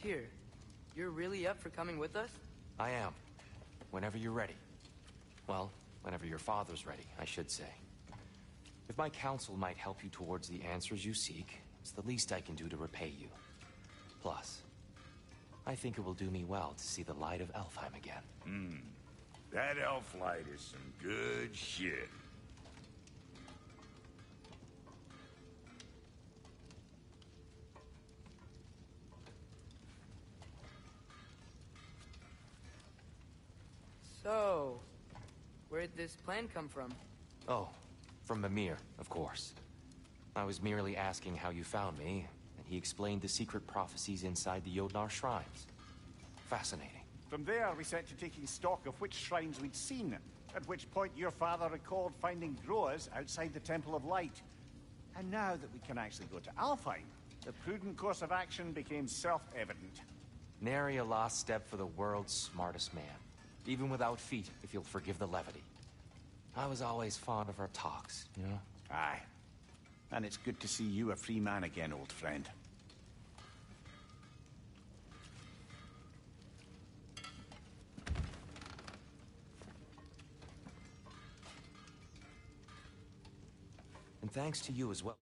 here. You're really up for coming with us? I am. Whenever you're ready. Well, whenever your father's ready, I should say. If my counsel might help you towards the answers you seek, it's the least I can do to repay you. Plus, I think it will do me well to see the light of Elfheim again. That elf light is some good shit. So, where'd this plan come from? Oh, from Mimir, of course. I was merely asking how you found me, and he explained the secret prophecies inside the Jotnar shrines. Fascinating. From there, we set to taking stock of which shrines we'd seen, at which point your father recalled finding growers outside the Temple of Light. And now that we can actually go to Alfheim, the prudent course of action became self-evident. Nary a lost step for the world's smartest man. Even without feet, if you'll forgive the levity. I was always fond of our talks, you know? Aye. And it's good to see you a free man again, old friend. And thanks to you as well.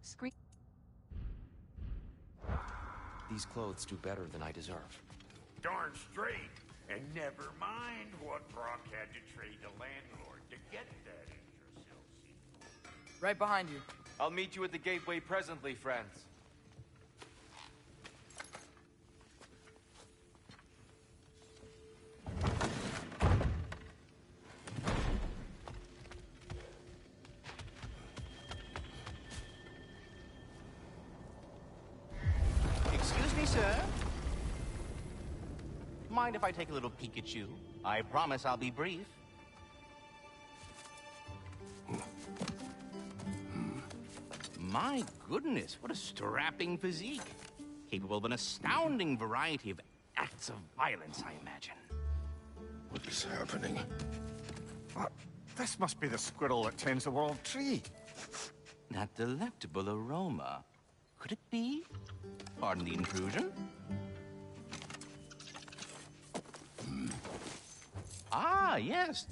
Scream. These clothes do better than I deserve. Darn straight. And never mind what Brock had to trade the landlord to get that Yggdrasil seed. Right behind you. I'll meet you at the gateway presently, friends. Sir? Mind if I take a little peek at you? I promise I'll be brief. My goodness, what a strapping physique. Capable of an astounding variety of acts of violence, I imagine. What is happening? This must be the squirrel that tends the world tree. That delectable aroma. Could it be? Pardon the intrusion. Ah, yes.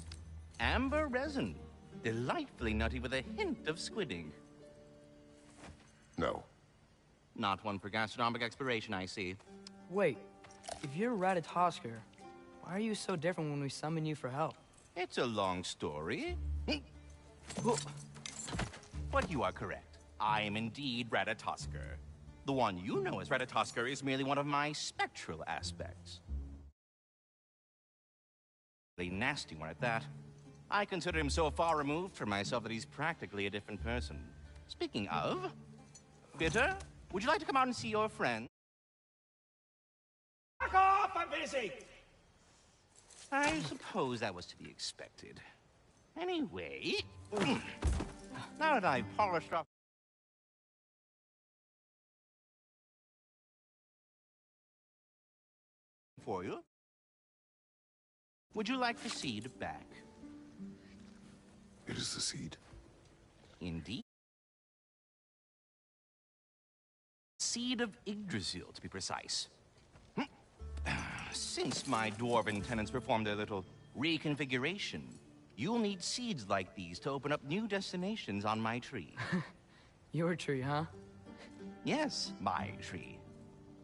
Amber resin. Delightfully nutty with a hint of squidding. No. Not one for gastronomic exploration, I see. Wait, if you're Ratatoskr, why are you so different when we summon you for help? It's a long story. But you are correct. I am indeed Ratatoskr. The one you know as Ratatoskr is merely one of my spectral aspects. A nasty one at that. I consider him so far removed from myself that he's practically a different person. Speaking of, Bitter, would you like to come out and see your friend? Fuck off! I'm busy! I suppose that was to be expected. Anyway, now that I've polished off for you, would you like the seed back? It is the seed. Indeed. Seed of Yggdrasil, to be precise. Since my dwarven tenants performed their little reconfiguration, you'll need seeds like these to open up new destinations on my tree. Your tree, huh? Yes, my tree.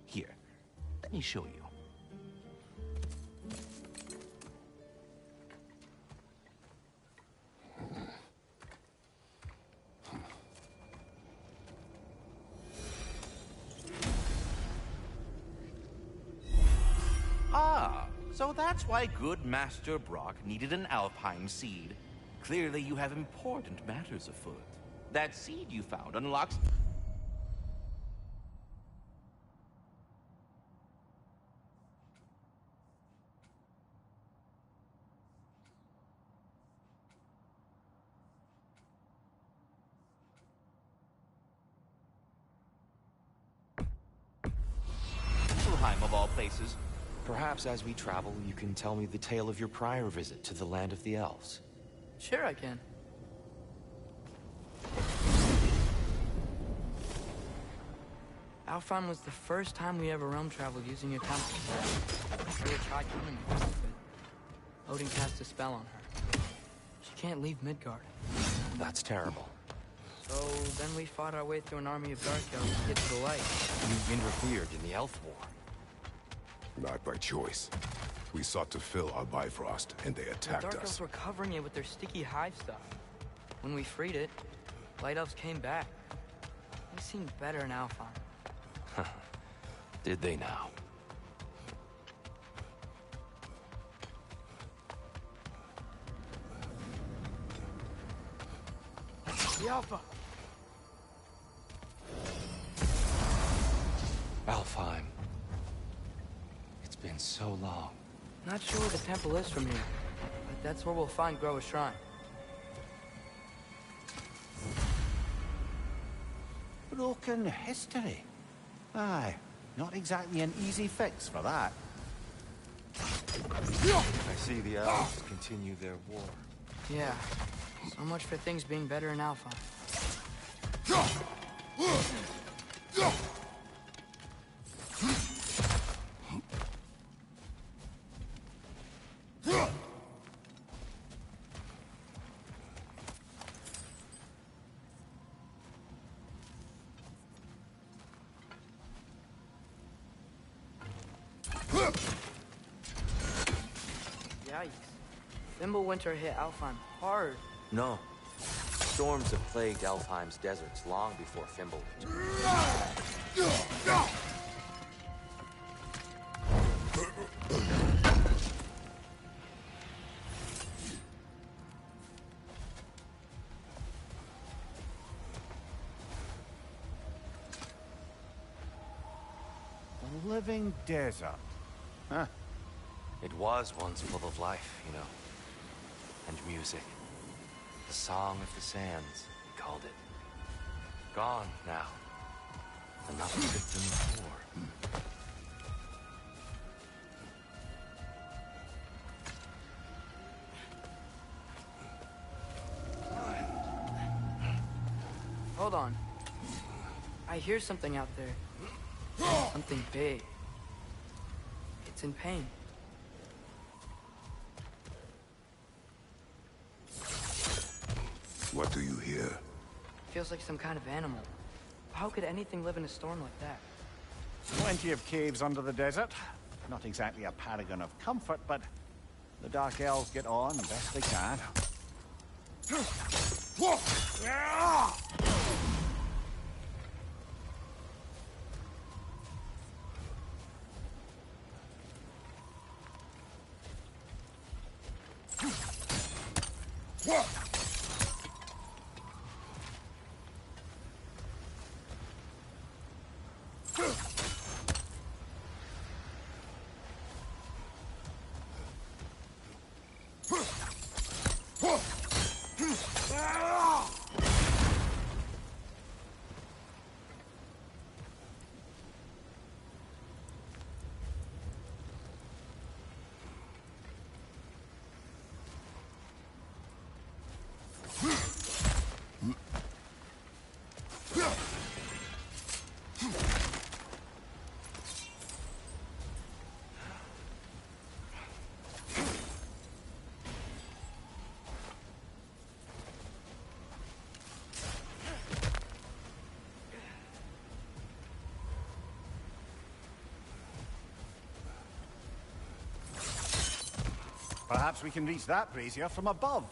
Here, let me show you. Ah, so that's why good Master Brock needed an Alfheim seed. Clearly you have important matters afoot. That seed you found unlocks... places. Perhaps as we travel, you can tell me the tale of your prior visit to the land of the elves. Sure I can. Alfheim was the first time we ever realm traveled using your temple. Freya tried coming to us, but Odin cast a spell on her. She can't leave Midgard. That's terrible. So then we fought our way through an army of dark elves to get to the light. You interfered in the Elf War. Not by choice. We sought to fill our Bifrost, and they The attacked dark us. elves were covering it with their sticky hive stuff. When we freed it, light elves came back. They seemed better in Alfheim. Did they now? The Alpha! Alfheim. It's been so long. Not sure where the temple is from here, but that's where we'll find Groa's shrine. Broken history. Aye, not exactly an easy fix for that. I see the elves continue their war. Yeah, so much for things being better in Alpha. Yikes. Fimbulwinter hit Alfheim hard. No. Storms have plagued Alfheim's deserts long before Fimbulwinter. A living desert. Huh. It was once full of life, you know. And music. The Song of the Sands, we called it. Gone now. Another victim of war. Hold on. I hear something out there. Something big. It's in pain. What do you hear? Feels like some kind of animal. How could anything live in a storm like that? Plenty of caves under the desert. Not exactly a paragon of comfort, but the Dark Elves get on best they can. Perhaps we can reach that brazier from above.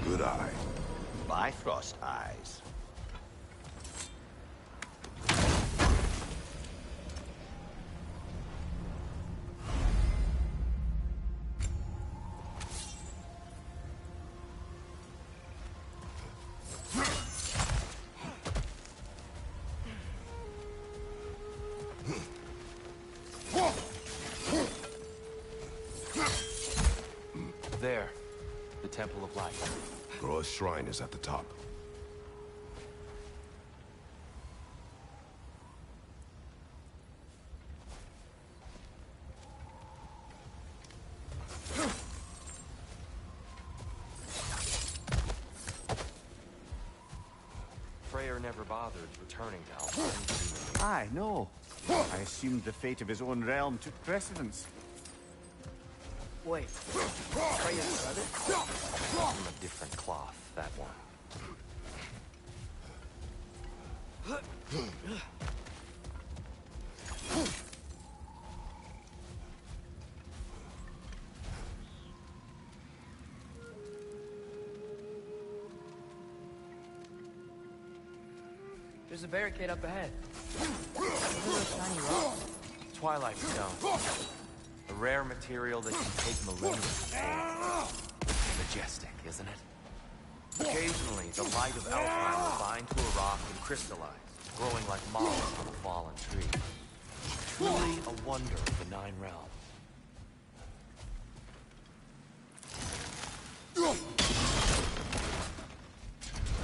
Good eye. Bifrost eyes. Temple of Light. Groa's shrine is at the top. Freyr never bothered returning to Alfheim. Aye, no. I assumed the fate of his own realm took precedence. Wait. Freya's brother? From a different cloth, that one. There's a barricade up ahead. What are those shiny rocks? Twilight Stone. A rare material that can take millennia to form. Majestic, isn't it? Occasionally, the light of Alfheim will bind to a rock and crystallize, growing like moss on a fallen tree. Truly a wonder of the Nine Realms. Oh!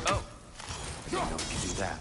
I didn't know we could do that.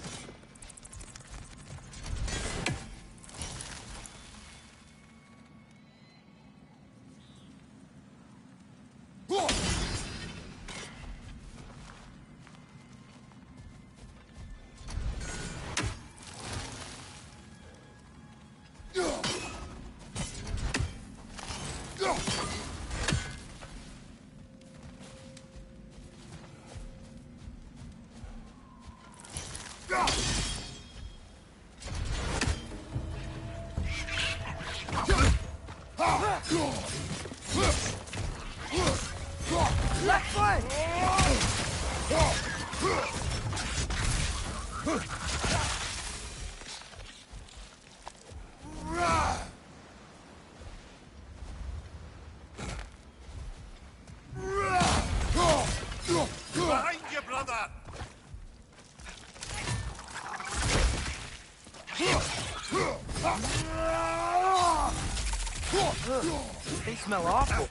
Behind you, brother! They smell awful.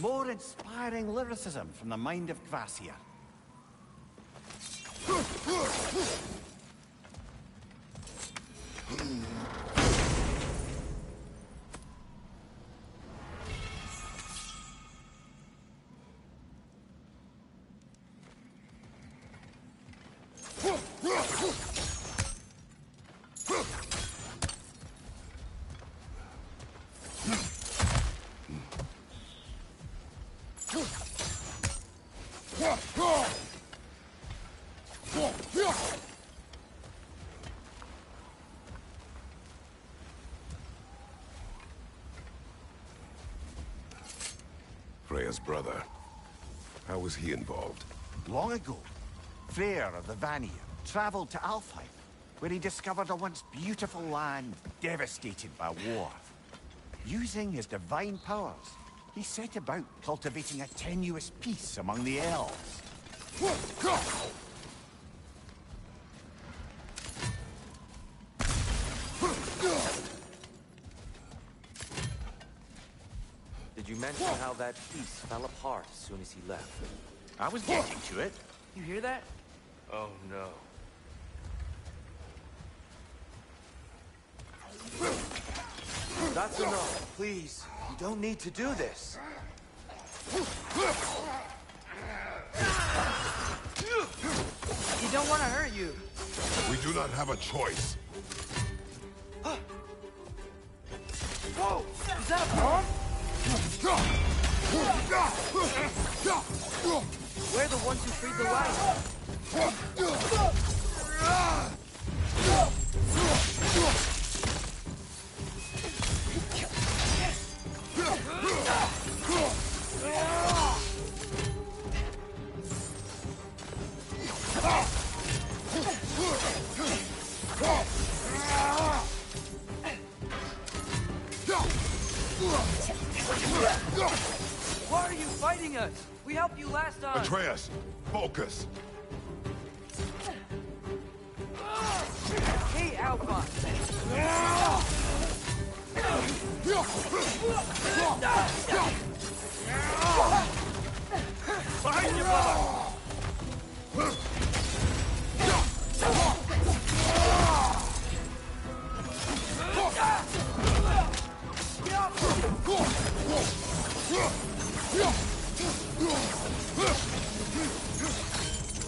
More inspiring lyricism from the mind of Kvasir. Freya's brother. How was he involved? Long ago, Freyr of the Vanir traveled to Alfheim, where he discovered a once beautiful land devastated by war. Using his divine powers, he set about cultivating a tenuous peace among the elves. Did you mention how that piece fell apart as soon as he left? I was getting to it. You hear that? Oh no. That's enough, please. You don't need to do this. He don't want to hurt you. We do not have a choice. Whoa! Is that a bomb? We're the ones who freed the light. Why are you fighting us? We helped you last time! Atreus, focus! Hey, Alpha! Behind you, brother!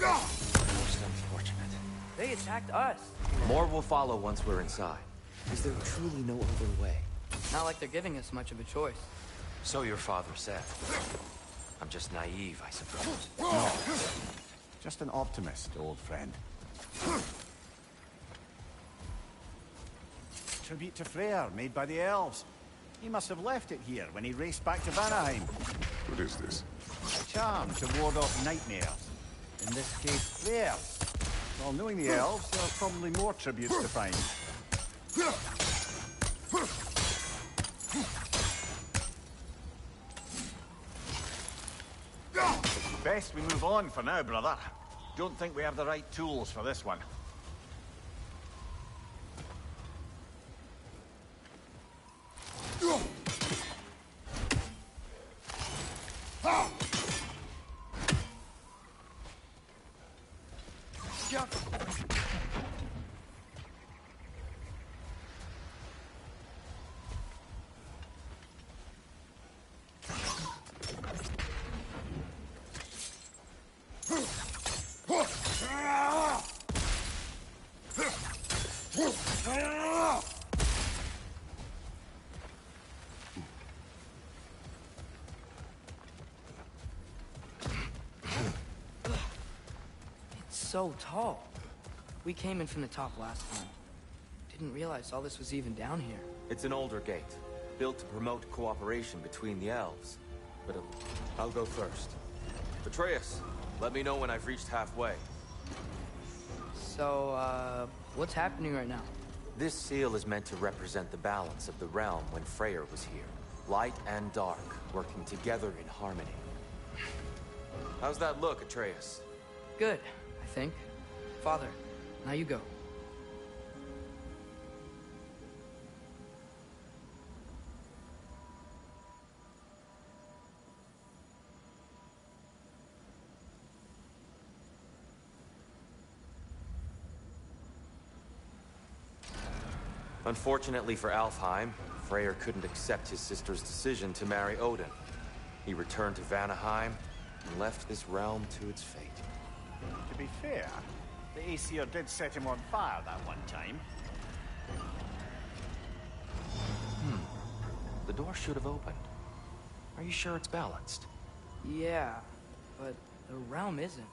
Most unfortunate. They attacked us. More will follow once we're inside. Is there truly no other way? Not like they're giving us much of a choice. So your father said. I'm just naive, I suppose. No. Just an optimist, old friend. Tribute to Freyr, made by the elves. He must have left it here when he raced back to Vanaheim. What is this? A charm to ward off nightmares. In this case, Freyr. Well, knowing the elves, there are probably more tributes to find. Best we move on for now, brother. Don't think we have the right tools for this one. So tall. We came in from the top last time. Didn't realize all this was even down here. It's an older gate, built to promote cooperation between the elves. But I'll go first. Atreus, let me know when I've reached halfway. So, what's happening right now? This seal is meant to represent the balance of the realm when Freyr was here. Light and dark, working together in harmony. How's that look, Atreus? Good, I think. Father, now you go. Unfortunately for Alfheim, Freyr couldn't accept his sister's decision to marry Odin. He returned to Vanaheim and left this realm to its fate. To be fair, the Aesir did set him on fire that one time. The door should have opened. Are you sure it's balanced? Yeah, but the realm isn't.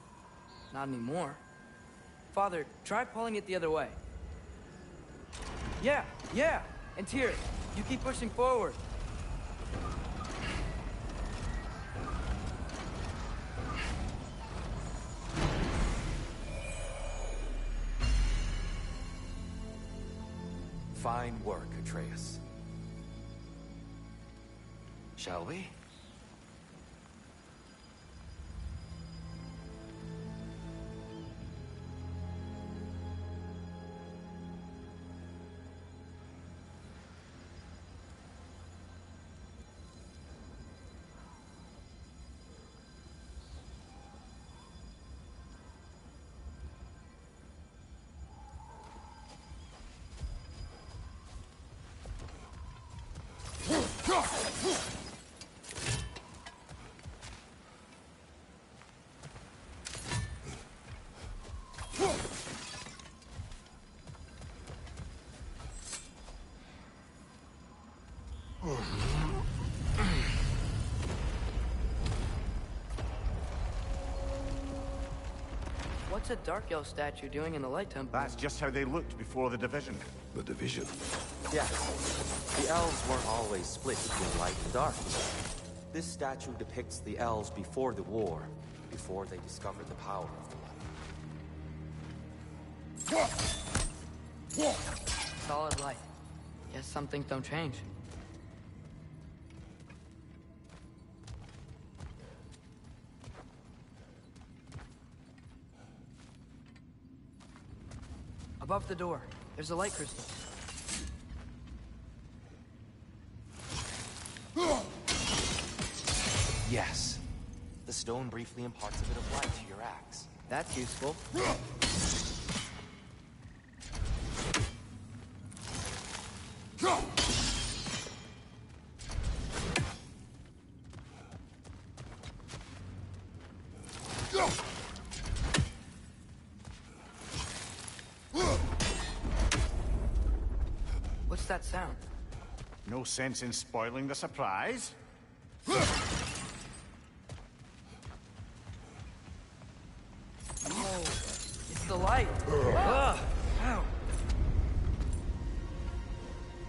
Not anymore. Father, try pulling it the other way. Yeah! And Tyr, you keep pushing forward. Fine work, Atreus. Shall we? What's a Dark Elf statue doing in the Light Temple? That's just how they looked before the division. The division. Yes. The elves weren't always split between light and dark. This statue depicts the elves before the war, before they discovered the power of the light. Solid light. Guess some things don't change. Above the door, there's a light crystal. Yes. The stone briefly imparts a bit of light to your axe. That's useful. What's that sound? No sense in spoiling the surprise. Oh, it's the light. Ugh. Ow.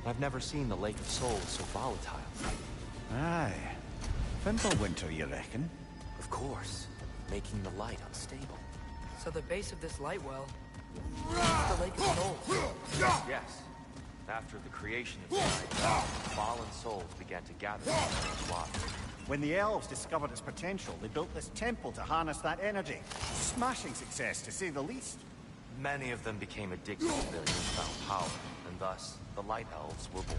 I've never seen the Lake of Souls so volatile. Aye. Winter, you reckon? Of course, making the light unstable. So the base of this light well is the Lake of Souls. Yes. After the creation of the light, fallen souls began to gather in its water. When the elves discovered its potential, they built this temple to harness that energy. Smashing success, to say the least. Many of them became addicted to their newfound power, and thus, the Light Elves were born.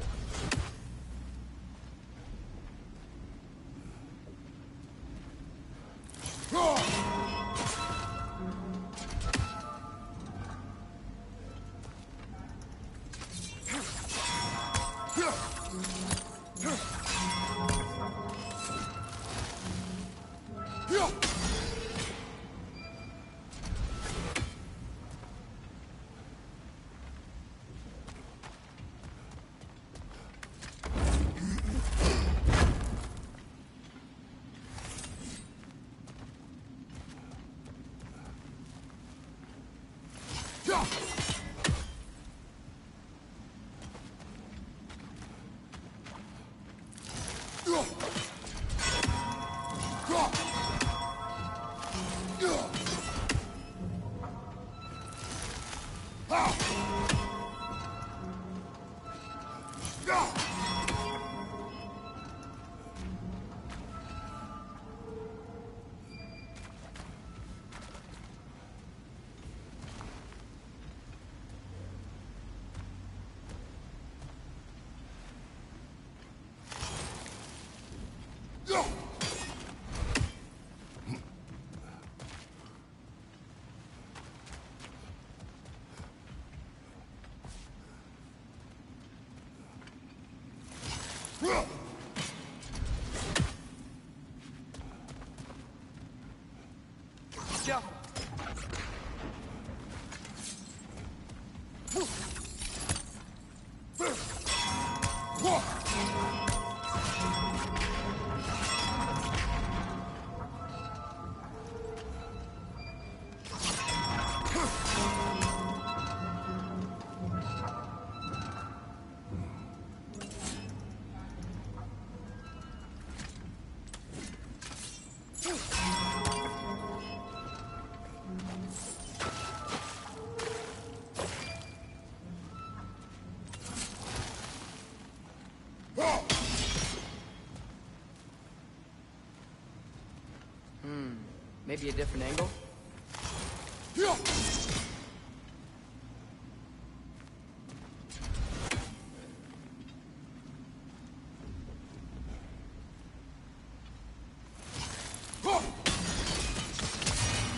Maybe a different angle?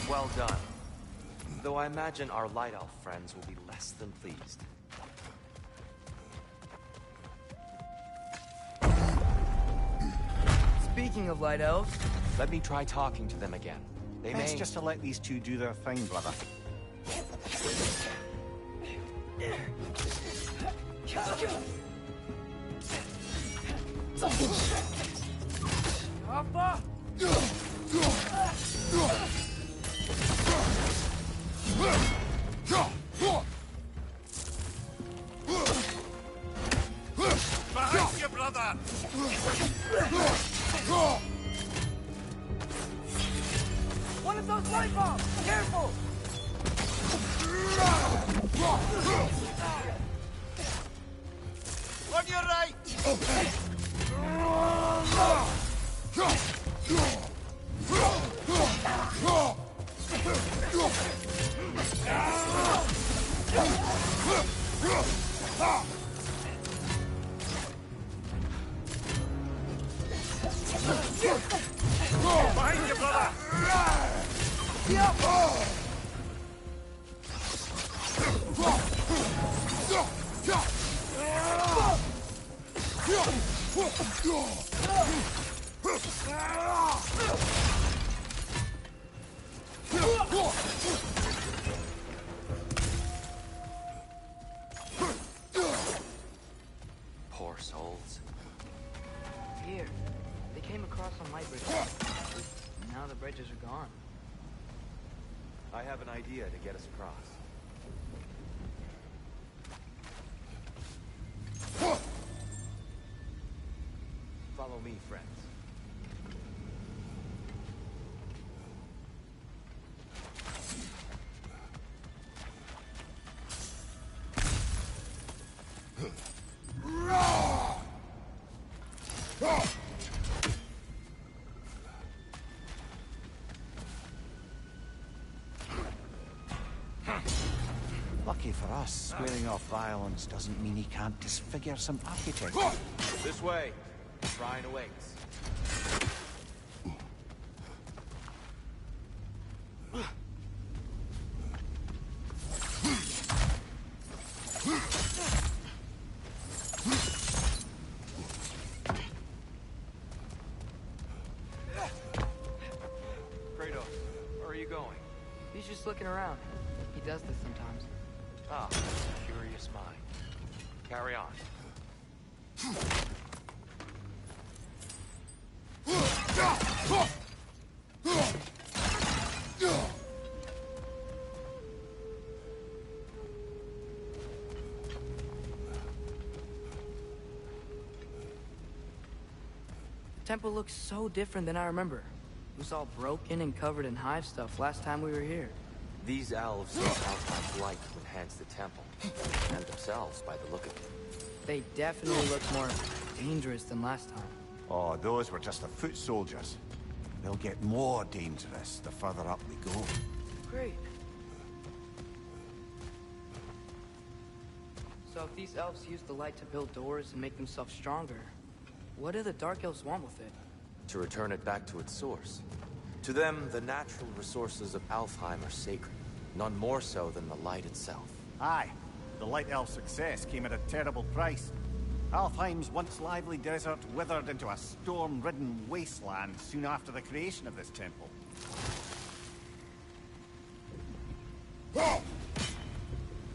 Well done. Though I imagine our Light Elf friends will be less than pleased. Speaking of light elves, Let me try talking to them again. They Best may... just to let these two do their thing, brother. Behind you, brother! one of those light bombs! Careful! On your right! Behind you, brother! Poor souls. Here. They came across on my bridge. Now the bridges are gone. I have an idea to get us across. Follow me, friends. Lucky for us, squaring off violence doesn't mean he can't disfigure some architecture. This way. Shrine awaits. Kratos, where are you going? He's just looking around. He does this sometimes. Ah, curious mind. Carry on. The temple looks so different than I remember. It was all broken and covered in hive stuff last time we were here. These elves use Alphine's light to enhance the temple, and themselves by the look of it. They definitely look more dangerous than last time. Oh, those were just the foot soldiers. They'll get more dangerous the further up we go. Great. So if these elves use the light to build doors and make themselves stronger, what do the Dark Elves want with it? To return it back to its source. To them, the natural resources of Alfheim are sacred, none more so than the light itself. Aye, the Light Elf's success came at a terrible price. Alfheim's once lively desert withered into a storm-ridden wasteland soon after the creation of this temple.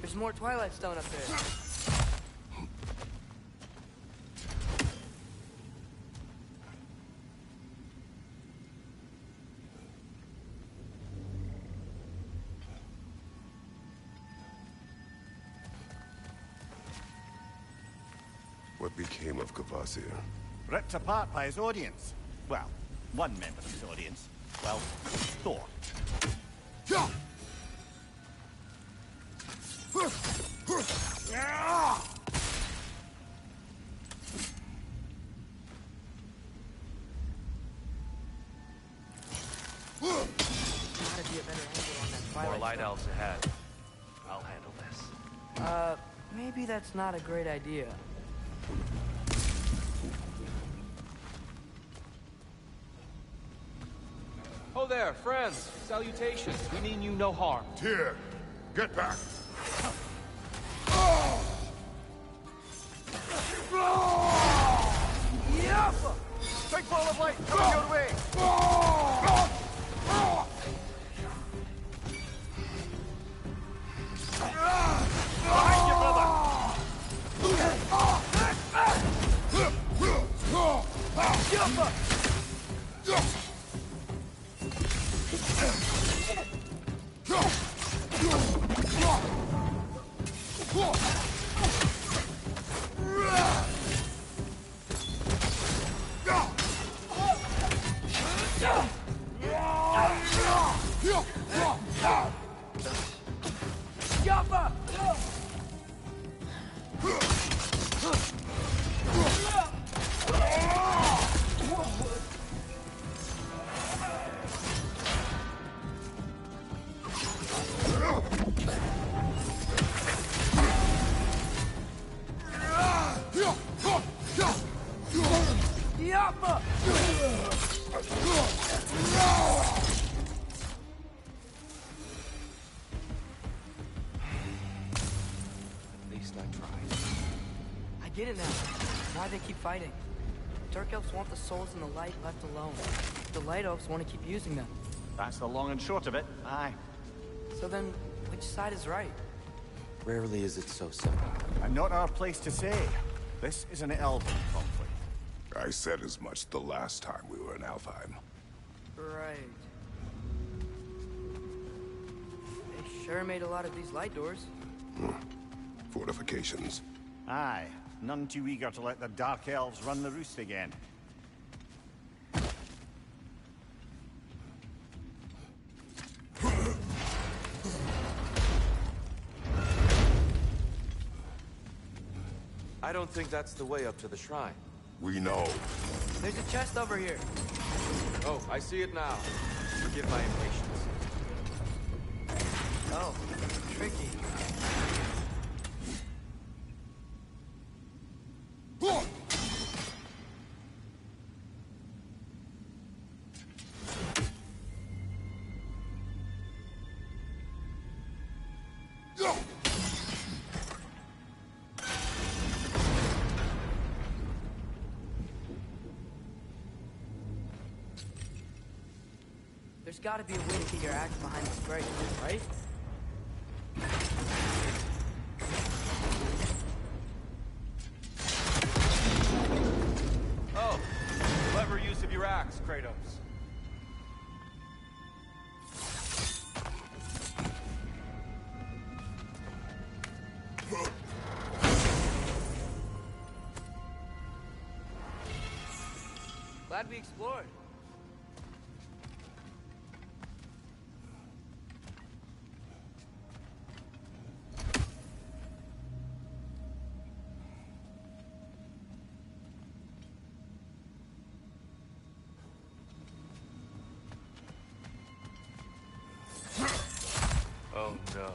There's more Twilight Stone up there. What became of Kvasir? Ripped apart by his audience. Well, one member of his audience. Well, Thor. Gotta be a better angle on that More Twilight light Stone. elves ahead. I'll handle this. Maybe that's not a great idea. Oh there, friends. Salutations. We mean you no harm. Tyr, get back! Big ball of light coming your way! Behind you, At least I tried. I get it now. Why they keep fighting. Dark elves want the souls in the light left alone. The light elves want to keep using them. That's the long and short of it. Aye. So then, which side is right? Rarely is it so simple. And not our place to say. This is an elven conflict. I said as much the last time we were in Alfheim. Right. They sure made a lot of these light doors. Fortifications. Aye. None too eager to let the Dark Elves run the roost again. I don't think that's the way up to the shrine. We know. There's a chest over here. Oh, I see it now. Forgive my impatience. Oh, tricky. There's gotta be a way to get your axe behind this break, right? Oh, clever use of your axe, Kratos. Glad we explored. Oh no.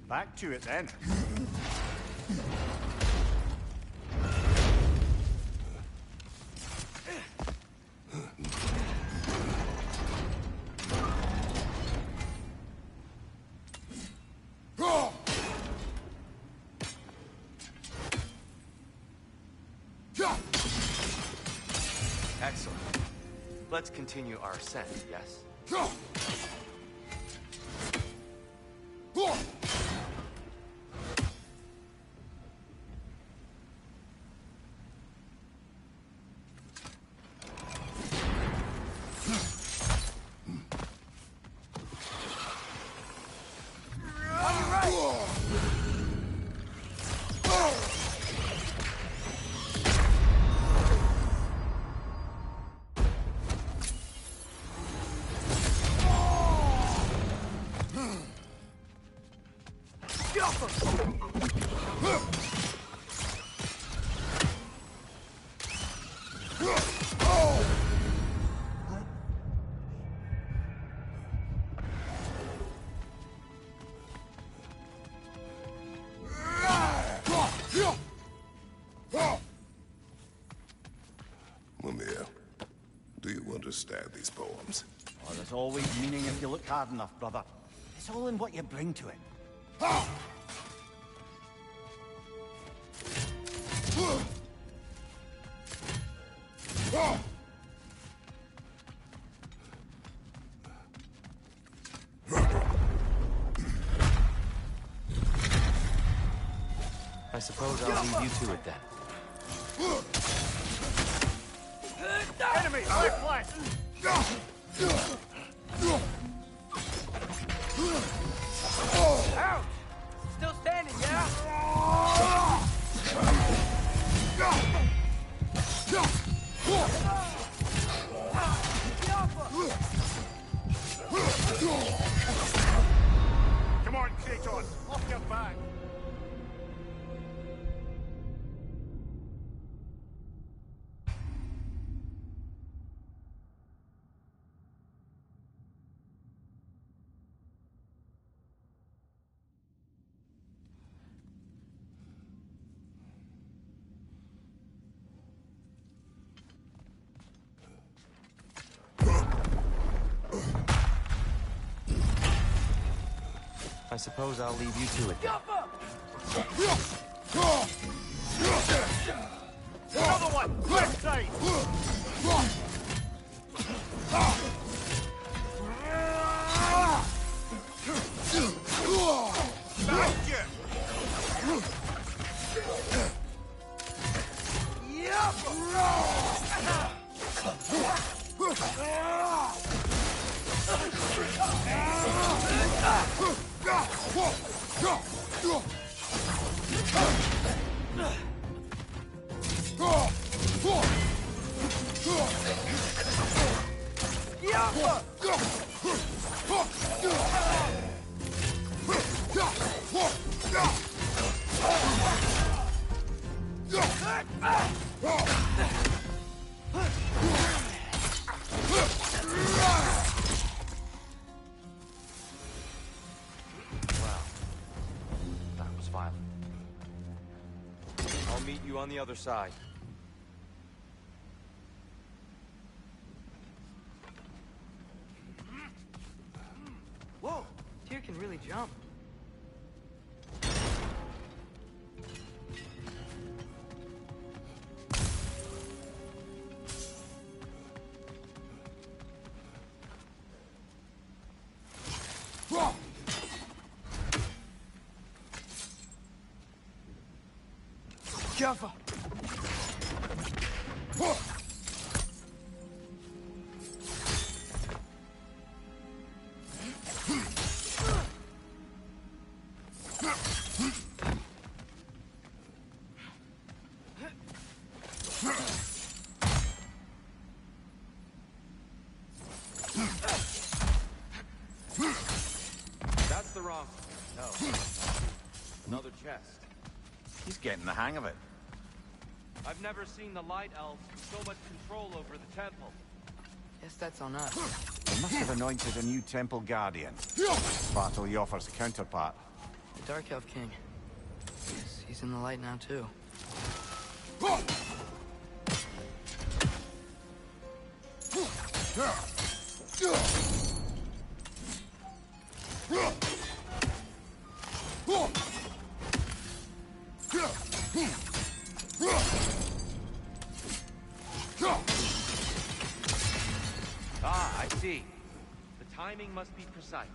Back to it then. Excellent. Let's continue our ascent, yes? Mimir, do you understand these poems? Oh, there's always meaning if you look hard enough, brother. It's all in what you bring to it. I suppose I'll leave you to it then. Enemy! Left flank! Ouch! Still standing, yeah? I suppose I'll leave you to it then. Another one! Left side! Behind you! That was violent. I'll meet you on the other side. Whoa, Tyr can really jump. Jaffa! That's the wrong... No. Another chest. He's getting the hang of it. I've never seen the Light Elves with so much control over the temple. Guess that's on us. They must have anointed a new temple guardian. Bartel Yoffer's counterpart. The Dark Elf King. Yes, he's in the light now, too. Ah, I see. The timing must be precise.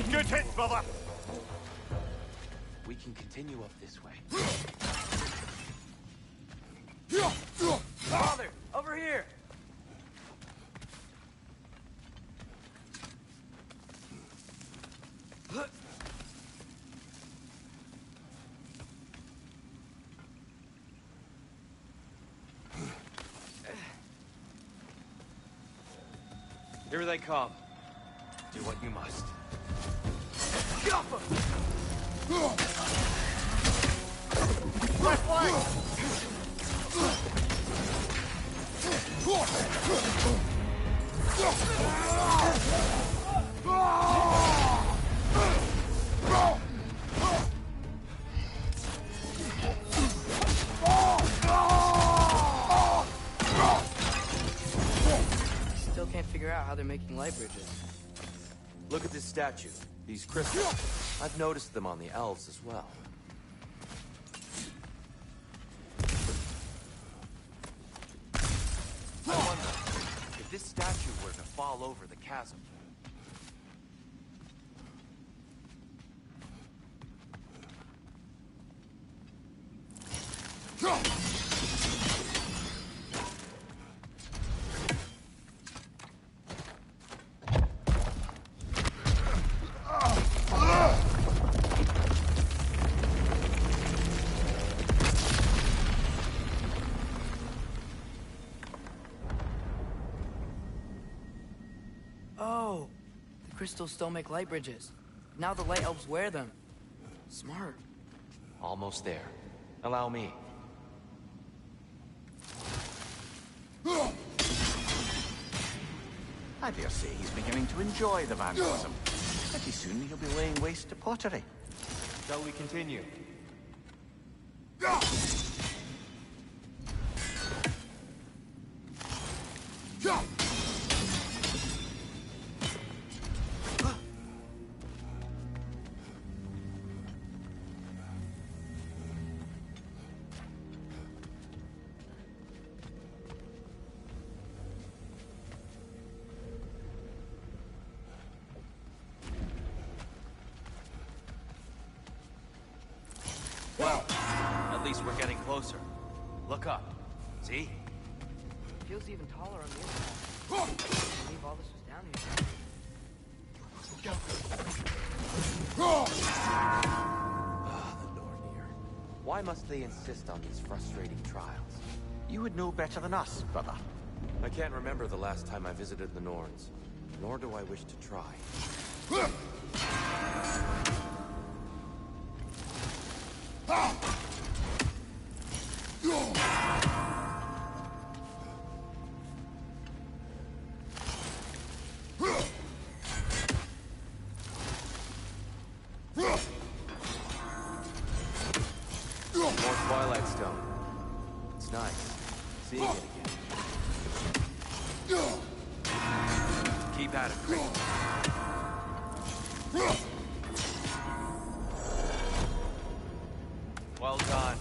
Good hit, brother! We can continue up this way. Father, over here! Here they come. Do what you must. Left flank! Still can't figure out how they're making light bridges. Look at this statue. These crystals. I've noticed them on the elves as well. I wonder if this statue were to fall over the chasm. Oh, the crystals still make light bridges. Now the light elves wear them. Smart. Almost there. Allow me. I dare say he's beginning to enjoy the vandalism. Pretty soon he'll be laying waste to pottery. Shall we continue? At least we're getting closer. Look up. See? Feels even taller on the inside. I can't believe all this was down here. The Nornir. Why must they insist on these frustrating trials? You would know better than us, brother. I can't remember the last time I visited the Norns, nor do I wish to try. More Twilight Stone. It's nice seeing it again. Keep at it, Kratos. Well done.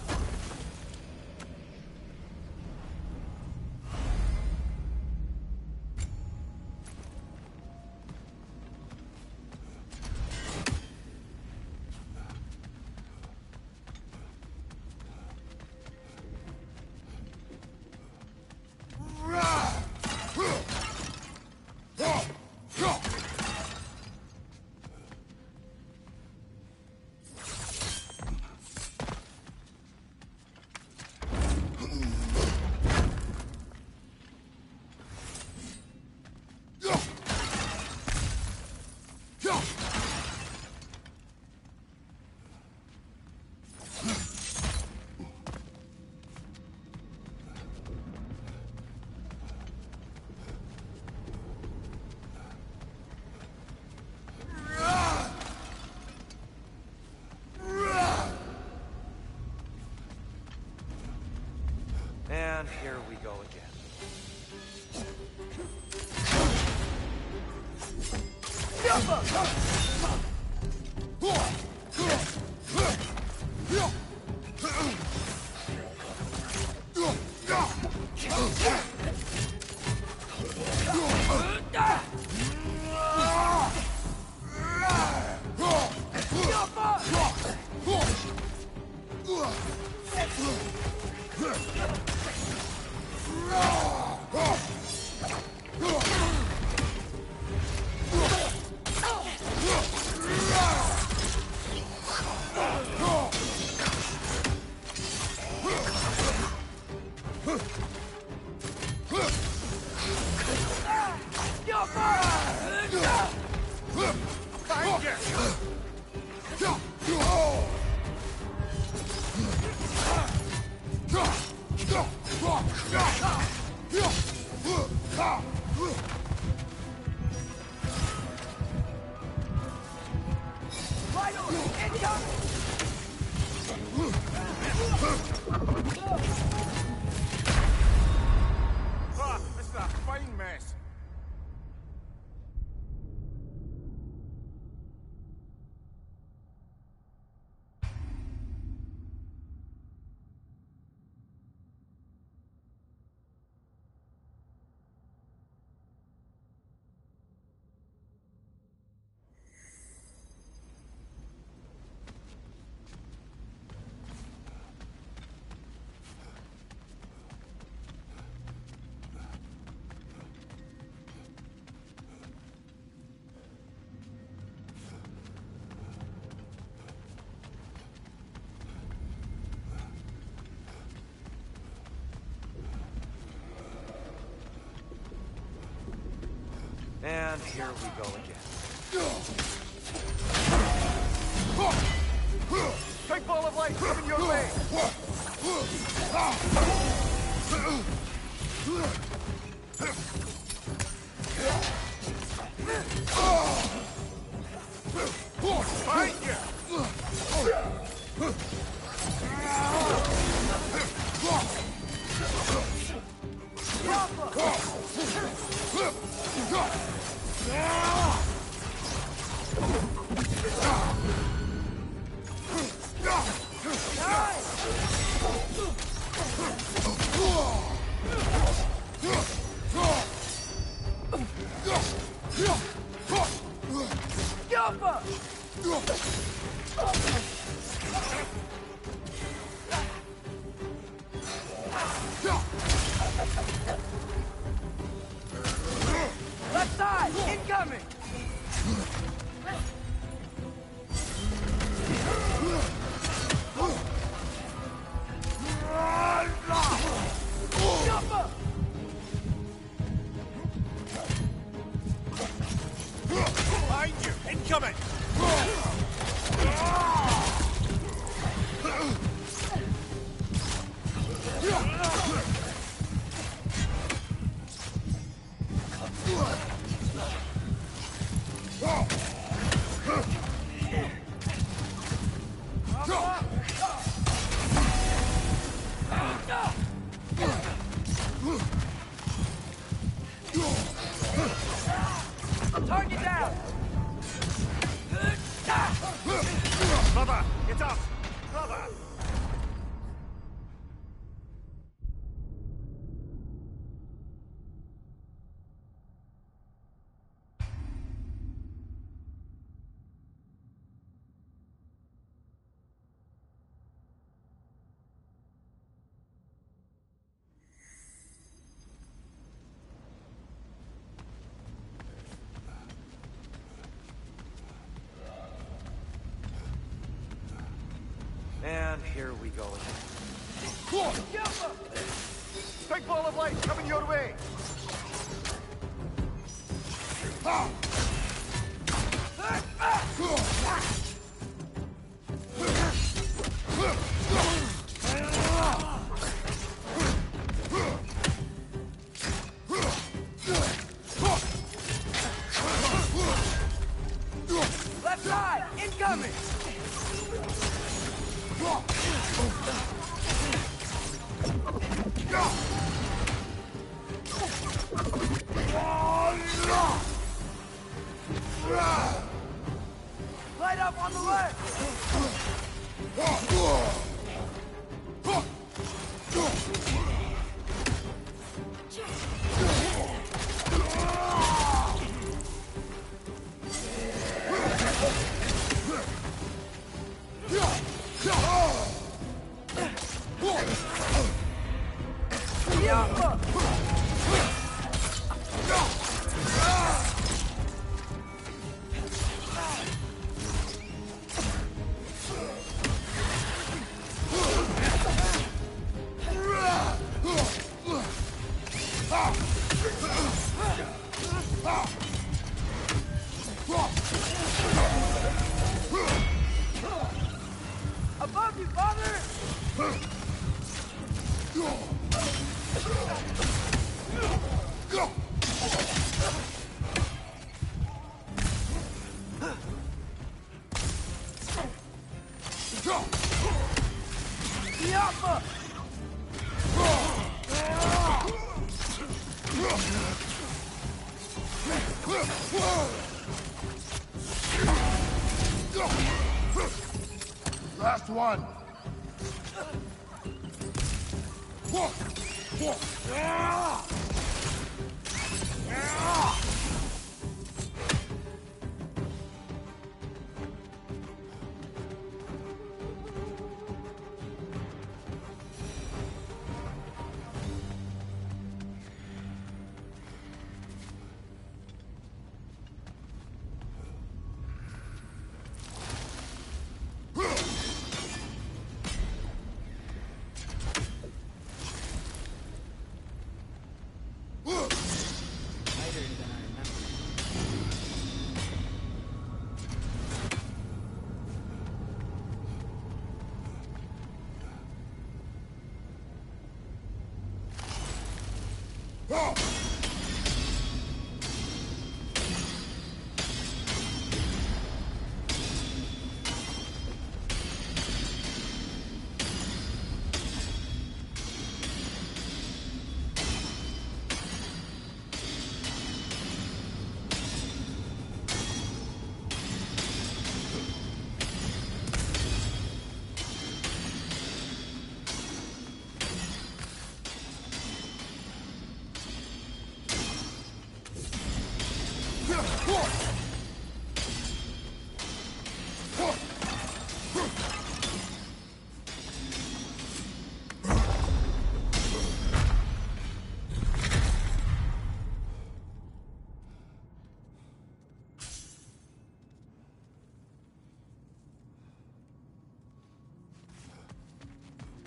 And here we go again. It's a fine mess. And here we go again. Big ball of light coming your way! Behind you! Left side! Incoming! Behind you! Incoming! Target down! Brother, get up! Brother! And here we go again. Big ball of light coming your way! Left side! Incoming! Light up on the left! Above you, father! Yappa! Last one.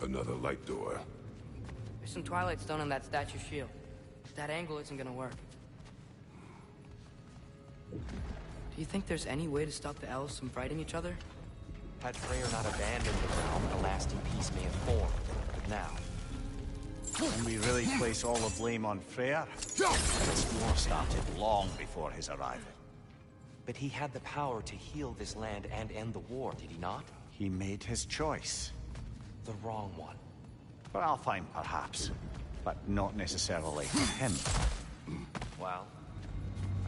Another light door. There's some Twilight Stone on that statue shield. That angle isn't gonna work. Do you think there's any way to stop the elves from fighting each other? Had Freyr not abandoned the realm, a lasting peace may have formed. But now, And we really place all the blame on Freyr? This war started long before his arrival. but he had the power to heal this land and end the war, did he not? He made his choice. The wrong one. For Alfheim, perhaps. But not necessarily for him. Well,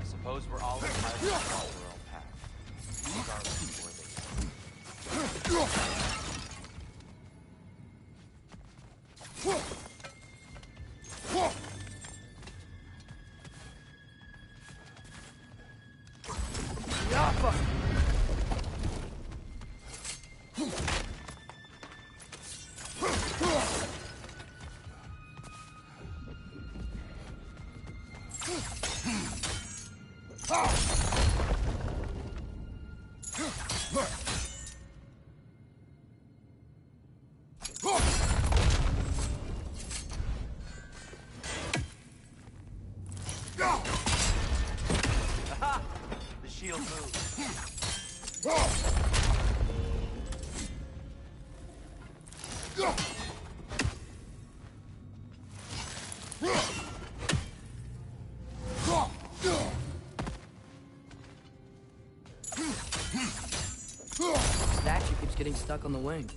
I suppose we're all entitled to follow our own path, regardless of where they go. Yappa! The shield moved. Statue keeps getting stuck on the wing.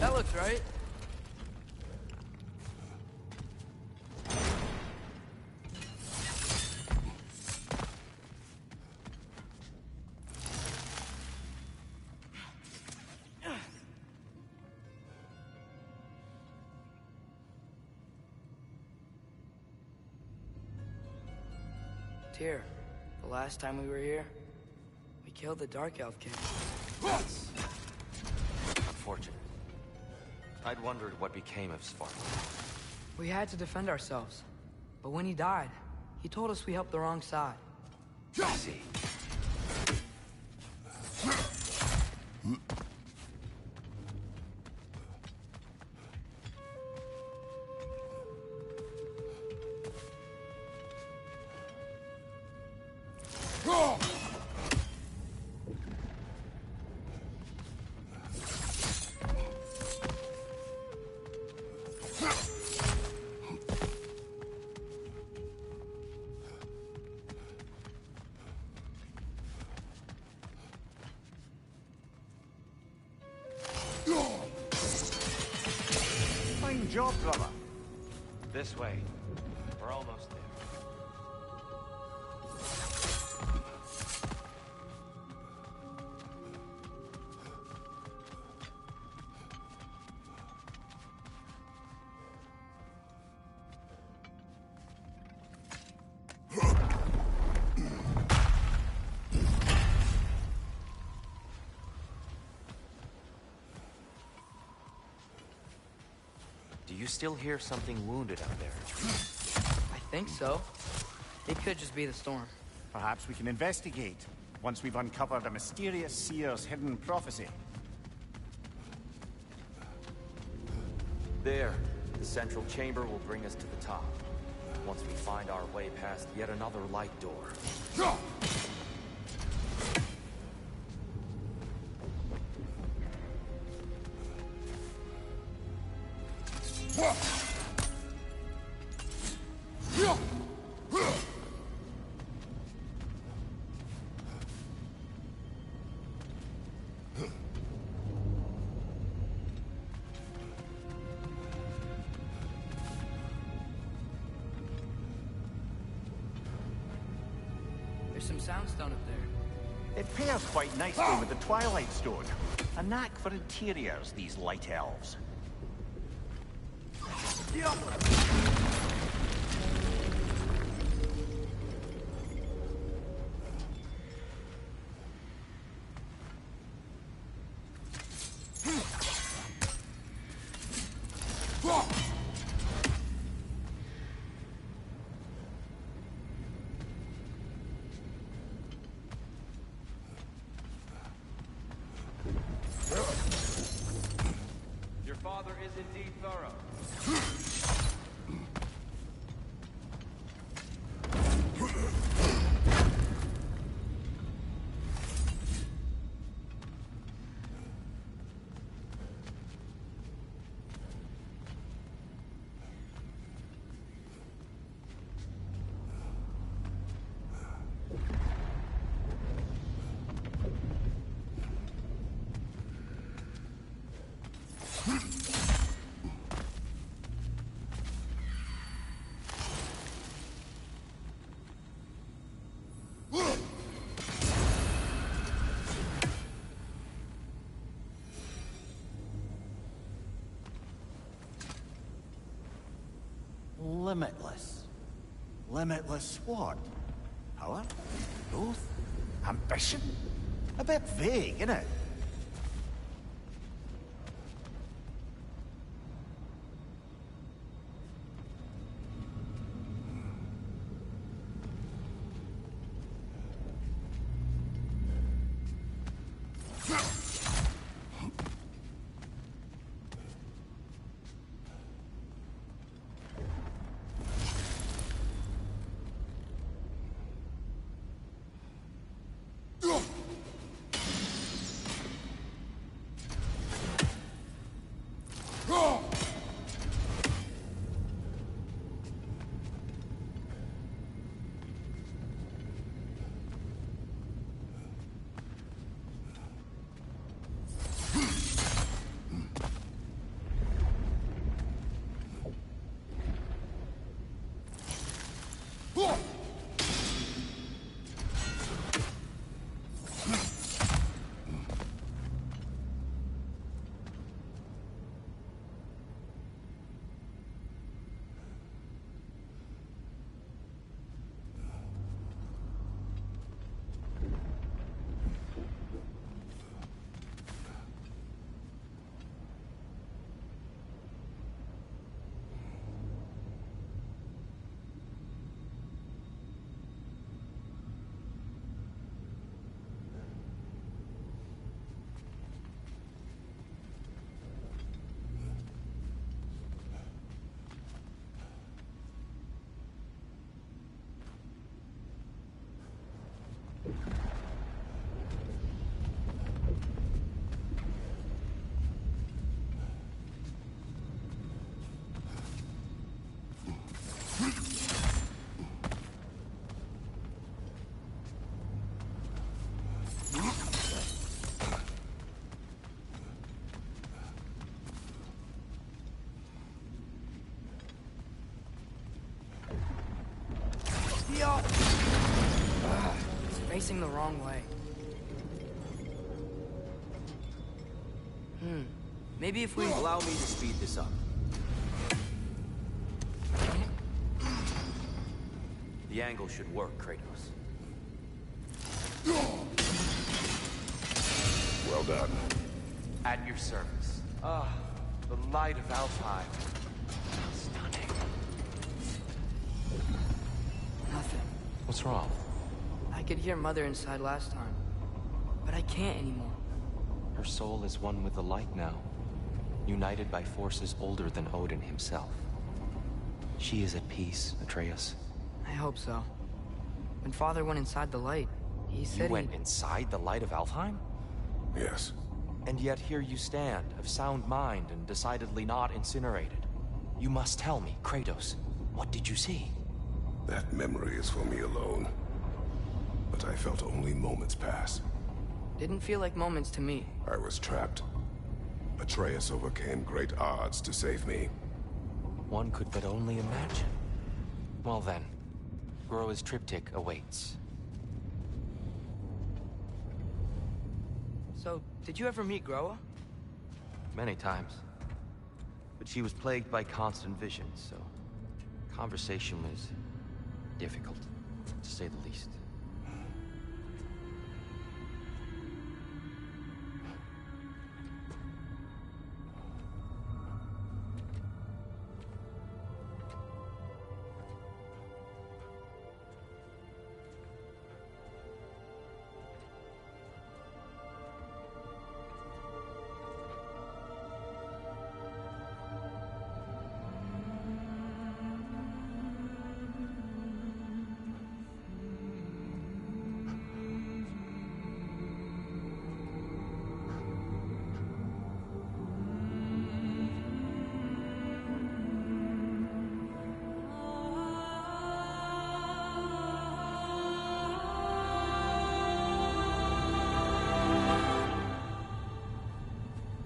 That looks right. Tyr, the last time we were here, we killed the Dark Elf King. That's unfortunate. I'd wondered what became of Sparta. We had to defend ourselves. But when he died, he told us we helped the wrong side. I see. Fine job, brother. This way. We're almost there. Do you still hear something wounded out there? I think so. It could just be the storm. Perhaps we can investigate, once we've uncovered a mysterious seer's hidden prophecy. There. The central chamber will bring us to the top. Once we find our way past yet another light door. There's some soundstone up there. It pairs quite nicely with the Twilight Stone. A knack for interiors, these light elves. Your father is indeed thorough. Limitless. Limitless what? Power? Growth? Ambition? A bit vague, innit? It's facing the wrong way. Maybe if we Allow me to speed this up. The angle should work, Kratos. Well done. At your service. Ah, the light of Alfheim. Stunning. Nothing. What's wrong? I could hear Mother inside last time, but I can't anymore. Her soul is one with the light now, united by forces older than Odin himself. She is at peace, Atreus. I hope so. When Father went inside the light, he said You went inside the light of Alfheim? Yes. And yet here you stand, of sound mind and decidedly not incinerated. You must tell me, Kratos, what did you see? That memory is for me alone. But I felt only moments pass. Didn't feel like moments to me. I was trapped. Atreus overcame great odds to save me. One could but only imagine. Well then, Groa's triptych awaits. So, did you ever meet Groa? Many times. But she was plagued by constant visions, so conversation was difficult, to say the least.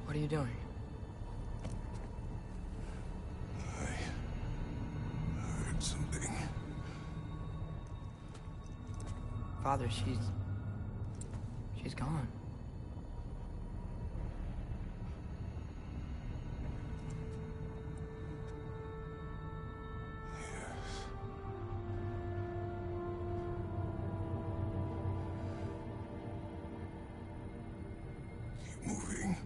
What are you doing? I heard something. Father, she's gone. Keep moving.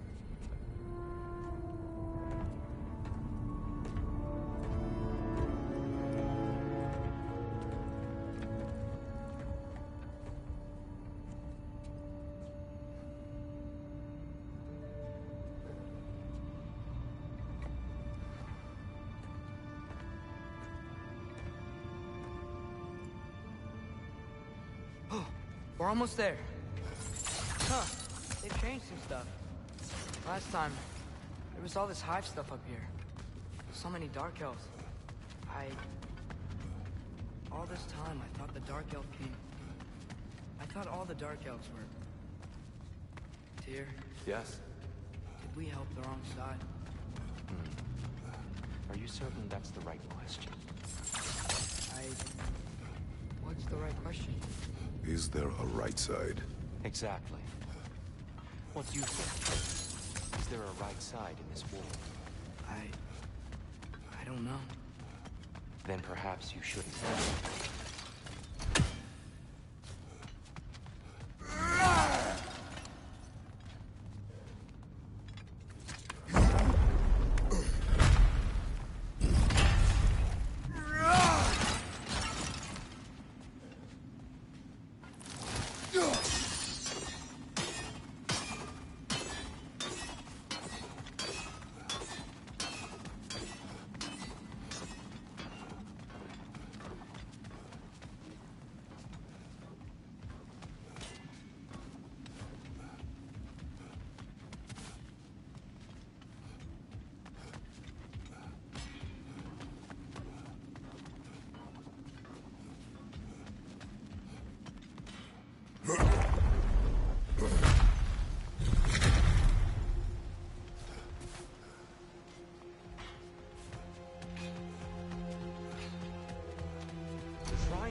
We're almost there. Huh. They've changed some stuff. Last time, there was all this hive stuff up here. So many dark elves. All this time, I thought the dark elf king... I thought all the dark elves were... Tyr, Yes? did we help the wrong side? Are you certain that's the right question? What's the right question? Is there a right side? Exactly. What do you think? Is there a right side in this war? I don't know. Then perhaps you shouldn't.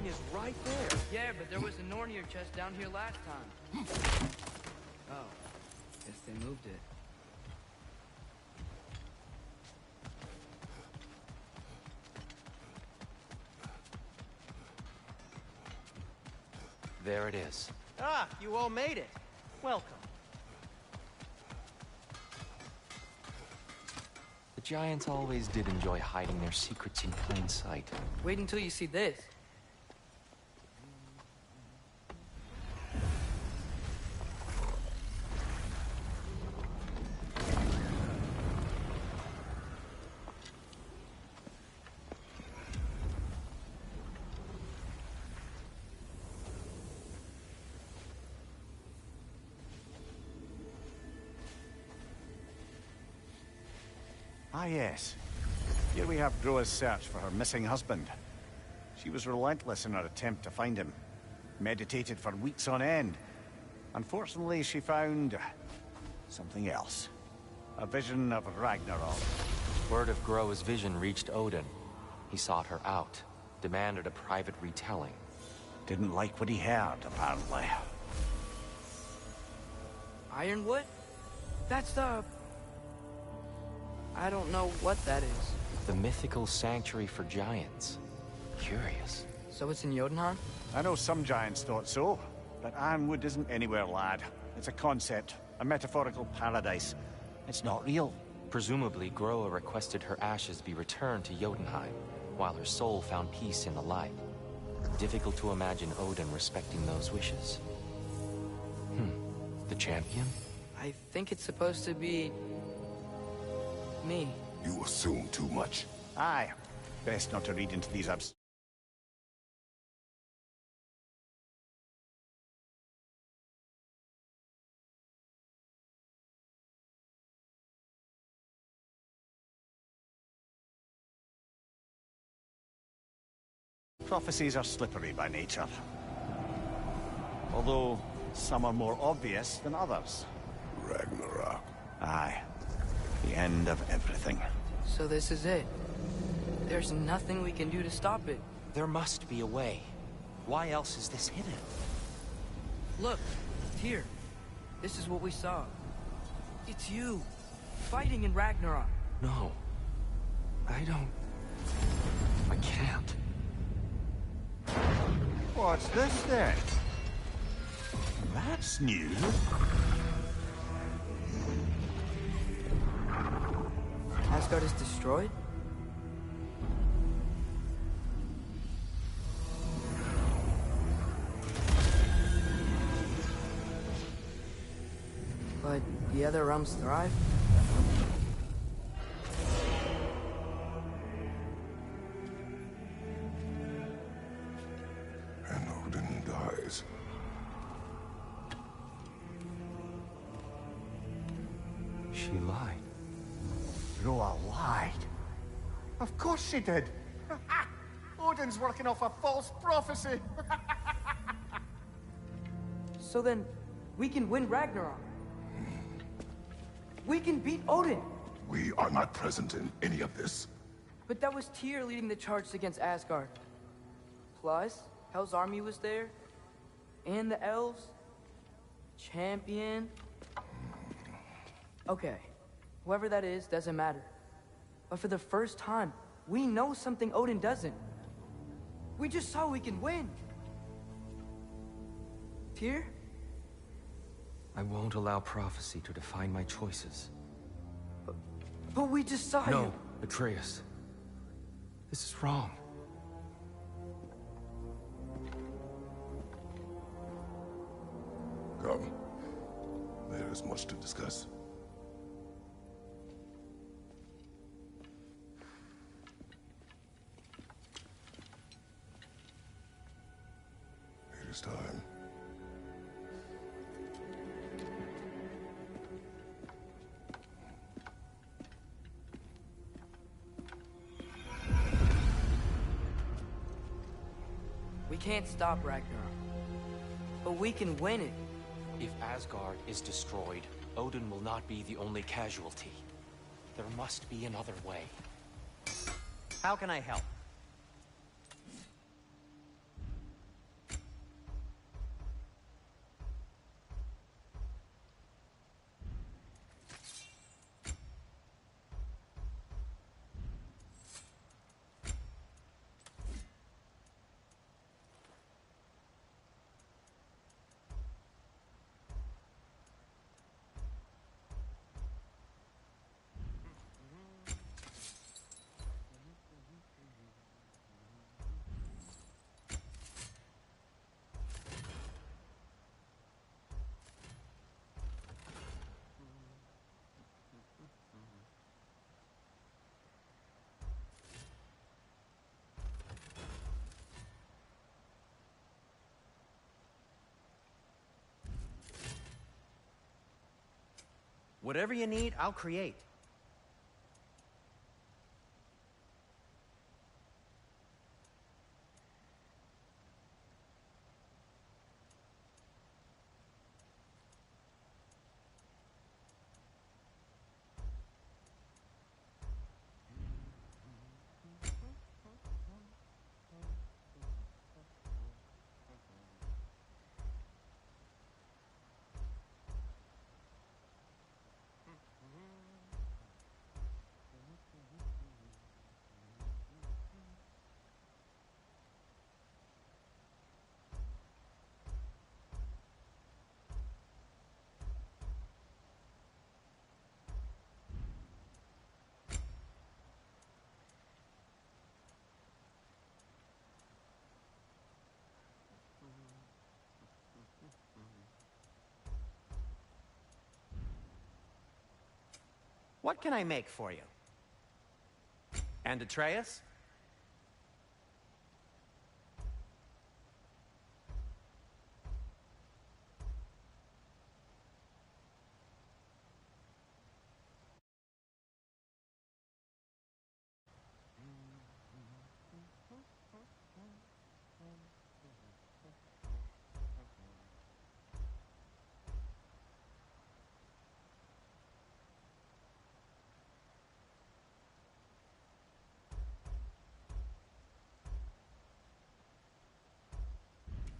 Is right there. Yeah, but there was a Nornir chest down here last time. Oh, guess they moved it. There it is. Ah, you all made it. Welcome. The giants always did enjoy hiding their secrets in plain sight. Wait until you see this. Ah, yes. Here we have Groa's search for her missing husband. She was relentless in her attempt to find him. Meditated for weeks on end. Unfortunately, she found... something else. A vision of Ragnarok. Word of Groa's vision reached Odin. He sought her out, demanded a private retelling. Didn't like what he heard, apparently. Ironwood? That's the... I don't know what that is. The mythical sanctuary for giants. Curious. So it's in Jotunheim? I know some giants thought so, but Ironwood isn't anywhere, lad. It's a concept, a metaphorical paradise. It's not real. Presumably, Groa requested her ashes be returned to Jotunheim, while her soul found peace in the light. Difficult to imagine Odin respecting those wishes. The champion? I think it's supposed to be... me. You assume too much. Aye. Best not to read into these abs... Prophecies are slippery by nature. Although, some are more obvious than others. Ragnarok. Aye. The end of everything. So this is it. There's nothing we can do to stop it. There must be a way. Why else is this hidden? Look, here. This is what we saw. It's you, fighting in Ragnarok. No. I can't. What's this then? That's new. Asgard is destroyed? But the other realms thrive? And Odin dies. She lied. Groa lied. Of course she did. Odin's working off a false prophecy. So then, we can win Ragnarok. We can beat Odin. We are not present in any of this. But that was Tyr leading the charge against Asgard. Plus, Hell's army was there. And the elves. Champion. Okay. Whoever that is doesn't matter. But for the first time, we know something Odin doesn't. We just saw we can win. Tyr? I won't allow prophecy to define my choices. But we just saw No, you. Atreus. This is wrong. Come. There is much to discuss. It is time. We can't stop Ragnarok. But we can win it. If Asgard is destroyed, Odin will not be the only casualty. There must be another way. How can I help? Whatever you need, I'll create. What can I make for you? And Atreus?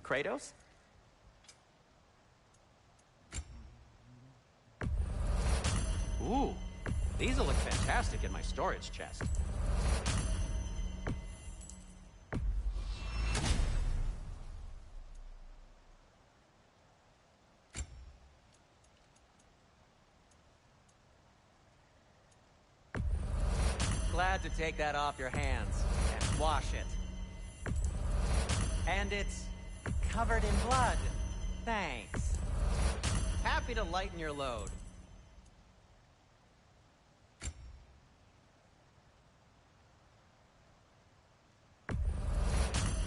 Kratos? Ooh, these will look fantastic in my storage chest. Glad to take that off your hands and wash it. And it's covered in blood. Thanks. Happy to lighten your load.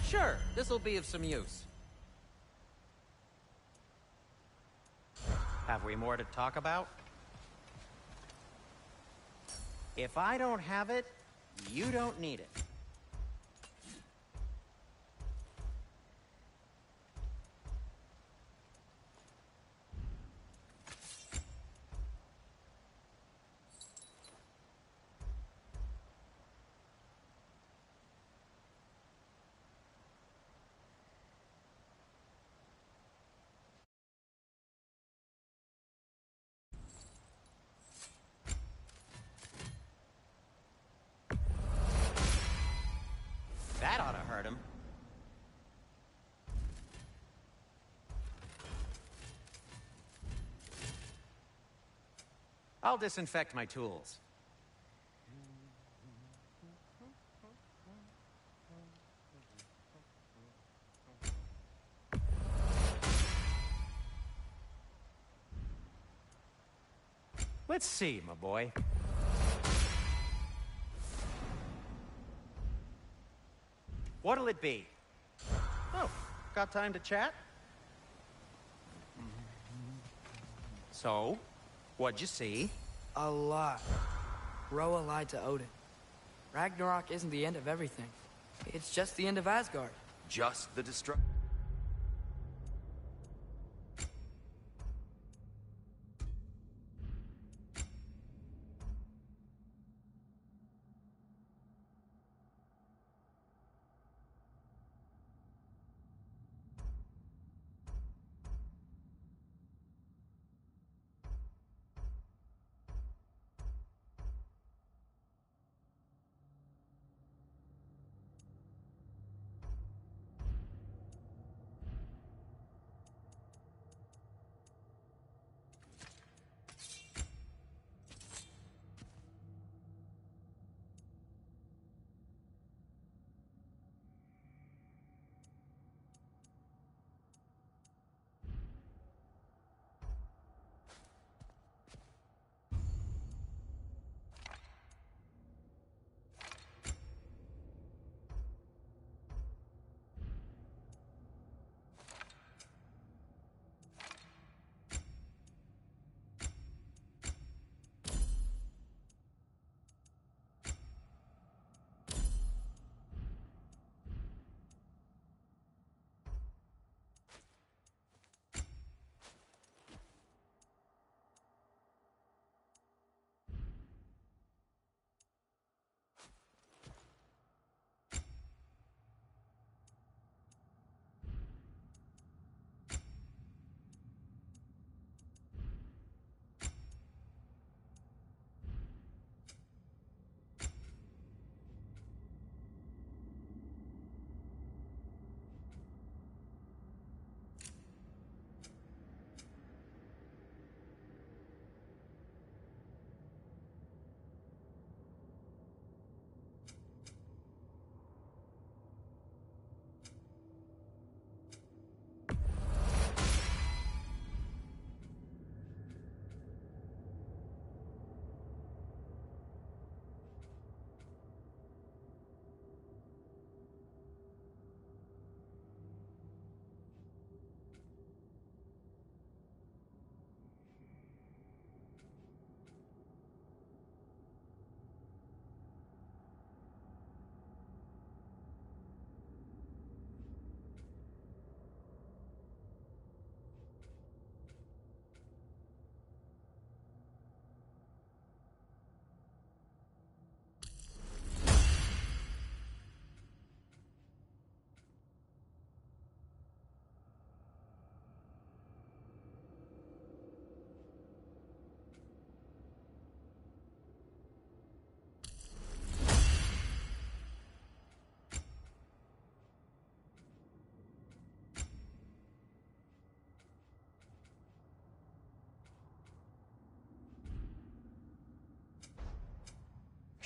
Sure, this'll be of some use. Have we more to talk about? If I don't have it, you don't need it. That ought to hurt him. I'll disinfect my tools. Let's see, my boy. What'll it be? Oh, got time to chat? So, what'd you see? A lot. Roa lied to Odin. Ragnarok isn't the end of everything. It's just the end of Asgard. Just the destruction.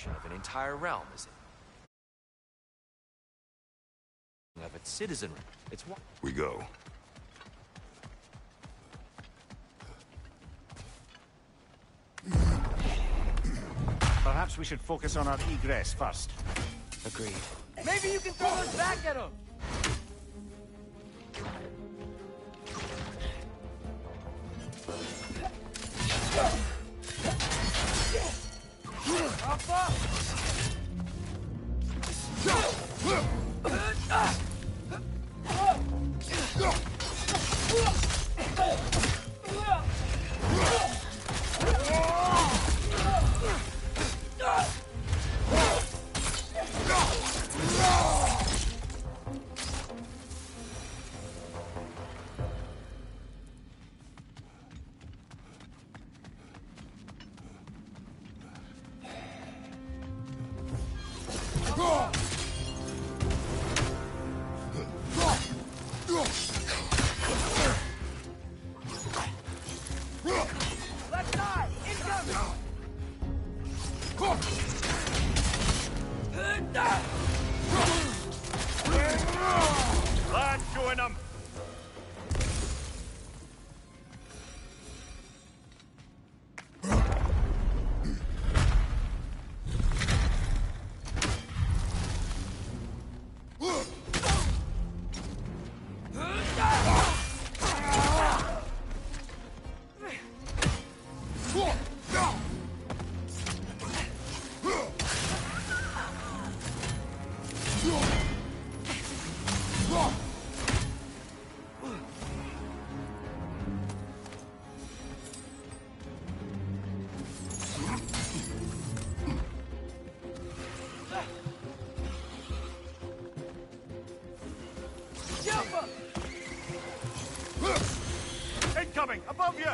of an entire realm, is it? Of its citizenry. It's what We go. Perhaps we should focus on our egress first. agreed. Maybe you can throw those back at him! Incoming! Above you!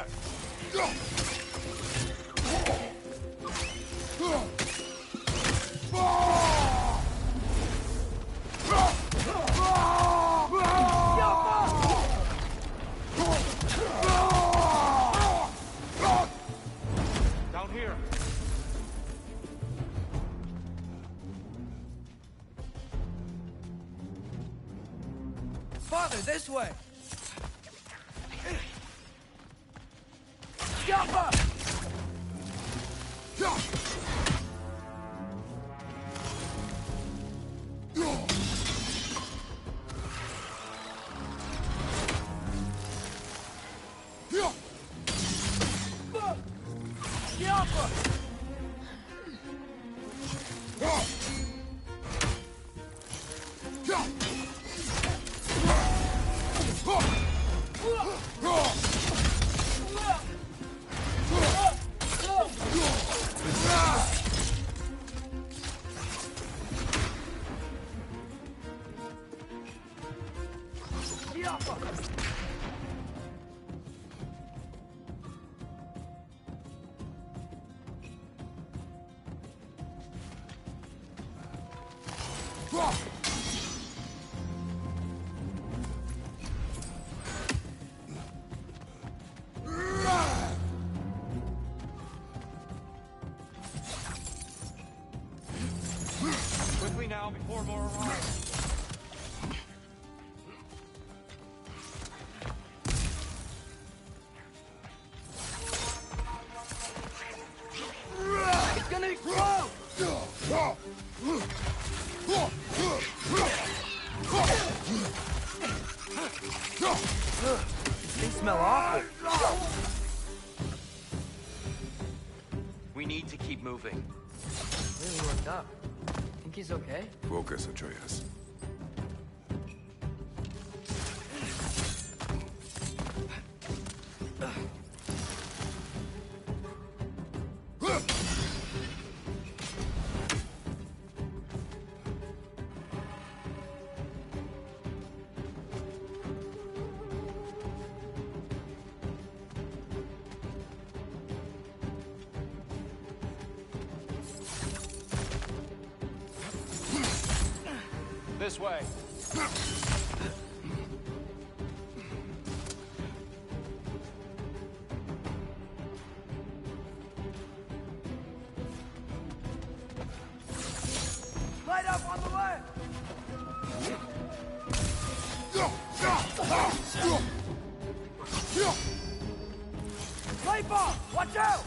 Down here. Father, this way! Jump up! Quickly now, before more arrive. It's gonna explode! They smell awful. We need to keep moving. Really worked up. Think he's okay? Focus, Atreus. This way. Light bulb! Watch out!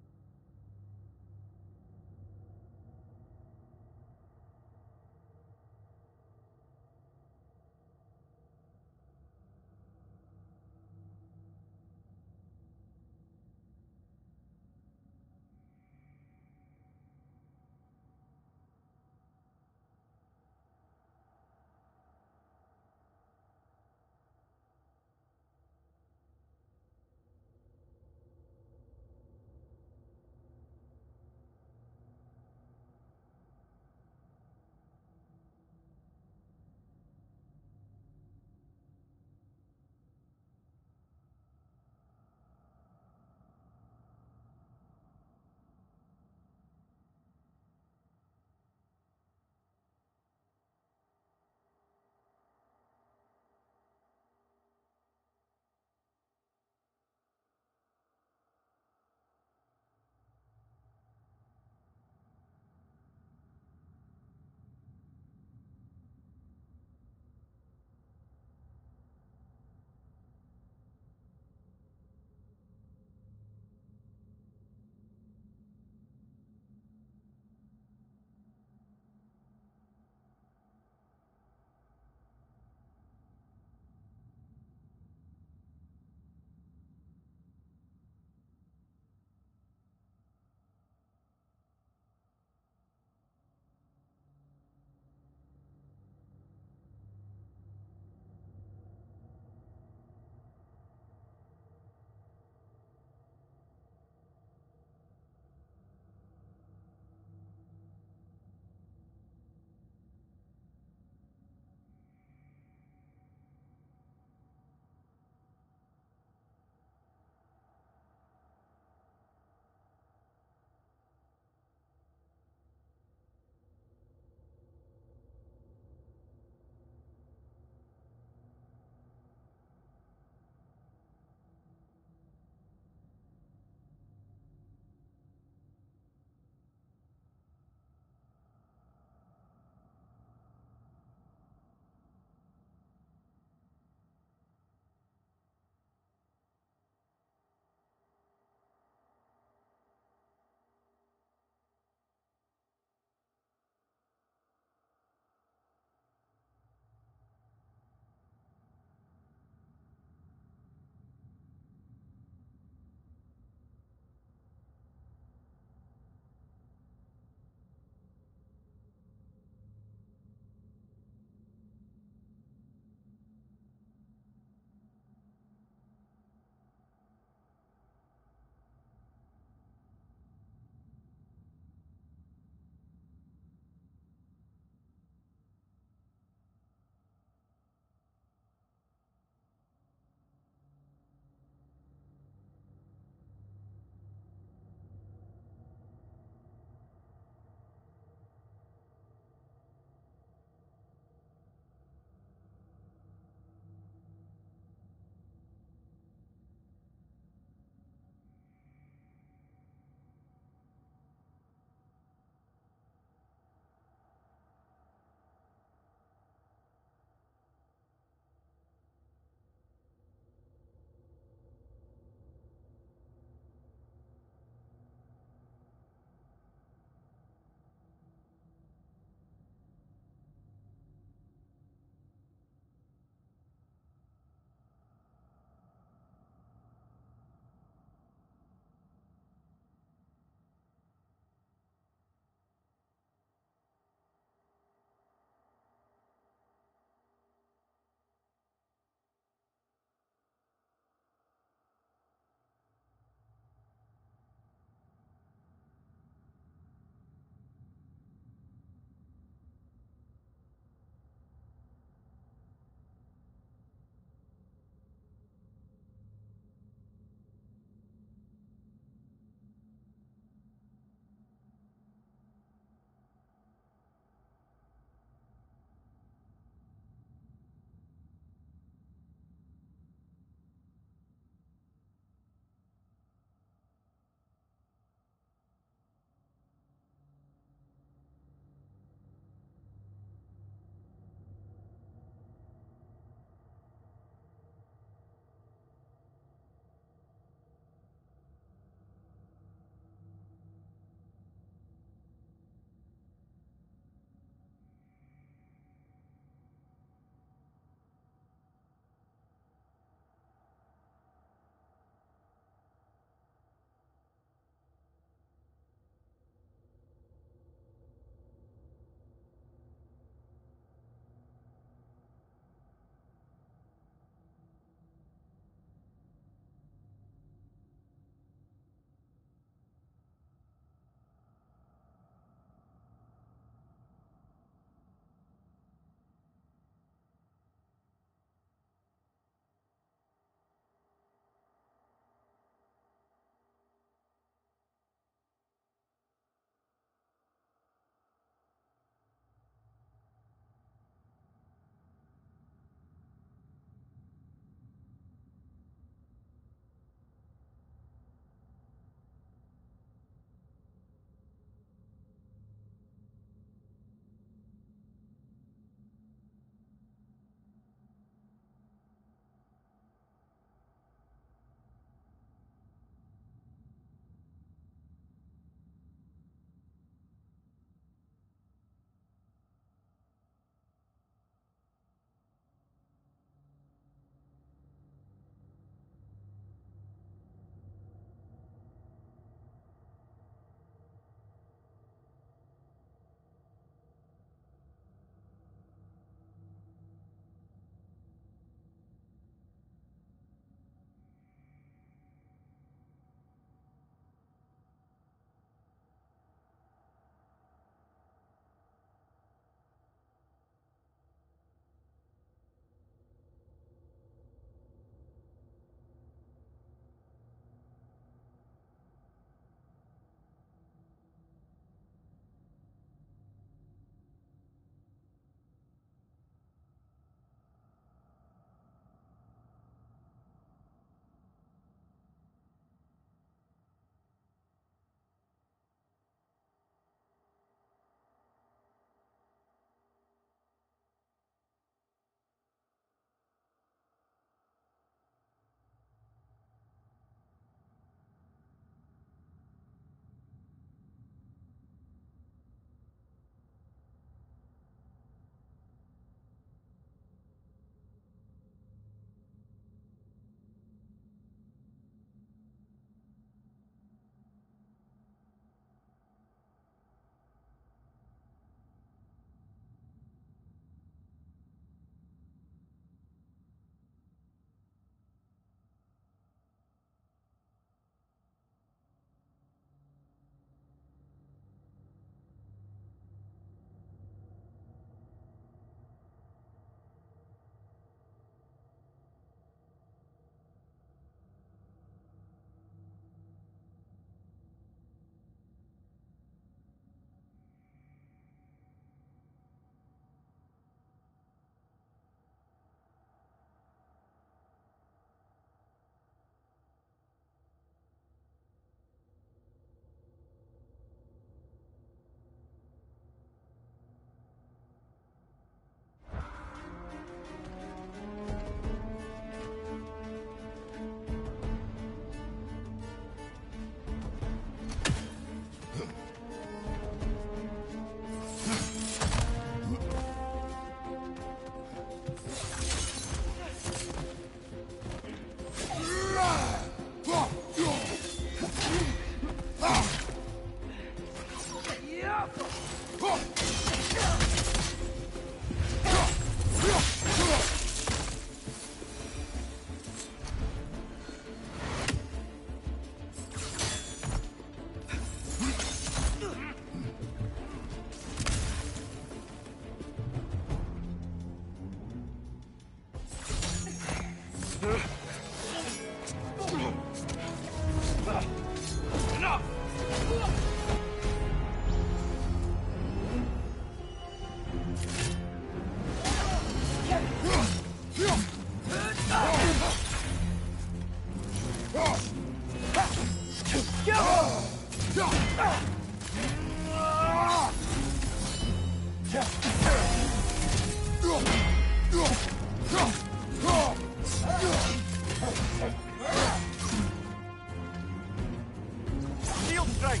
Shield strike!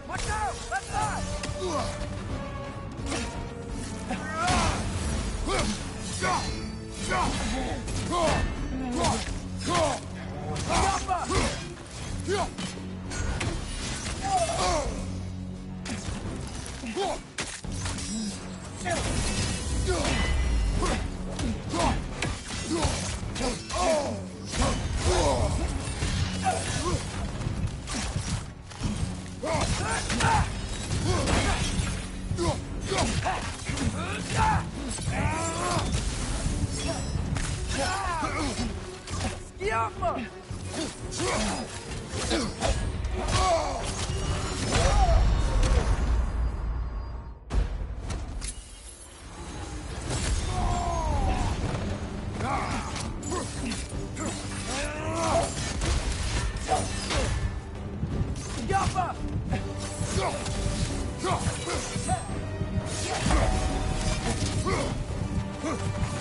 Watch out! Left side!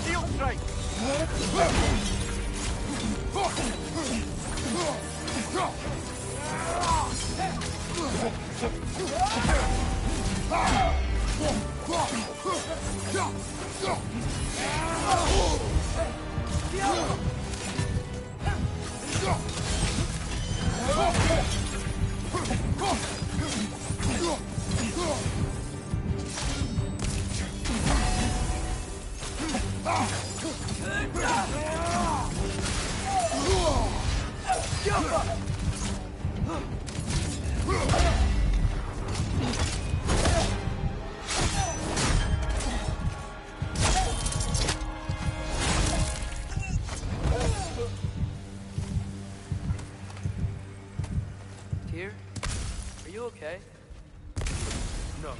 Shield strike! Tyr, are you okay? No.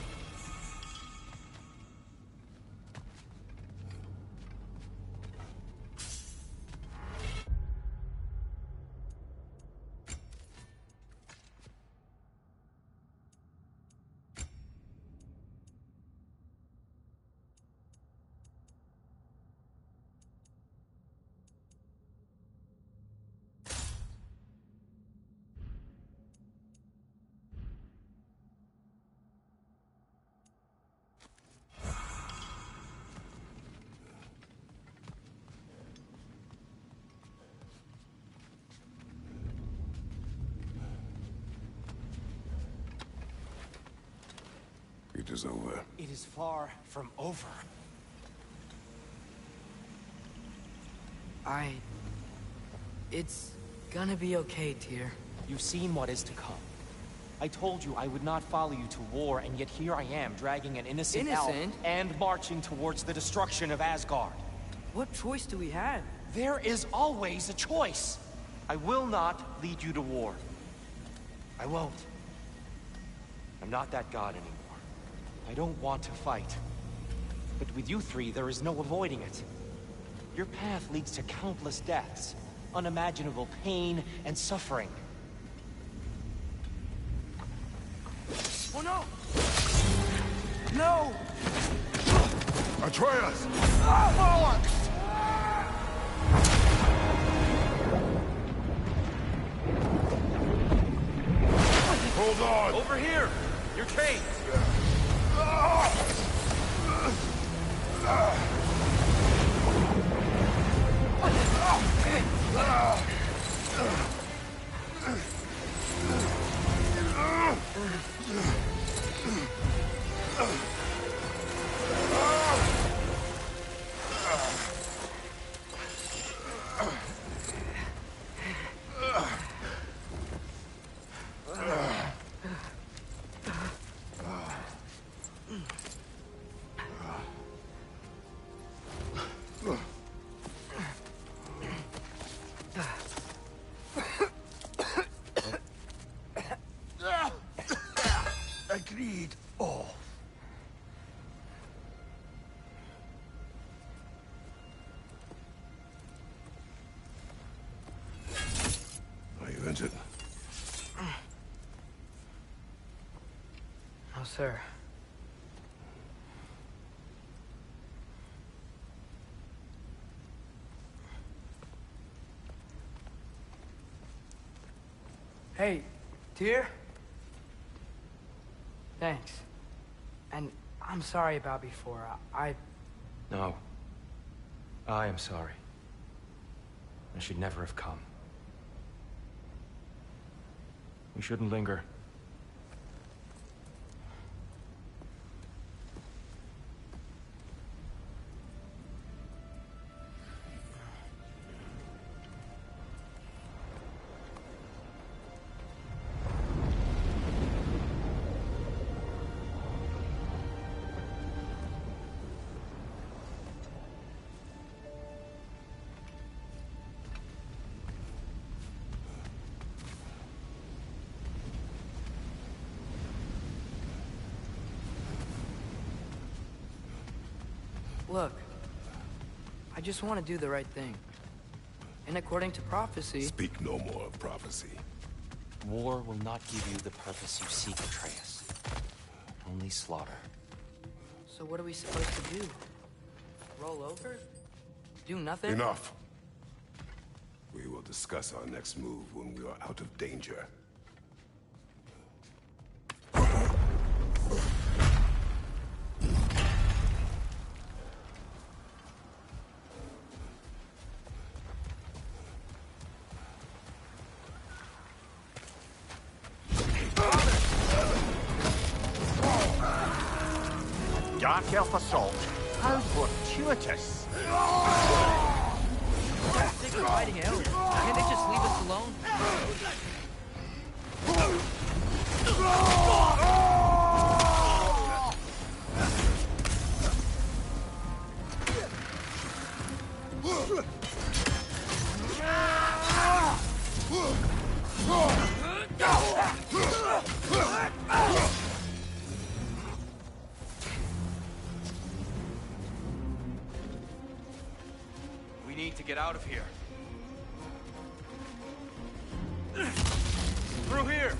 It is over. It is far from over. It's gonna be okay, Tyr. You've seen what is to come. I told you I would not follow you to war, and yet here I am, dragging an innocent elf Innocent? and marching towards the destruction of Asgard. What choice do we have? There is always a choice. I will not lead you to war. I won't. I'm not that god anymore. I don't want to fight. But with you three, there is no avoiding it. Your path leads to countless deaths, unimaginable pain and suffering. Oh no! No! Atreus! Hold on! Over here! Your chains! No, sir. Hey, dear? Thanks. And I'm sorry about before. No. I am sorry. I should never have come. We shouldn't linger. Look, I just want to do the right thing. And according to prophecy... Speak no more of prophecy. War will not give you the purpose you seek, Atreus. Only slaughter. So what are we supposed to do? Roll over? Do nothing? Enough. We will discuss our next move when we are out of danger. Dark elf assault. How fortuitous. They're sick of fighting elves. Can't they just leave us alone? We need to get out of here. Through here!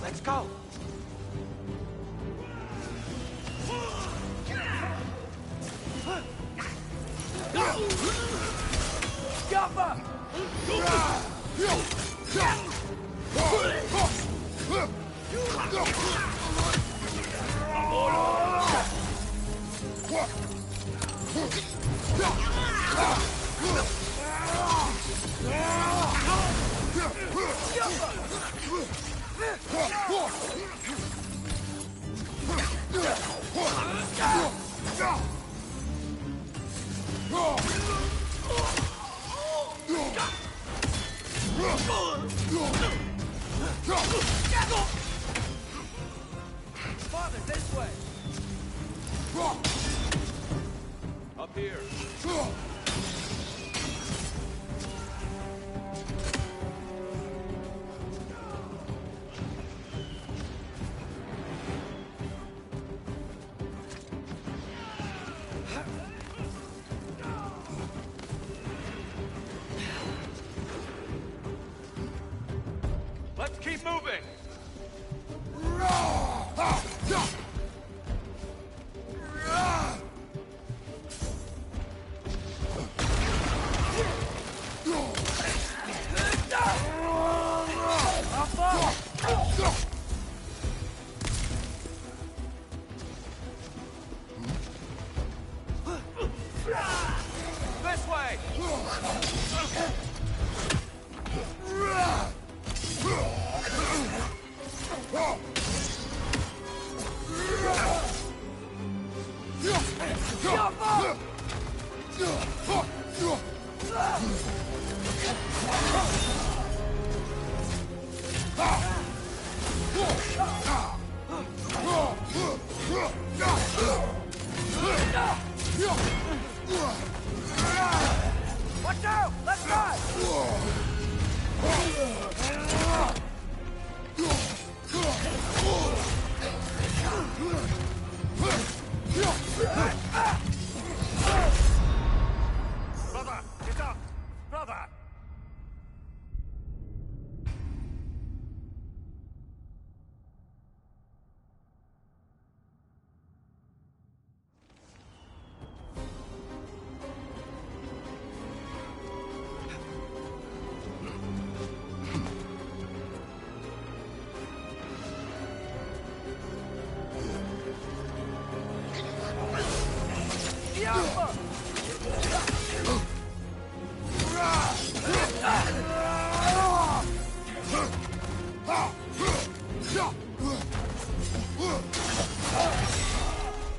Let's go! Father, this way! Up here. Let's keep moving! This way! Watch out! Let's run! Brother, get up! Brother!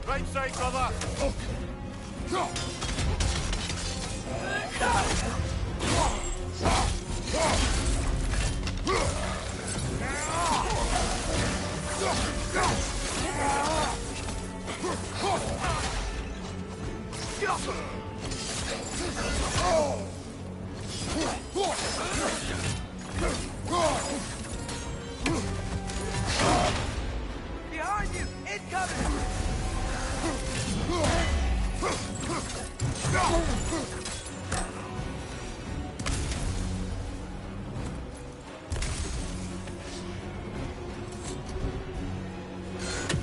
Right side, brother! Behind you! Incoming!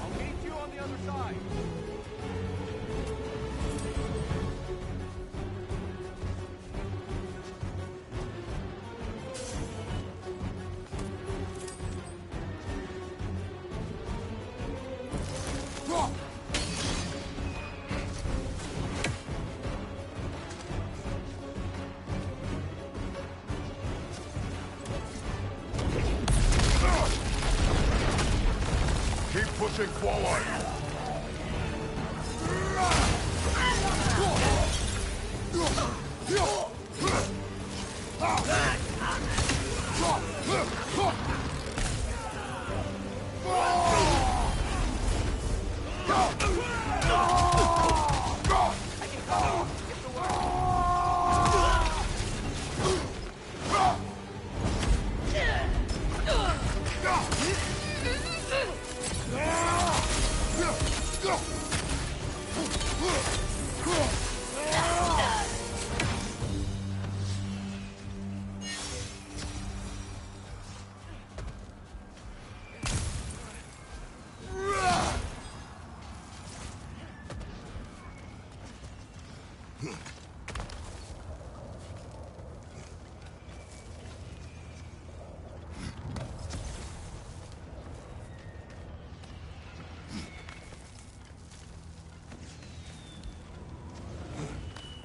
I'll meet you on the other side. Keep pushing forward.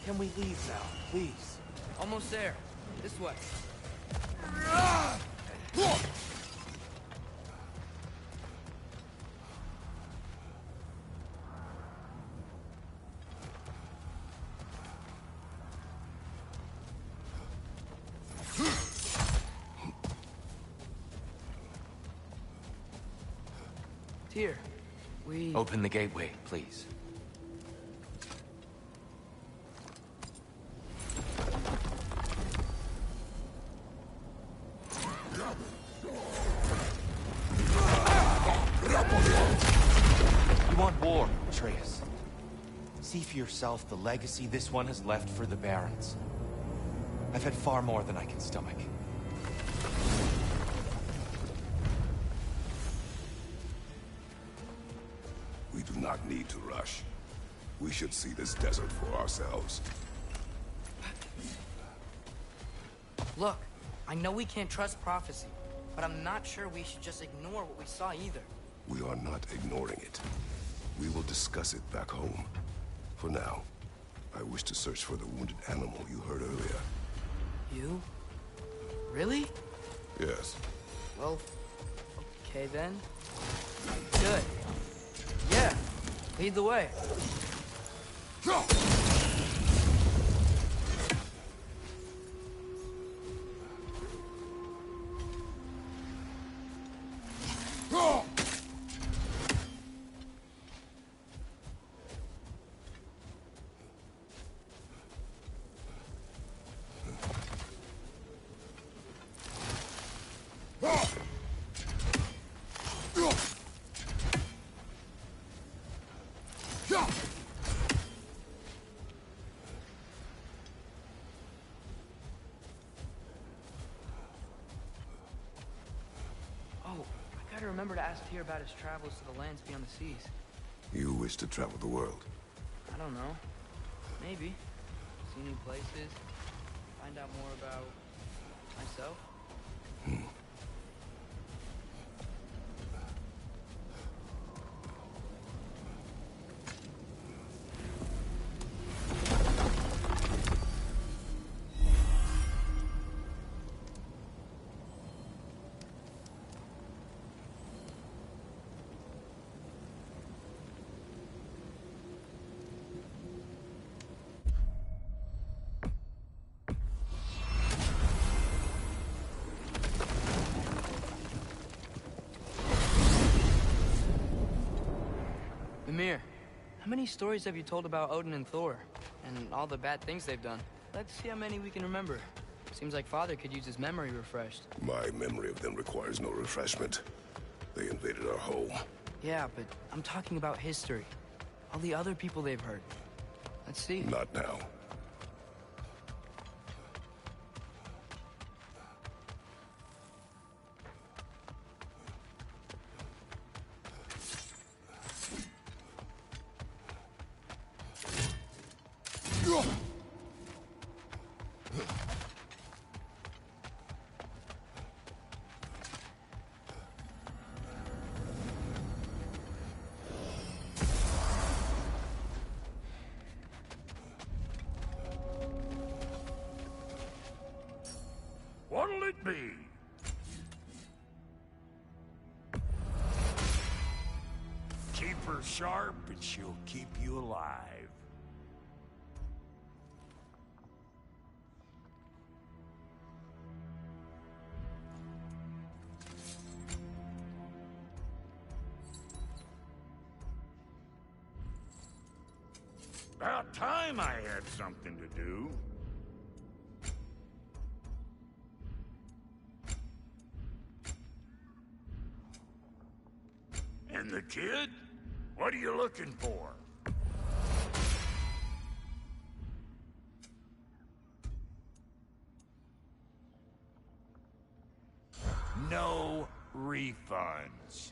Can we leave now, please? Almost there. This way. Here. We... Open the gateway, please. You want war, Atreus. See for yourself the legacy this one has left for the Barons. I've had far more than I can stomach. not need to rush. We should see this desert for ourselves. Look, I know we can't trust prophecy, but I'm not sure we should just ignore what we saw either. We are not ignoring it. We will discuss it back home. For now, I wish to search for the wounded animal you heard earlier. You? Really? Yes. Well, okay then. Good. Yeah, lead the way. Go! I gotta remember to ask Tyr about his travels to the lands beyond the seas. You wish to travel the world? I don't know. Maybe. See new places. Find out more about myself. Mimir, how many stories have you told about Odin and Thor? And all the bad things they've done? Let's see how many we can remember. Seems like Father could use his memory refreshed. My memory of them requires no refreshment. They invaded our home. Yeah, but I'm talking about history. All the other people they've hurt. Let's see. Not now. What'll it be? Keep her sharp and she'll keep you alive. About time I had something to do. And the kid? What are you looking for? No refunds.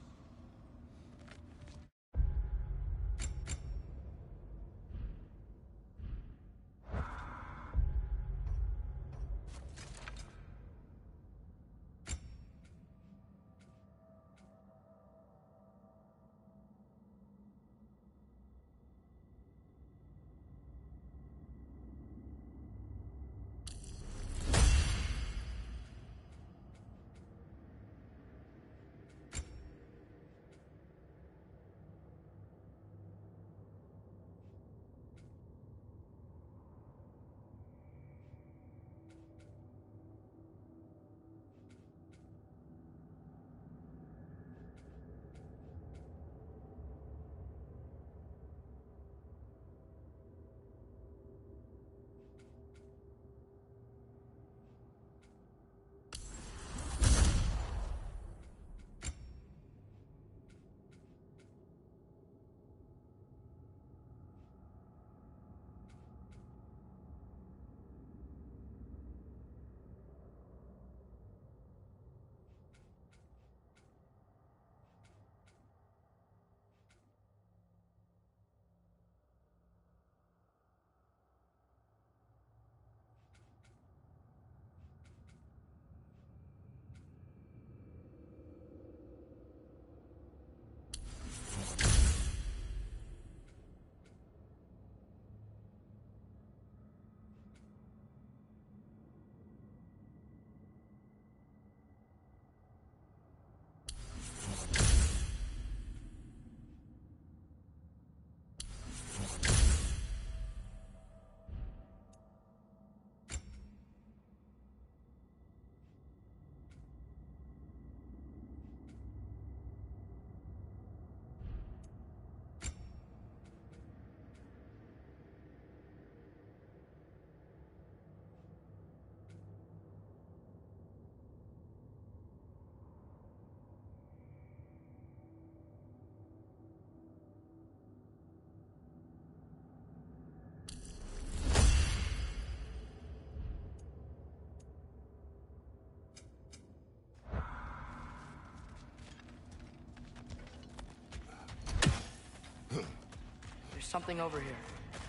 something over here.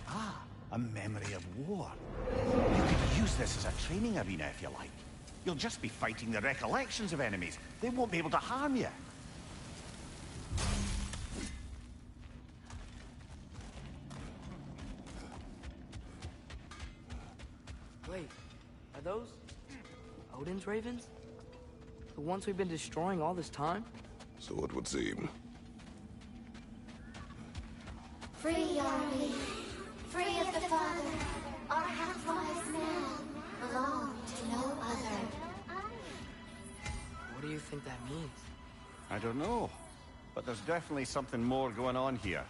Ah, a memory of war. You could use this as a training arena if you like. You'll just be fighting the recollections of enemies. They won't be able to harm you. Wait, are those Odin's ravens? The ones we've been destroying all this time? So it would seem. Free are we, free of the Father. Our half-lives now belong to no other. What do you think that means? I don't know, but there's definitely something more going on here.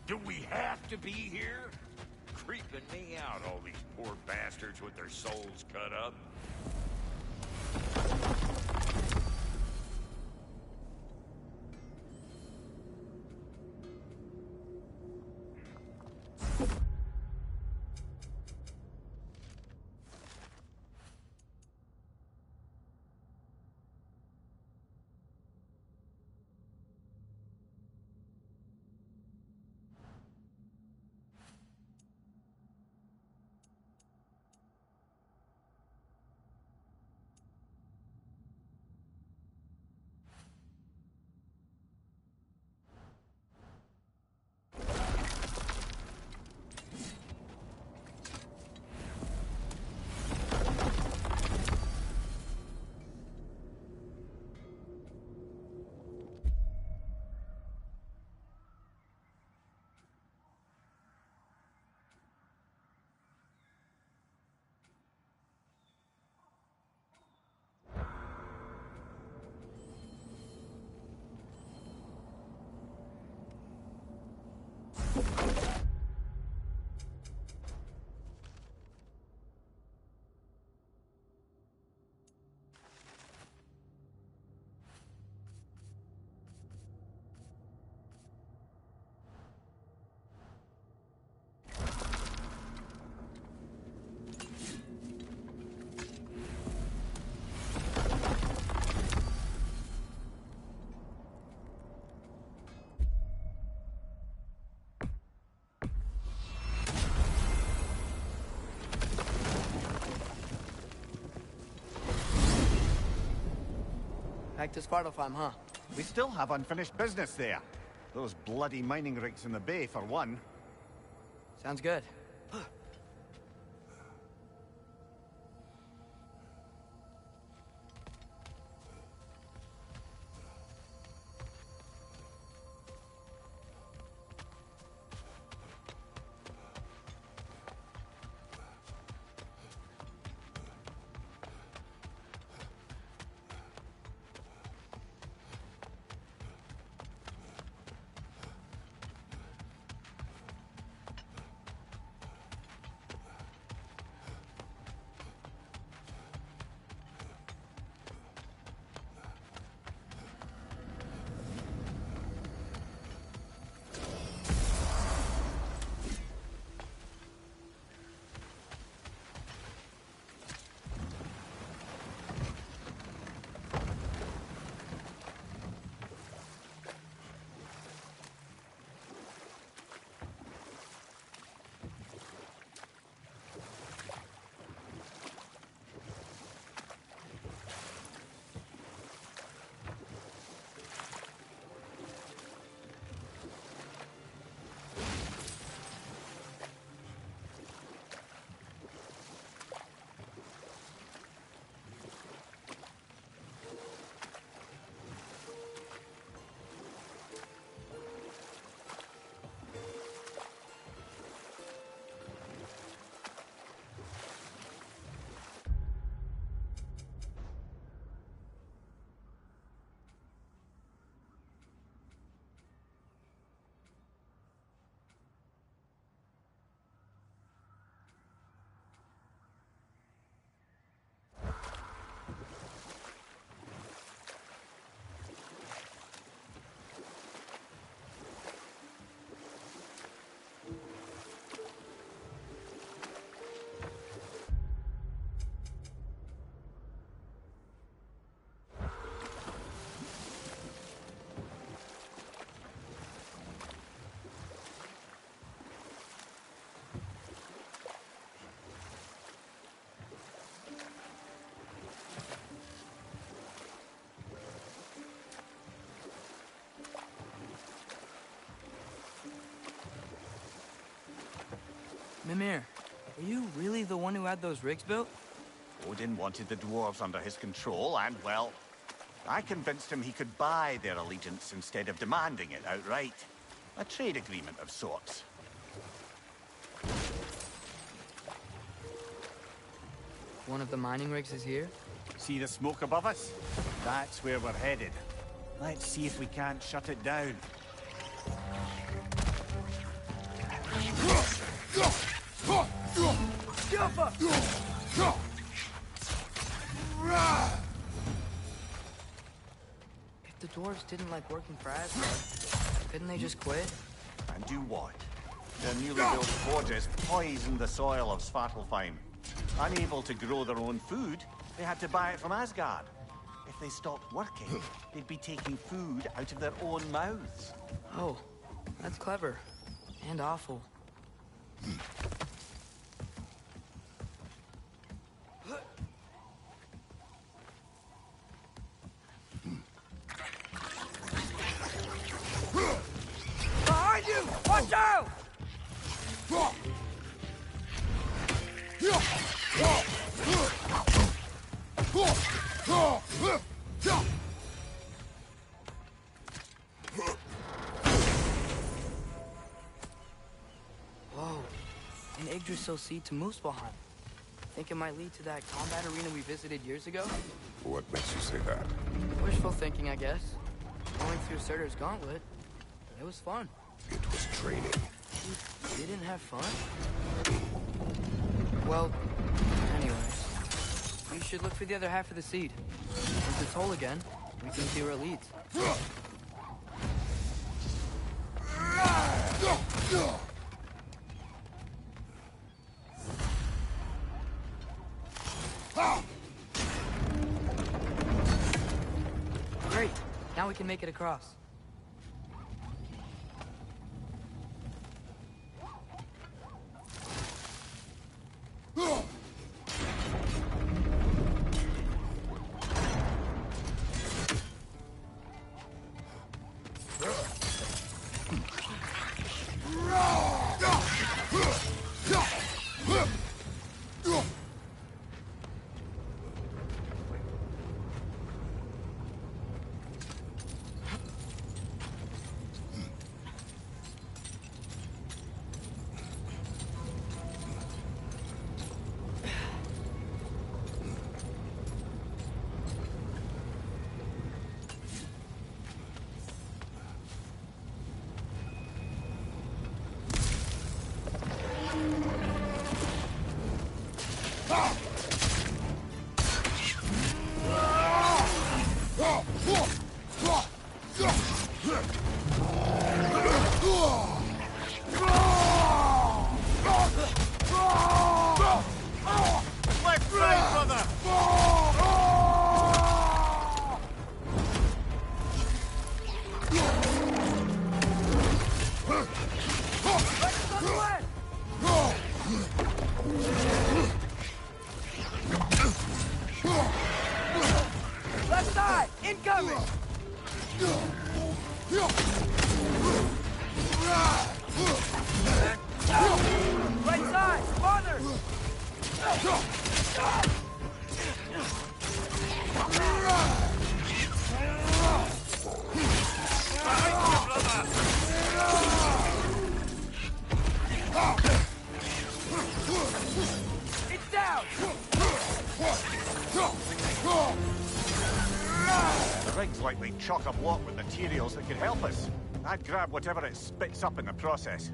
Do we have to be here? Creeping me out, all these poor bastards with their souls cut up. Back to Svartalfheim, huh? We still have unfinished business there. Those bloody mining rigs in the bay, for one. Sounds good. Mimir, are you really the one who had those rigs built? Odin wanted the dwarves under his control, and, well, I convinced him he could buy their allegiance instead of demanding it outright. A trade agreement of sorts. One of the mining rigs is here? See the smoke above us? That's where we're headed. Let's see if we can't shut it down. If the dwarves didn't like working for Asgard, couldn't they just quit? And do what? Their newly built forges poisoned the soil of Svartalfheim. Unable to grow their own food, they had to buy it from Asgard. If they stopped working, they'd be taking food out of their own mouths. Oh, that's clever. And awful. Behind you! Watch out! Whoa. An Yggdrasil seed to Muspelheim. Think it might lead to that combat arena we visited years ago? What makes you say that? Wishful thinking, I guess. Going through Surtur's gauntlet. It was fun. It was training. You didn't have fun? Well, anyways. You should look for the other half of the seed. Once it's whole again, we can see where it leads. Great. Now we can make it across. Left side! Incoming! Right side! Farther! It's down! The rig's likely chock-a-block with materials that could help us. I'd grab whatever it spits up in the process.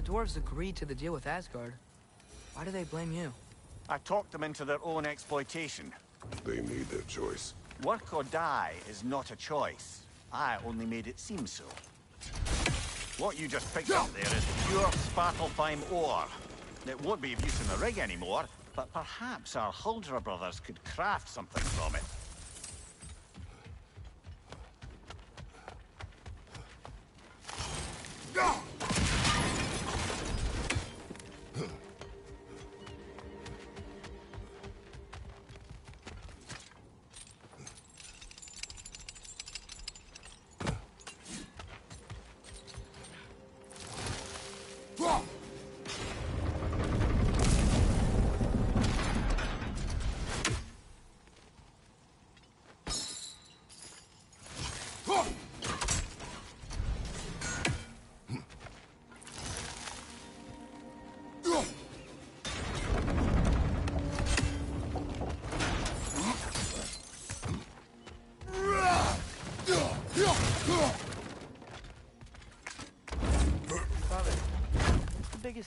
Dwarves agreed to the deal with Asgard. Why do they blame you? I talked them into their own exploitation. They made their choice. Work or die is not a choice. I only made it seem so. What you just picked up there is pure Svartalfheim ore. It won't be of use in the rig anymore, but perhaps our Huldra brothers could craft something from it.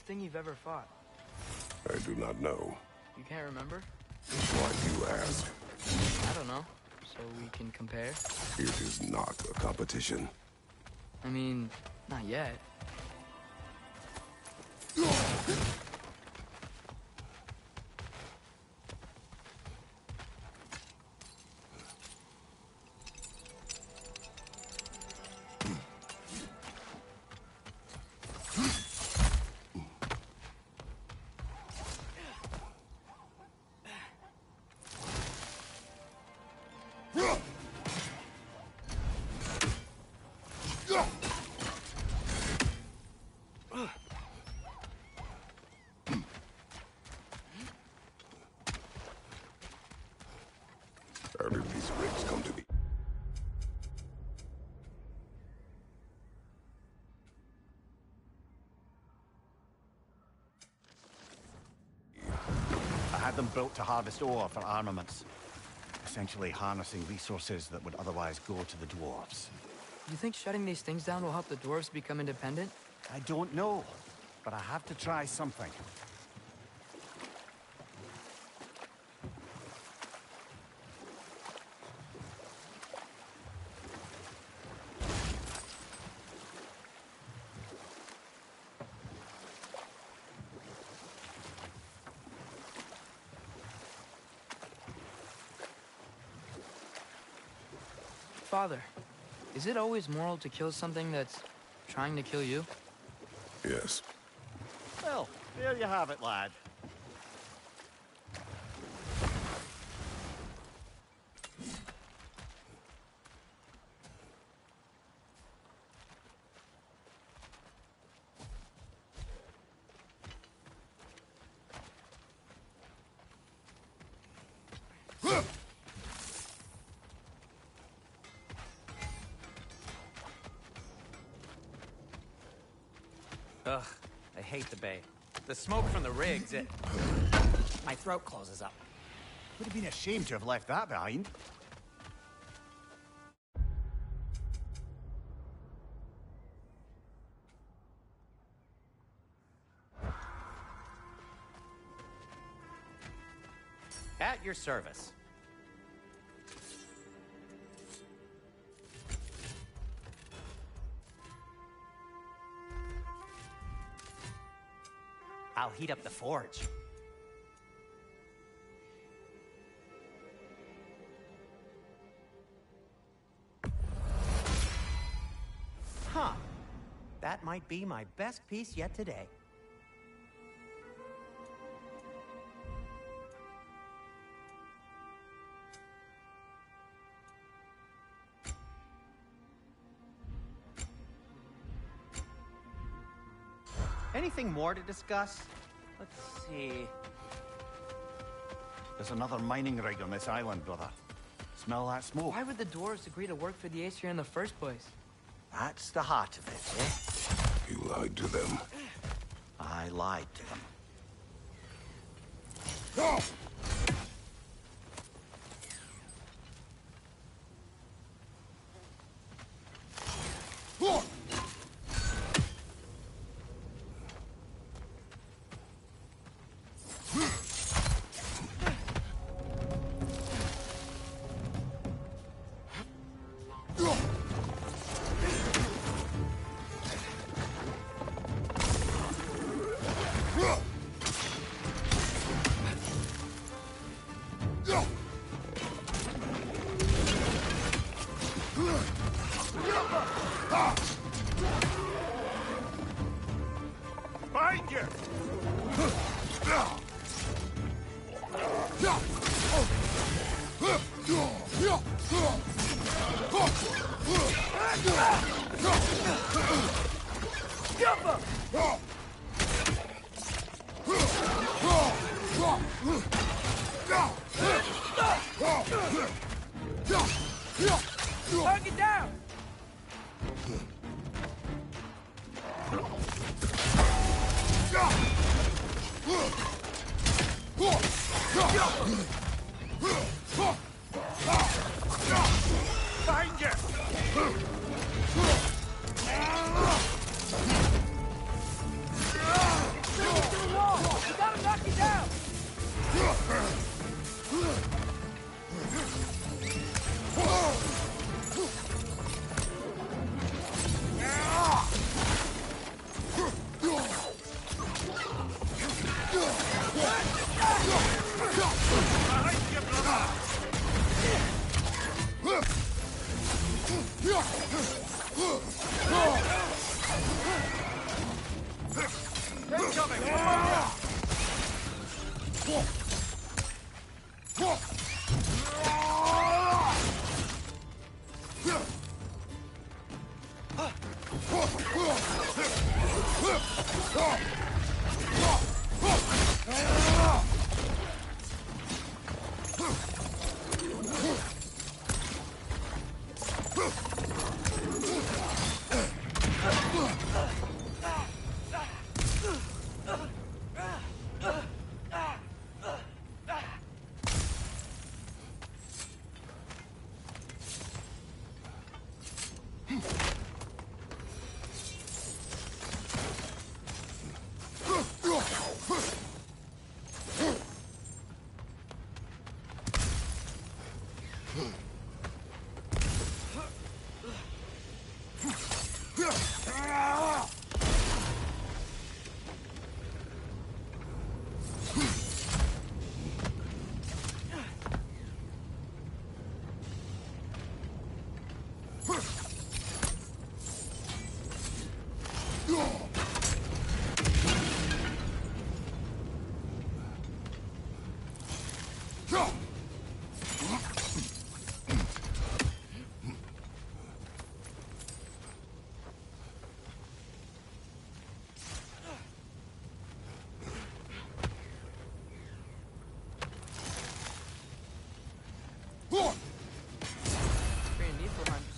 biggest thing you've ever fought? I do not know. You can't remember? Why do you ask? I don't know. So we can compare? It is not a competition. I mean, not yet. How did these rings come to be? I had them built to harvest ore for armaments. Essentially harnessing resources that would otherwise go to the dwarves. You think shutting these things down will help the dwarves become independent? I don't know, but I have to try something. Father, is it always moral to kill something that's trying to kill you? Yes. Well, there you have it, lad. Ugh, I hate the bay. The smoke from the rigs, my throat closes up. Would have been a shame to have left that behind. At your service. I'll heat up the forge. Huh. That might be my best piece yet today. Anything more to discuss? Let's see. There's another mining rig on this island, brother. Smell that smoke? Why would the dwarves agree to work for the Aesir in the first place? That's the heart of it, eh? You lied to them. I lied to them. Behind you! Target down! Behind you!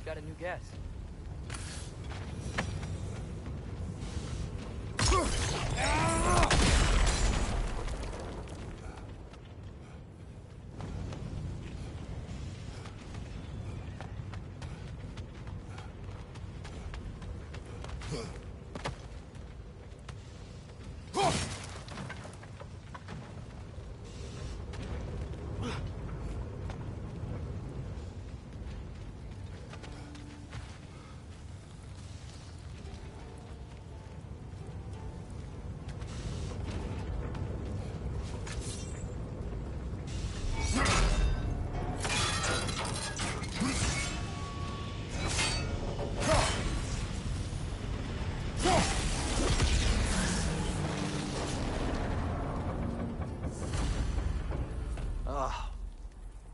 Got a new guest.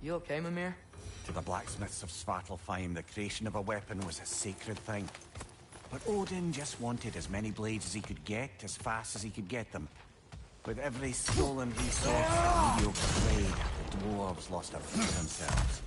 You okay, Mimir? To the blacksmiths of Svartalfheim, the creation of a weapon was a sacred thing. But Odin just wanted as many blades as he could get, as fast as he could get them. With every stolen resource and mediocre blade, the dwarves lost a few themselves.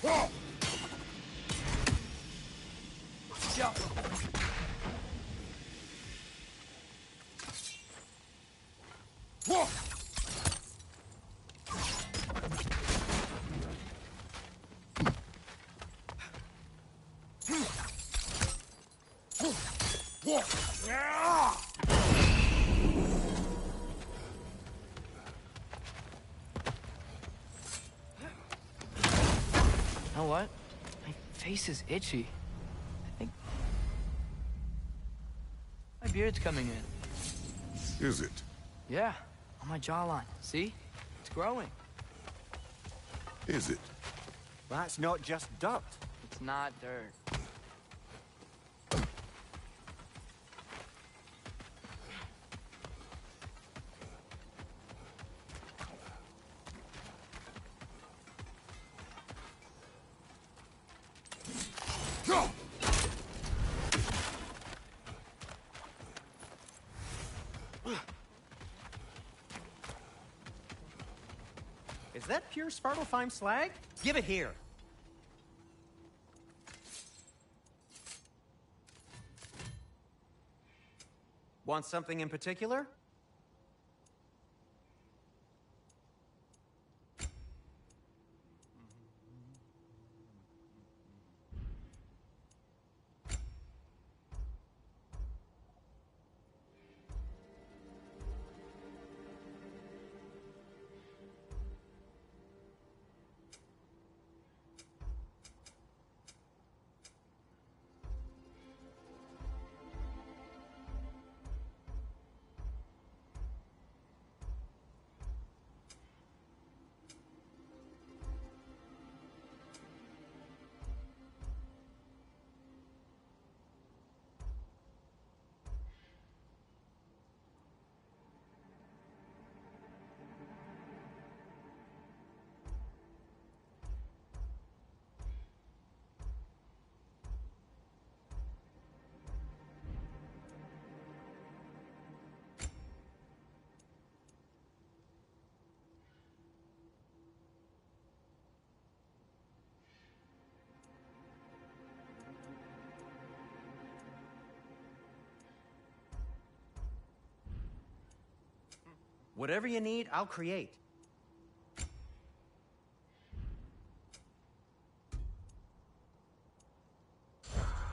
Jump. You know what? My face is itchy. I think my beard's coming in. Is it? Yeah, on my jawline. See? It's growing. Is it? That's not just dirt. It's not dirt. Is that pure Svartalfheim slag? Give it here. Want something in particular? Whatever you need, I'll create.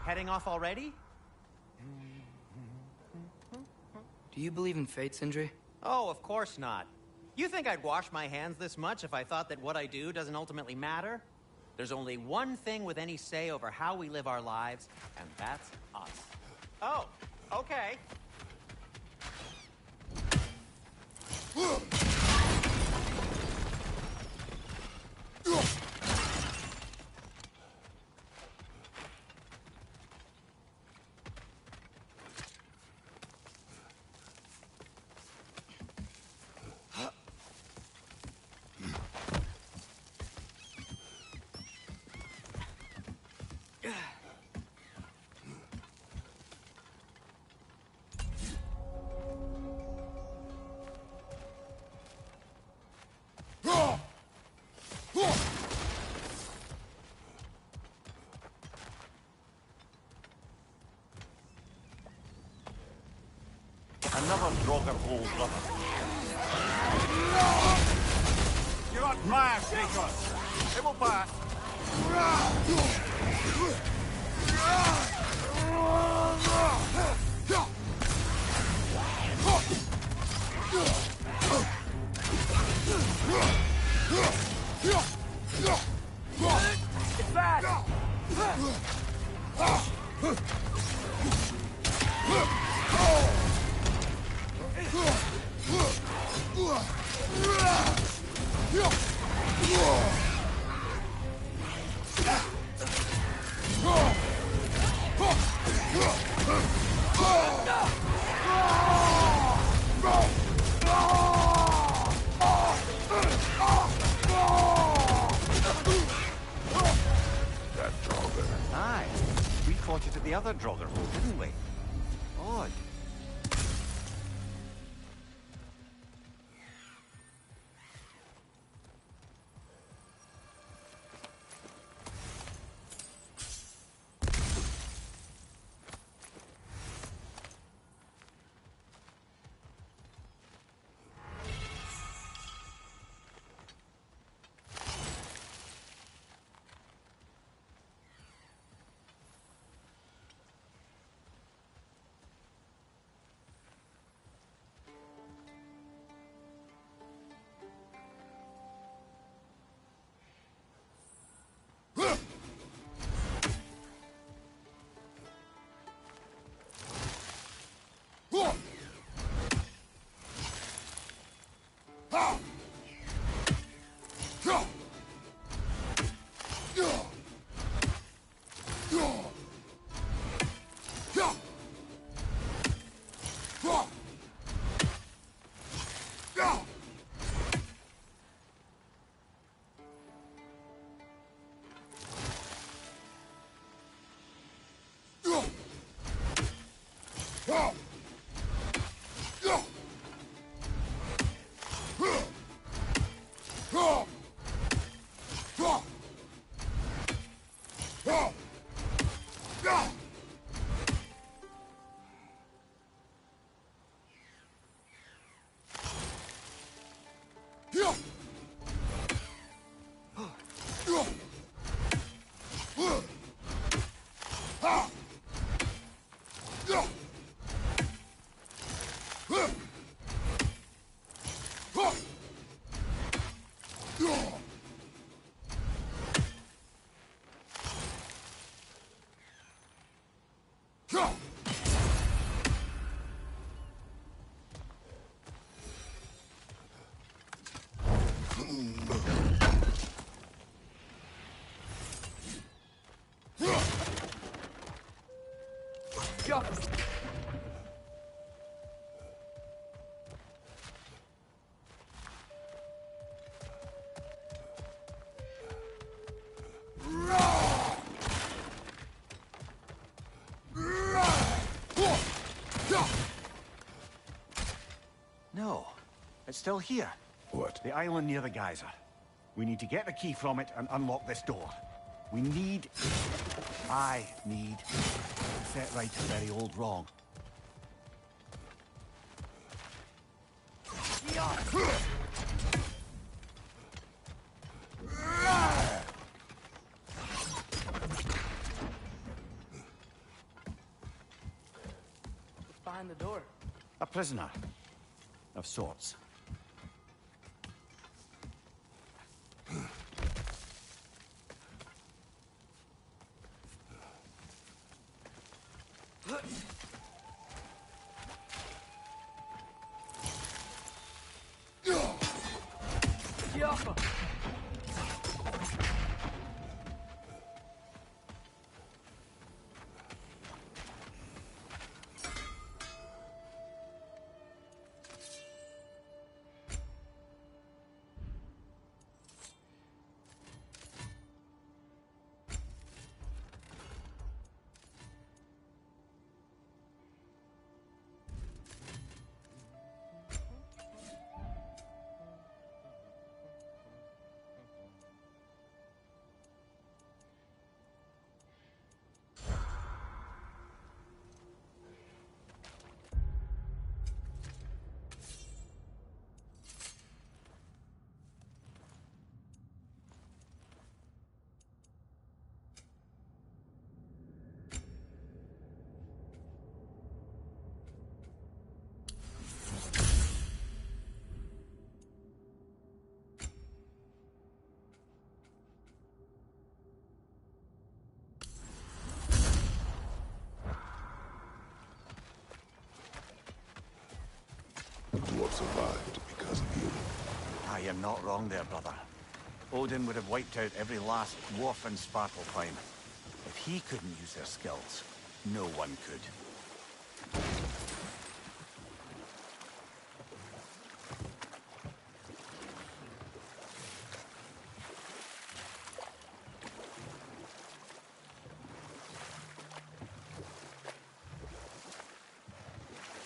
Heading off already? Do you believe in fate, Sindri? Oh, of course not. You think I'd wash my hands this much if I thought that what I do doesn't ultimately matter? There's only one thing with any say over how we live our lives, and that's us. Oh, okay. Another Draugr hole, brother. You're on fire, Kratos. It will pass. It's fast! That Draugr. Aye. We caught it at the other Draugr hole, didn't we? Odd. No, it's still here. What? The island near the geyser. We need to get the key from it and unlock this door. I need to set right a very old wrong. Behind the door. A prisoner. Of sorts. Dwarf survived because of you. Ah, you're not wrong there, brother. Odin would have wiped out every last dwarf in Svartalfheim. If he couldn't use their skills, no one could.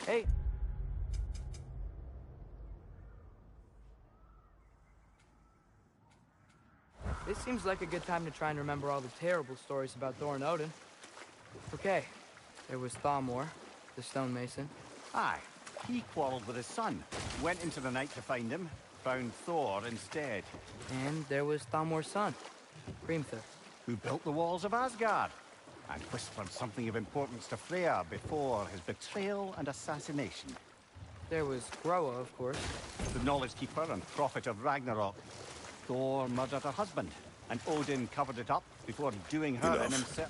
Hey. This seems like a good time to try and remember all the terrible stories about Thor and Odin. Okay, there was Thamor, the stonemason. Aye, he quarreled with his son, went into the night to find him, found Thor instead. And there was Thamor's son, Grimthur. Who built the walls of Asgard, and whispered something of importance to Freya before his betrayal and assassination. There was Groa, of course. The knowledge keeper and prophet of Ragnarok. Thor murdered her husband, and Odin covered it up before doing her in himself.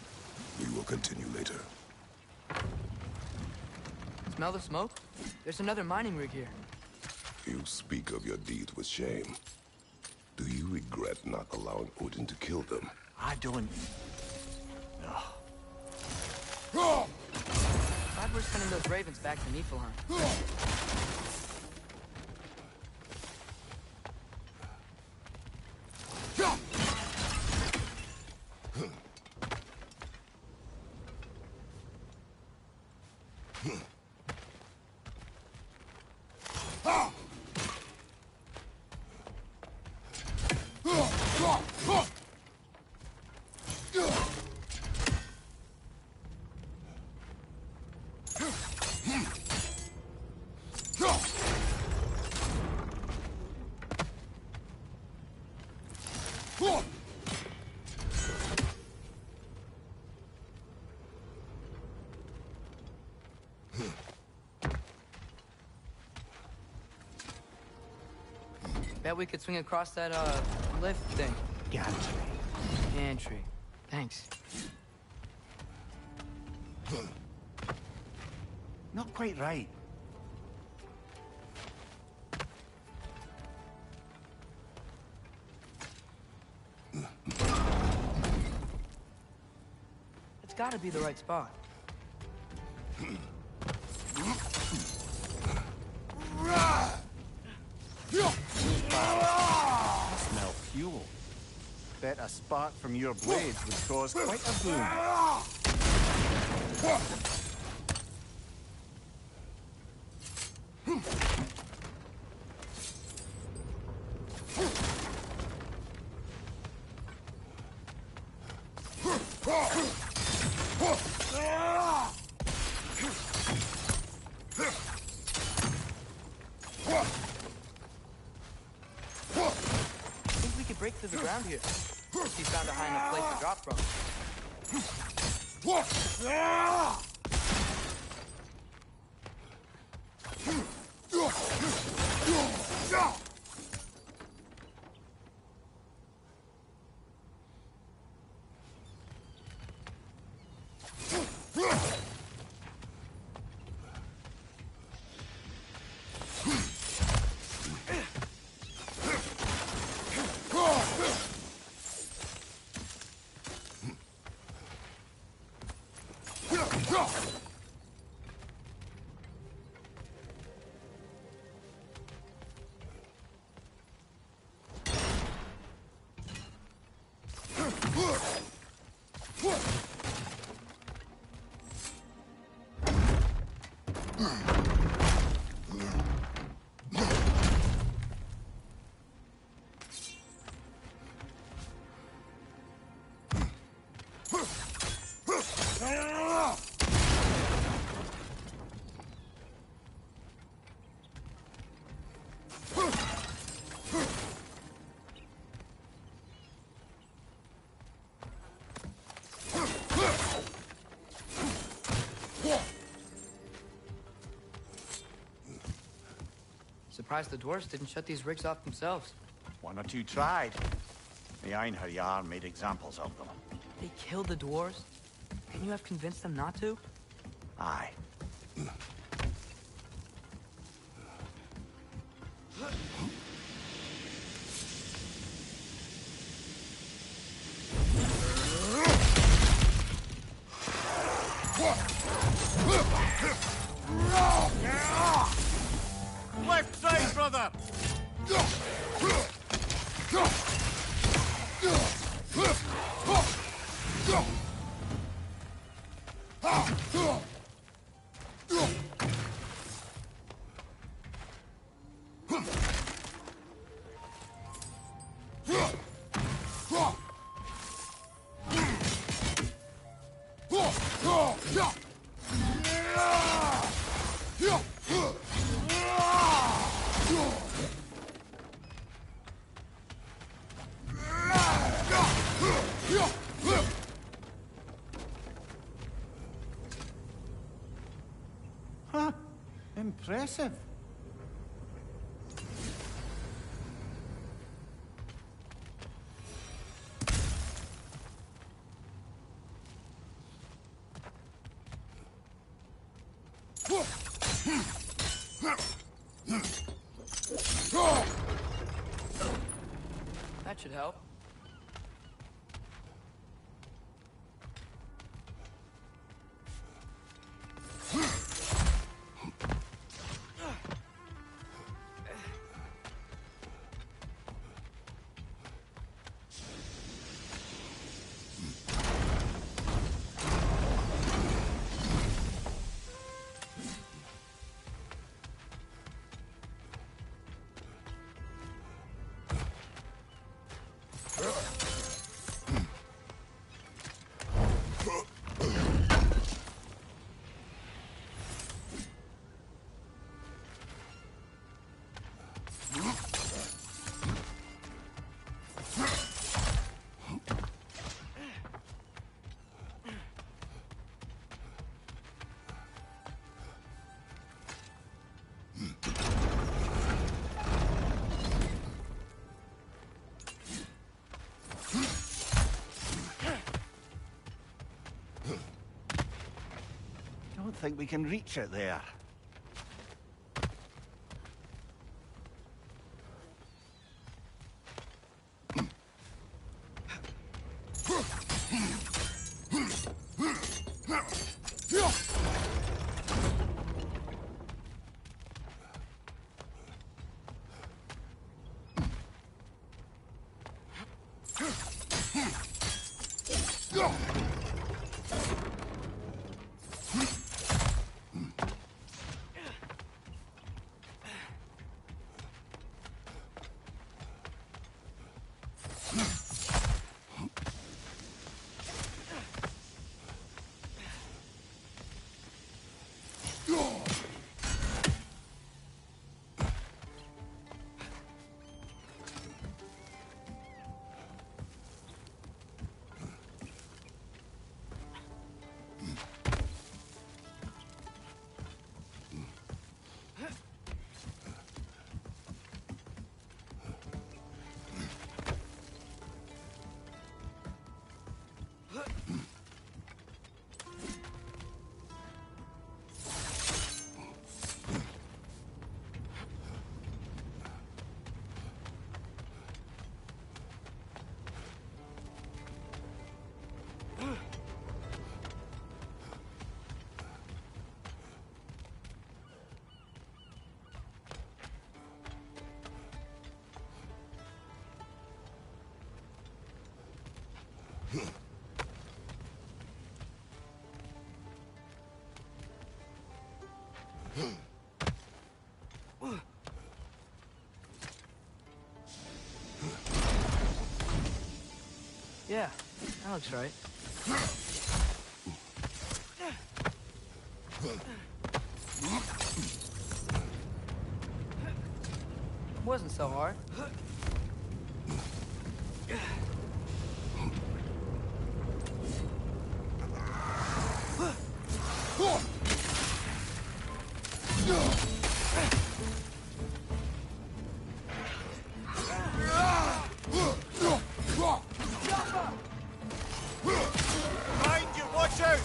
We will continue later. Smell the smoke? There's another mining rig here. You speak of your deeds with shame. Do you regret not allowing Odin to kill them? I don't... Glad we're sending those ravens back to Niflheim. Bet we could swing across that, lift thing. Gantry. Gantry. Thanks. Not quite right. It's gotta be the right spot. Smell fuel. Bet a spark from your blades would cause quite a boom. Break through the ground here. He found a high enough place to drop from. Surprised the dwarves didn't shut these rigs off themselves. One or two tried. The Einherjar made examples of them. They killed the dwarves? Couldn't you have convinced them not to? Aye. Left side, brother! Huh. Impressive. That should help. Don't think we can reach it there. Yeah, that looks right. Wasn't so hard. Behind you, watch out!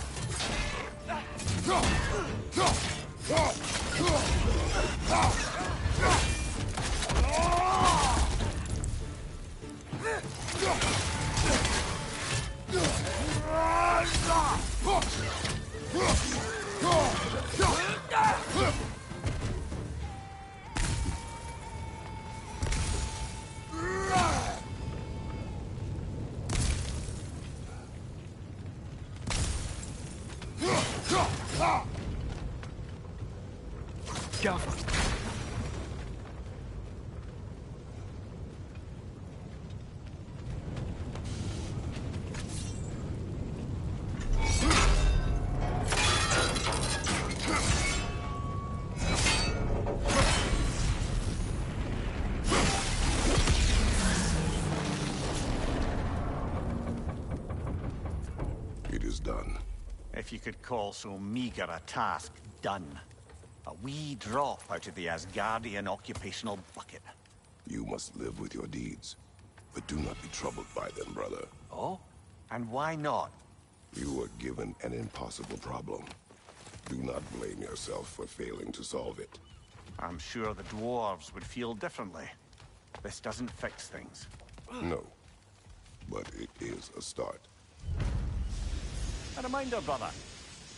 Go. It is done. If you could call so meager a task done. A wee drop out of the Asgardian occupational bucket. You must live with your deeds, but do not be troubled by them, brother. Oh? And why not? You were given an impossible problem. Do not blame yourself for failing to solve it. I'm sure the dwarves would feel differently. This doesn't fix things. No, but it is a start. A reminder, brother.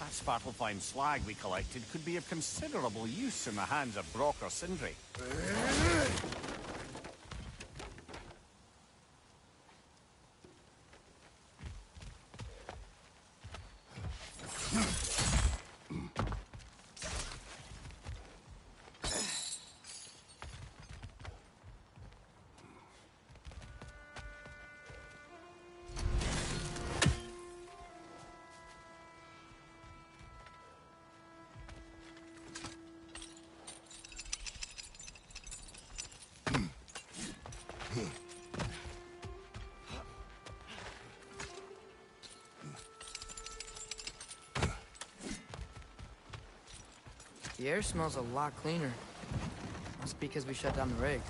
That Svartalfheim slag we collected could be of considerable use in the hands of Brock or Sindri. The air smells a lot cleaner. Must be because we shut down the rig.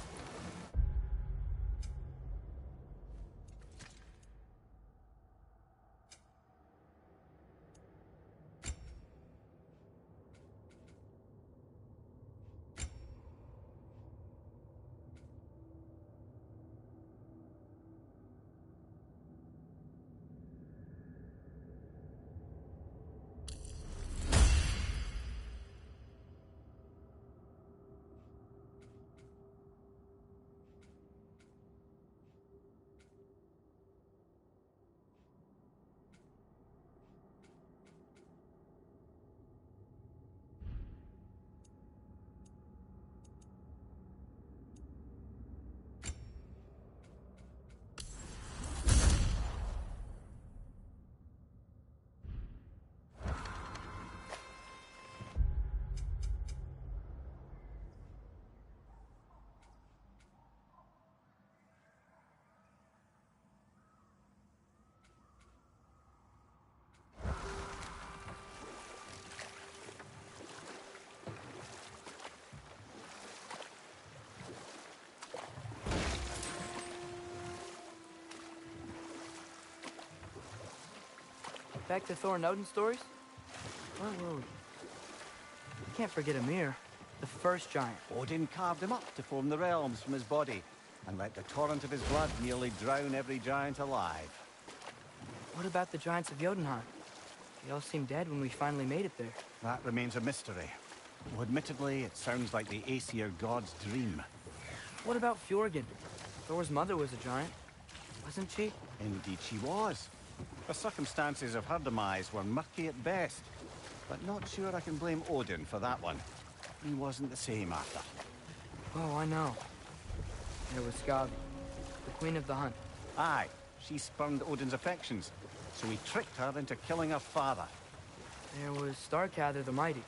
Back to Thor and Odin stories? Where were we? You can't forget Ymir, the first giant. Odin carved him up to form the realms from his body, and let the torrent of his blood nearly drown every giant alive. What about the giants of Jotunheim? They all seemed dead when we finally made it there. That remains a mystery. Though admittedly, it sounds like the Aesir god's dream. What about Fjorgyn? Thor's mother was a giant, wasn't she? Indeed she was. The circumstances of her demise were murky at best, but not sure I can blame Odin for that one. He wasn't the same after. Oh, I know. There was Skavi, the queen of the hunt. Aye, she spurned Odin's affections, so he tricked her into killing her father. There was Starkather the Mighty,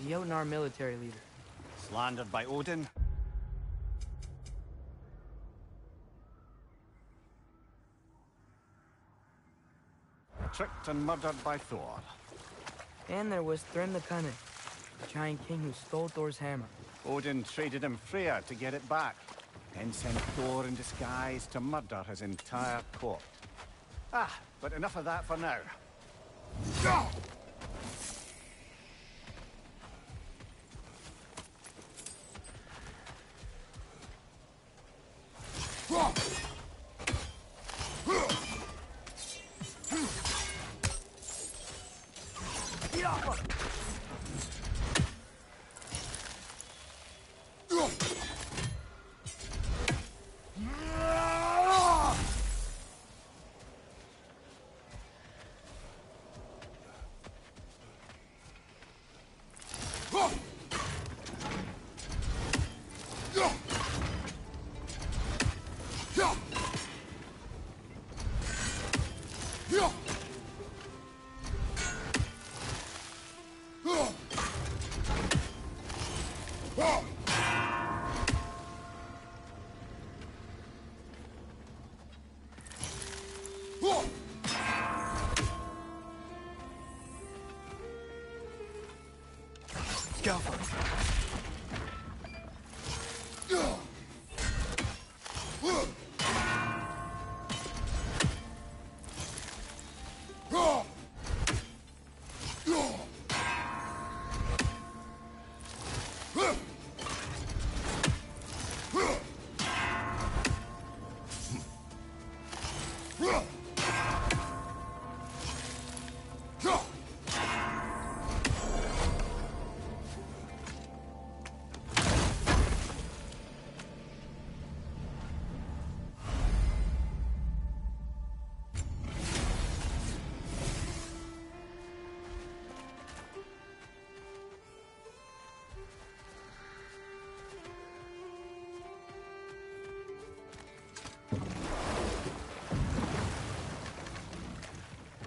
the Jotnar military leader. Slandered by Odin. Tricked and murdered by Thor. And there was Thrym the Cunning, the giant king who stole Thor's hammer. Odin traded him Freya to get it back, then sent Thor in disguise to murder his entire court. But enough of that for now. Go.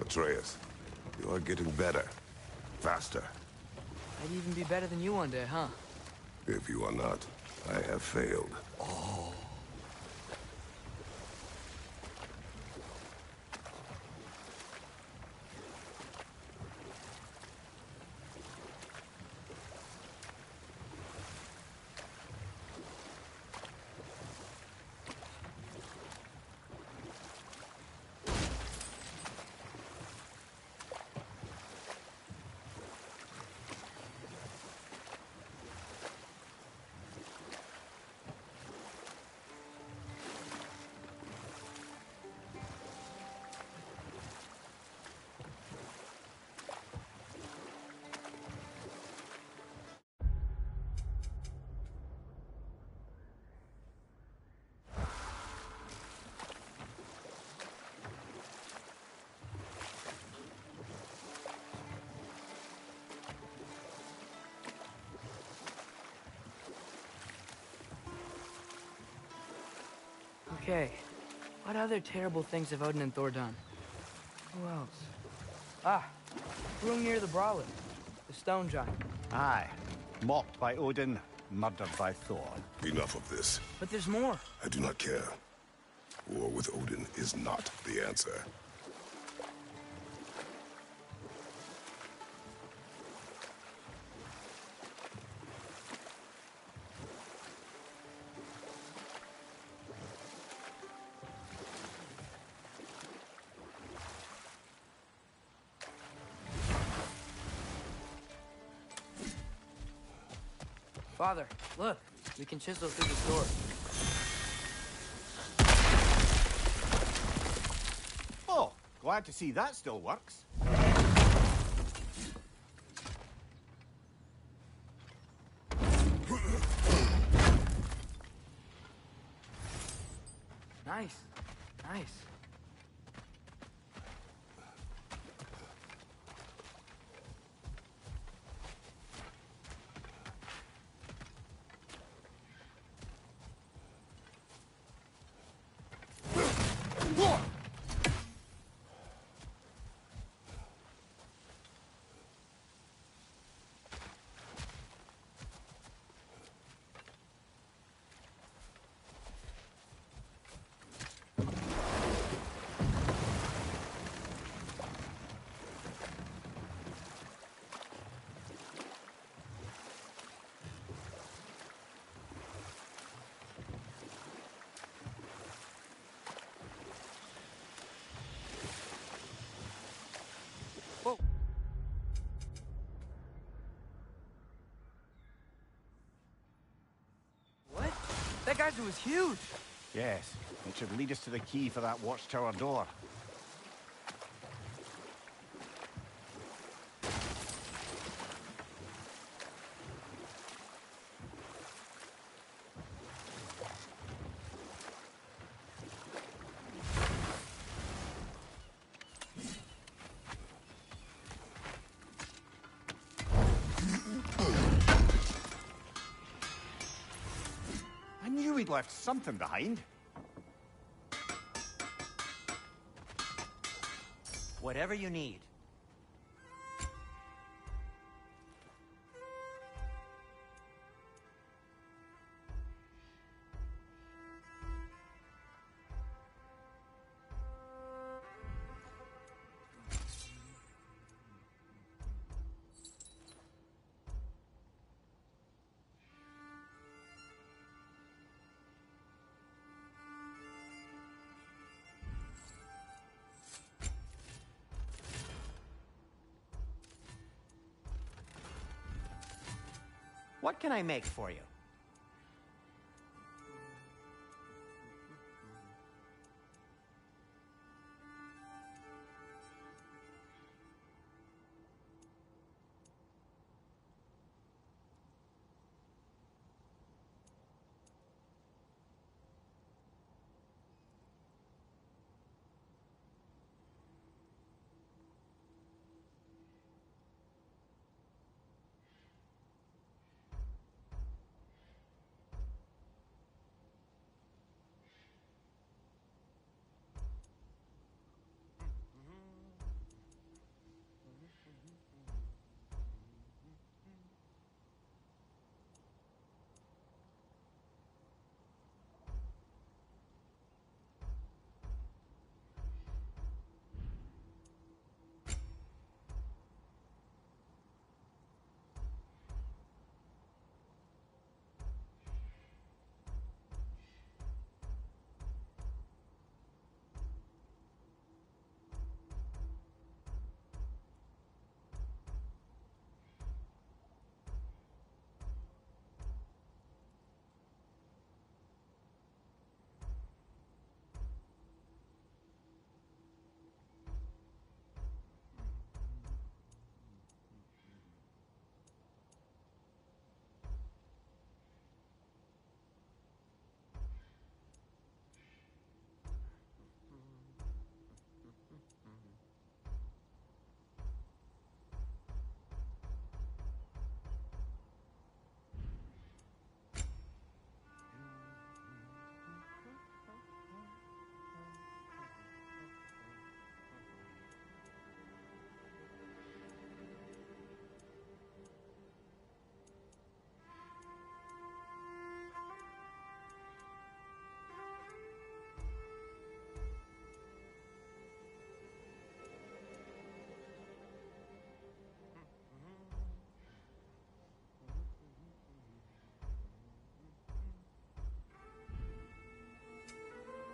Atreus, you are getting better. Faster. I'd even be better than you one day, huh? If you are not, I have failed. Okay, what other terrible things have Odin and Thor done? Who else? Hrungnir the Brawler, the stone giant. Aye, mocked by Odin, murdered by Thor. Enough of this. But there's more. I do not care. War with Odin is not the answer. Father, look. We can chisel through this door. Oh, glad to see that still works. Nice. Nice. What? That geyser was huge. Yes, it should lead us to the key for that watchtower door. I knew we'd left something behind. Whatever you need. What can I make for you?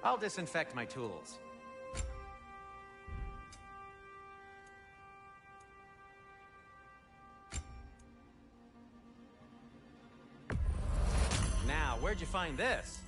I'll disinfect my tools. where'd you find this?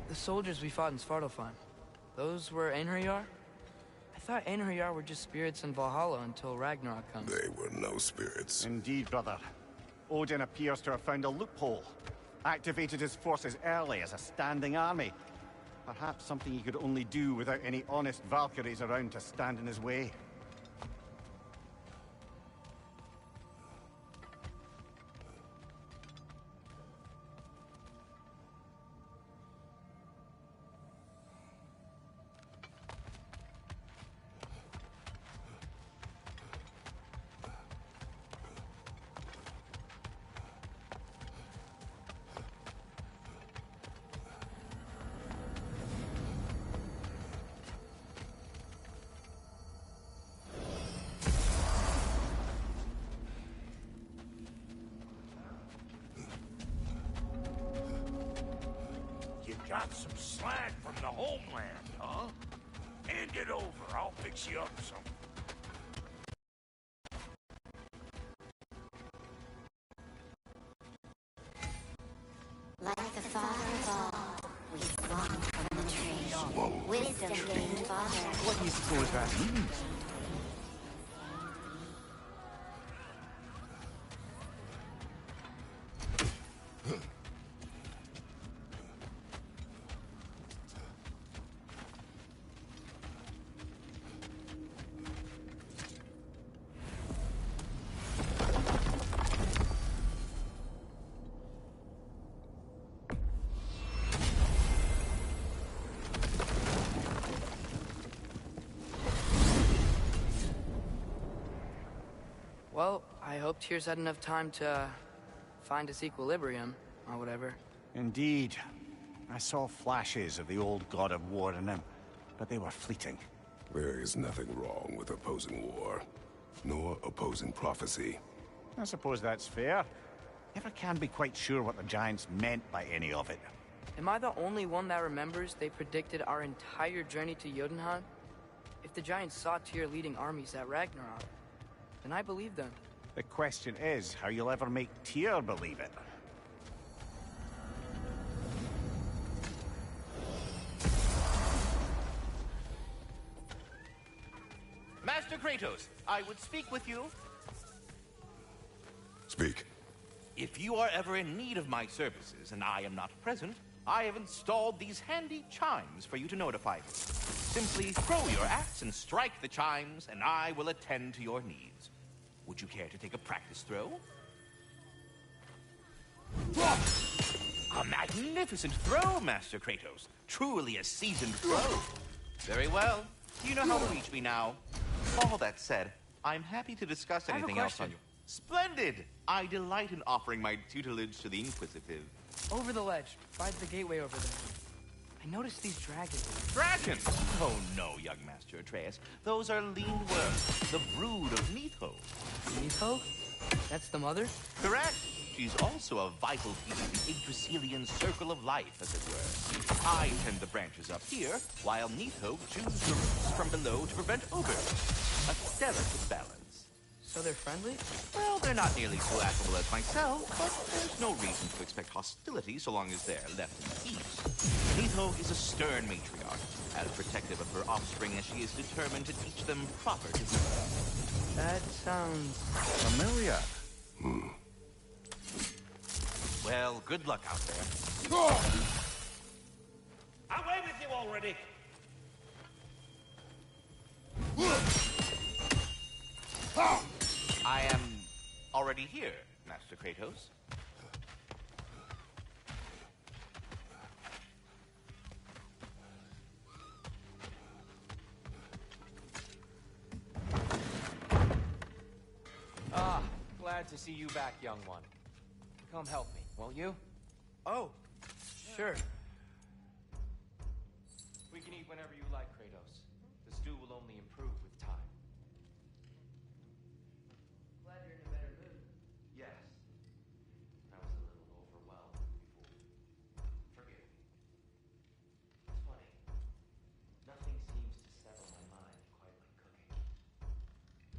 The soldiers we fought in Svartalfheim, those were Einherjar? I thought Einherjar were just spirits in Valhalla until Ragnarok comes. They were no spirits. Indeed, brother. Odin appears to have found a loophole. Activated his forces early as a standing army. Perhaps something he could only do without any honest Valkyries around to stand in his way. Got some slag from the homeland, huh? Hand it over. I'll fix you up some. Like the father of all, we swung from the tree. Wisdom gained father. What do you suppose that means? Well, I hope Tyr's had enough time to find his equilibrium, or whatever. Indeed. I saw flashes of the old god of war in him, but they were fleeting. There is nothing wrong with opposing war, nor opposing prophecy. I suppose that's fair. Never can be quite sure what the Giants meant by any of it. Am I the only one that remembers they predicted our entire journey to Jotunheim? If the Giants saw Tyr leading armies at Ragnarok, then I believe them. The question is how you'll ever make Tyr believe it. Master Kratos, I would speak with you. Speak. If you are ever in need of my services and I am not present, I have installed these handy chimes for you to notify me. Simply throw your axe and strike the chimes, and I will attend to your needs. Would you care to take a practice throw? A magnificent throw, Master Kratos. Truly a seasoned throw. Very well. You know how to reach me now. All that said, I'm happy to discuss anything else on you. Splendid! I delight in offering my tutelage to the inquisitive. Over the ledge, by the gateway over there. I noticed these dragons. Dragons? Oh no, young Master Atreus. Those are lean worms, the brood of Neitho. Neitho? That's the mother? Correct. She's also a vital piece of the Yggdrasilian circle of life, as it were. I tend the branches up here, while Neitho chews the roots from below to prevent overgrowth. A delicate balance. So they're friendly? Well, they're not nearly so affable as myself, but there's no reason to expect hostility so long as they're left in peace. Neitho is a stern matriarch, as protective of her offspring as she is determined to teach them proper discipline. That sounds... familiar. Well, good luck out there. Away with you already! I am already here, Master Kratos. Ah, glad to see you back, young one. Come help me, won't you? Oh, sure. We can eat whenever you like, Kratos. The stew will only improve with time. Glad you're in a better mood. Yes. I was a little overwhelmed before. Forgive me. It's funny. Nothing seems to settle my mind quite like cooking.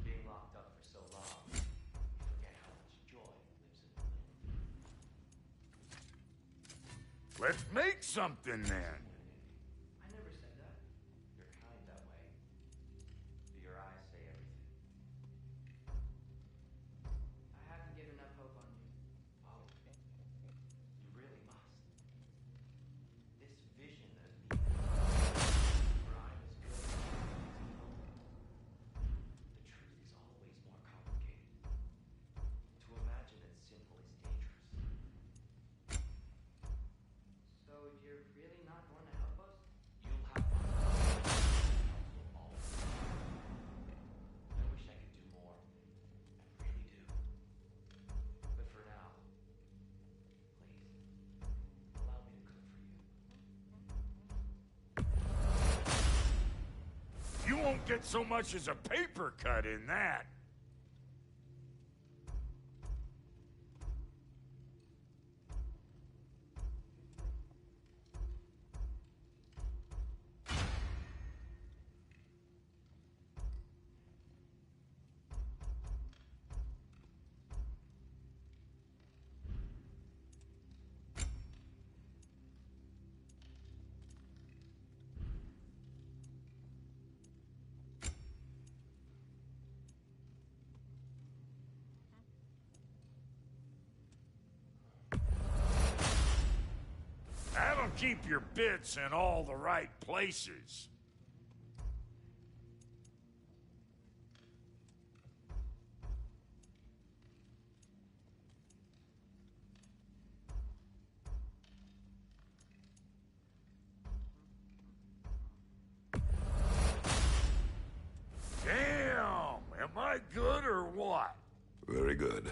Being locked up for so long, you forget how much joy lives in the little. Let's make something then. I never said that. You're kind that way. Do your eyes say everything? I haven't given up hope on you. Oh, you really must. This vision of me, where I'm as good as evil. The truth is always more complicated. To imagine it's simple is dangerous. So you're really not going to help us? You'll have my counsel always. I wish I could do more. I really do. But for now, please, allow me to cook for you. You won't get so much as a paper cut in that. That'll keep your bits in all the right places. Damn! Am I good or what? Very good.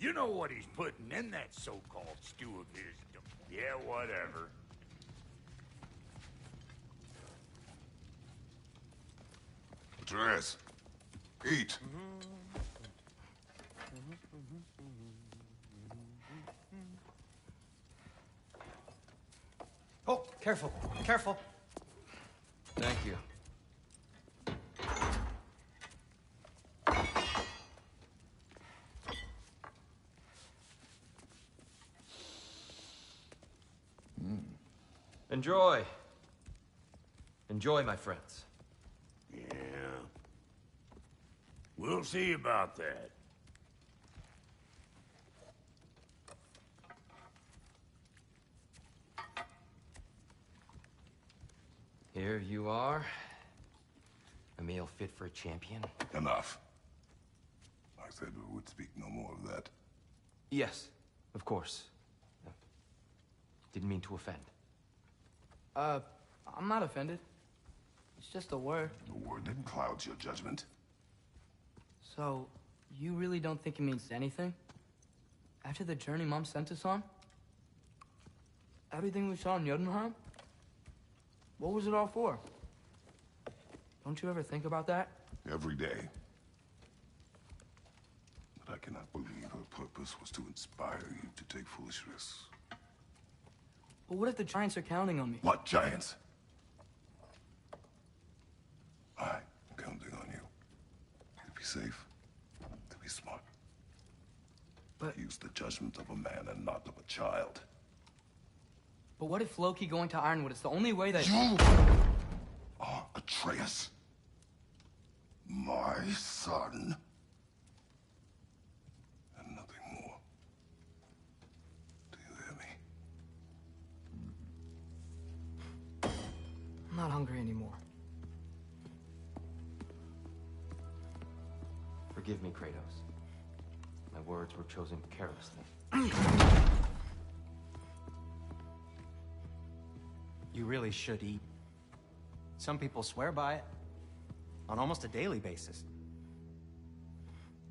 You know what he's putting in that so-called stew of his. Yeah, whatever. Atreus, eat. Oh, careful, careful. Thank you. Enjoy. Enjoy, my friends. Yeah. We'll see about that. Here you are. A meal fit for a champion. Enough. I said we would speak no more of that. Yes, of course. Didn't mean to offend. I'm not offended. It's just a word. A word that clouds your judgment. So, you really don't think it means anything? After the journey Mom sent us on? Everything we saw in Jotunheim? What was it all for? Don't you ever think about that? Every day. But I cannot believe her purpose was to inspire you to take foolish risks. But what if the Giants are counting on me? What giants? I'm counting on you. To be safe, to be smart. But use the judgment of a man and not of a child. But what if Loki going to Ironwood is the only way that... You are Atreus. My son. And nothing more. Do you hear me? I'm not hungry anymore. Forgive me, Kratos. My words were chosen carelessly. You really should eat. Some people swear by it. On almost a daily basis.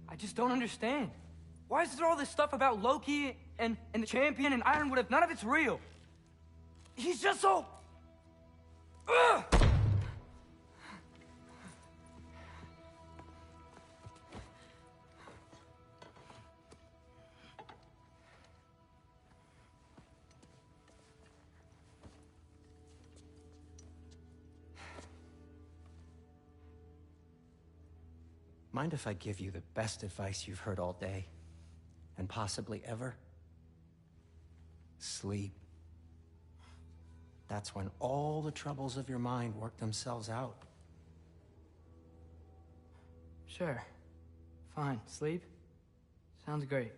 I just don't understand. Why is there all this stuff about Loki and the champion and Ironwood if none of it's real? He's just so... Ugh! Mind if I give you the best advice you've heard all day? And possibly ever? Sleep. That's when all the troubles of your mind work themselves out. Sure. Fine. Sleep? Sounds great.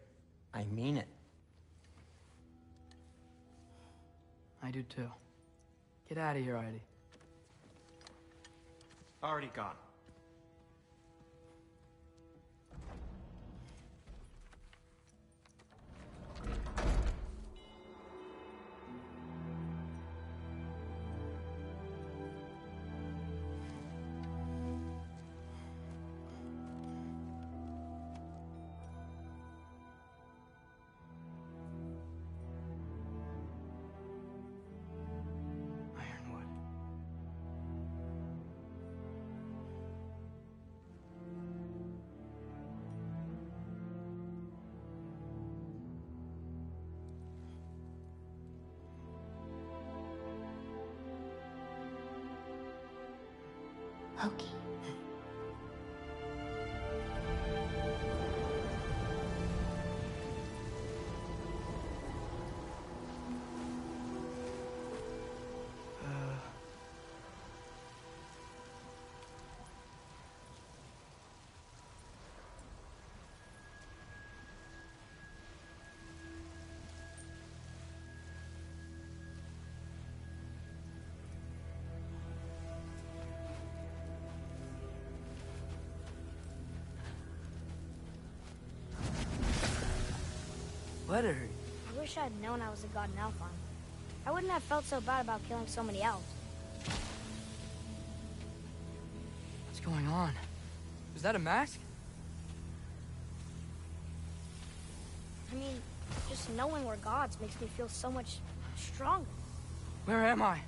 I mean it. I do too. Get out of here already. Already gone. Ironwood. Loki. Let her. I wish I'd known I was a god in Alfheim. I wouldn't have felt so bad about killing so many elves. What's going on? Is that a mask? I mean, just knowing we're gods makes me feel so much stronger. Where am I?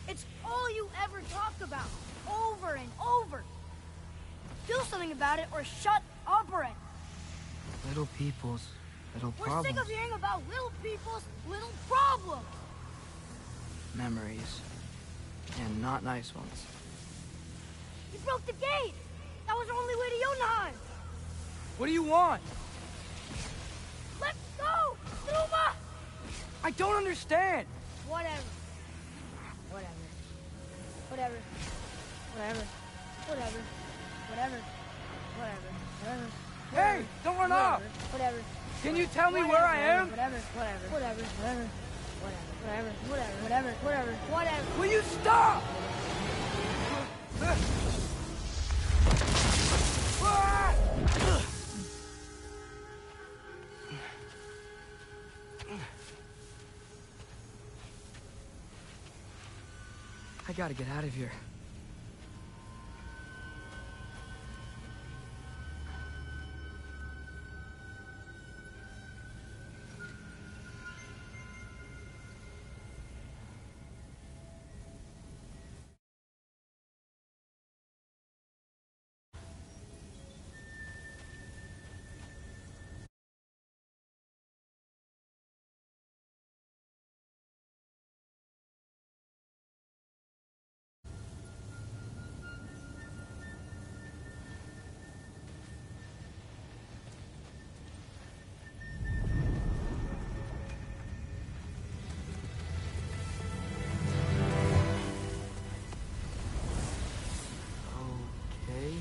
It's all you ever talk about, over and over. Do something about it or shut up already. Little people's little We're problems. sick of hearing about little people's little problems. Memories. And not nice ones. You broke the gate. That was our only way to Jotunheim. What do you want? Let's go, Numa! I don't understand. Whatever. Whatever. Whatever. Whatever. Whatever. Whatever. Whatever. Whatever. Hey, don't run off. Whatever. Can you tell me where I am? Whatever. Whatever. Whatever. Whatever. Whatever. Whatever. Whatever. Whatever. Whatever. Will you stop? I gotta get out of here. Okay.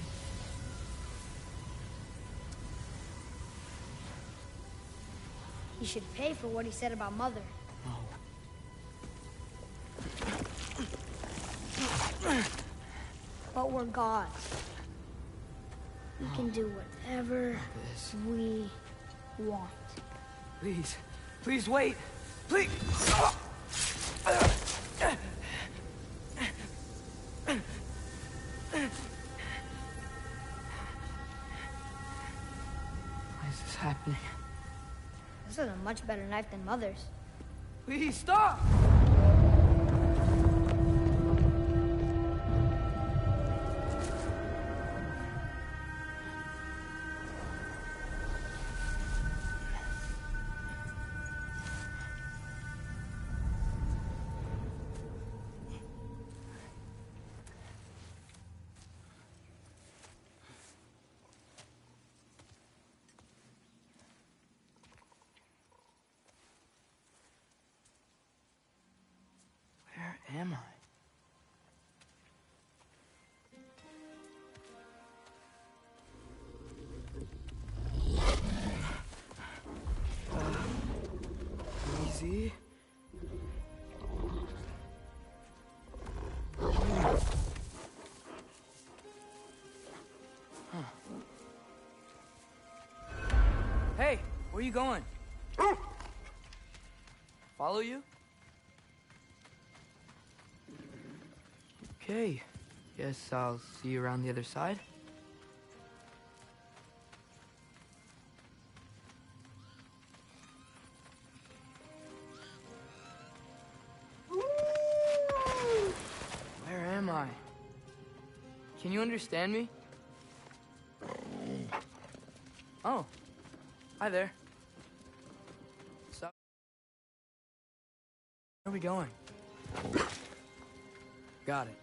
He should pay for what he said about Mother. But we're gods. We can do whatever we want. Please. Please wait. Please. Why is this happening? This is a much better knife than Mother's. Please stop! Where am I? Easy. Hey, where are you going? Follow you? Okay, guess I'll see you around the other side. Where am I? Can you understand me? Oh, hi there. So, where are we going? Got it.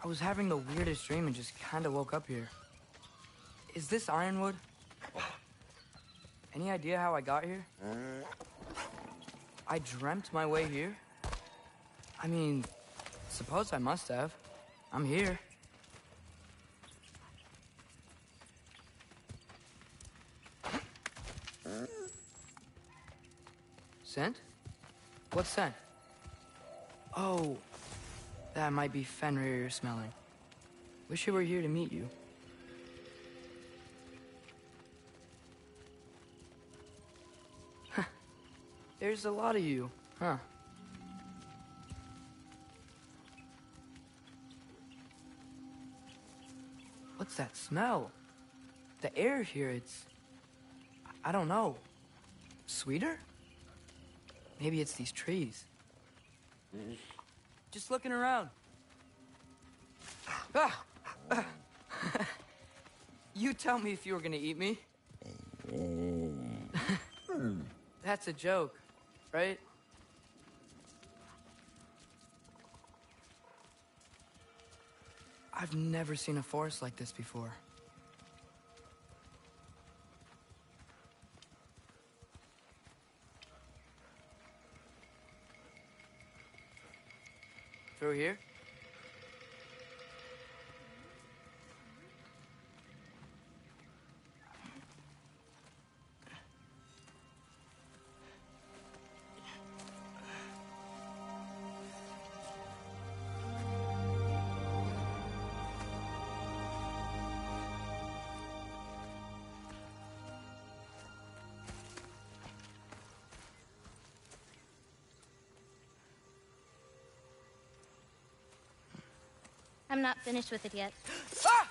I was having the weirdest dream and just kind of woke up here. Is this Ironwood? Any idea how I got here? I dreamt my way here? I mean, suppose I must have. I'm here. Scent? What scent? Oh, that might be Fenrir you're smelling. Wish I were here to meet you. There's a lot of you, huh? What's that smell? The air here, it's... I don't know. Sweeter? Maybe it's these trees. Just looking around. You tell me if you were gonna eat me. That's a joke, right? I've never seen a forest like this before. Through here? I'm not finished with it yet. Ah!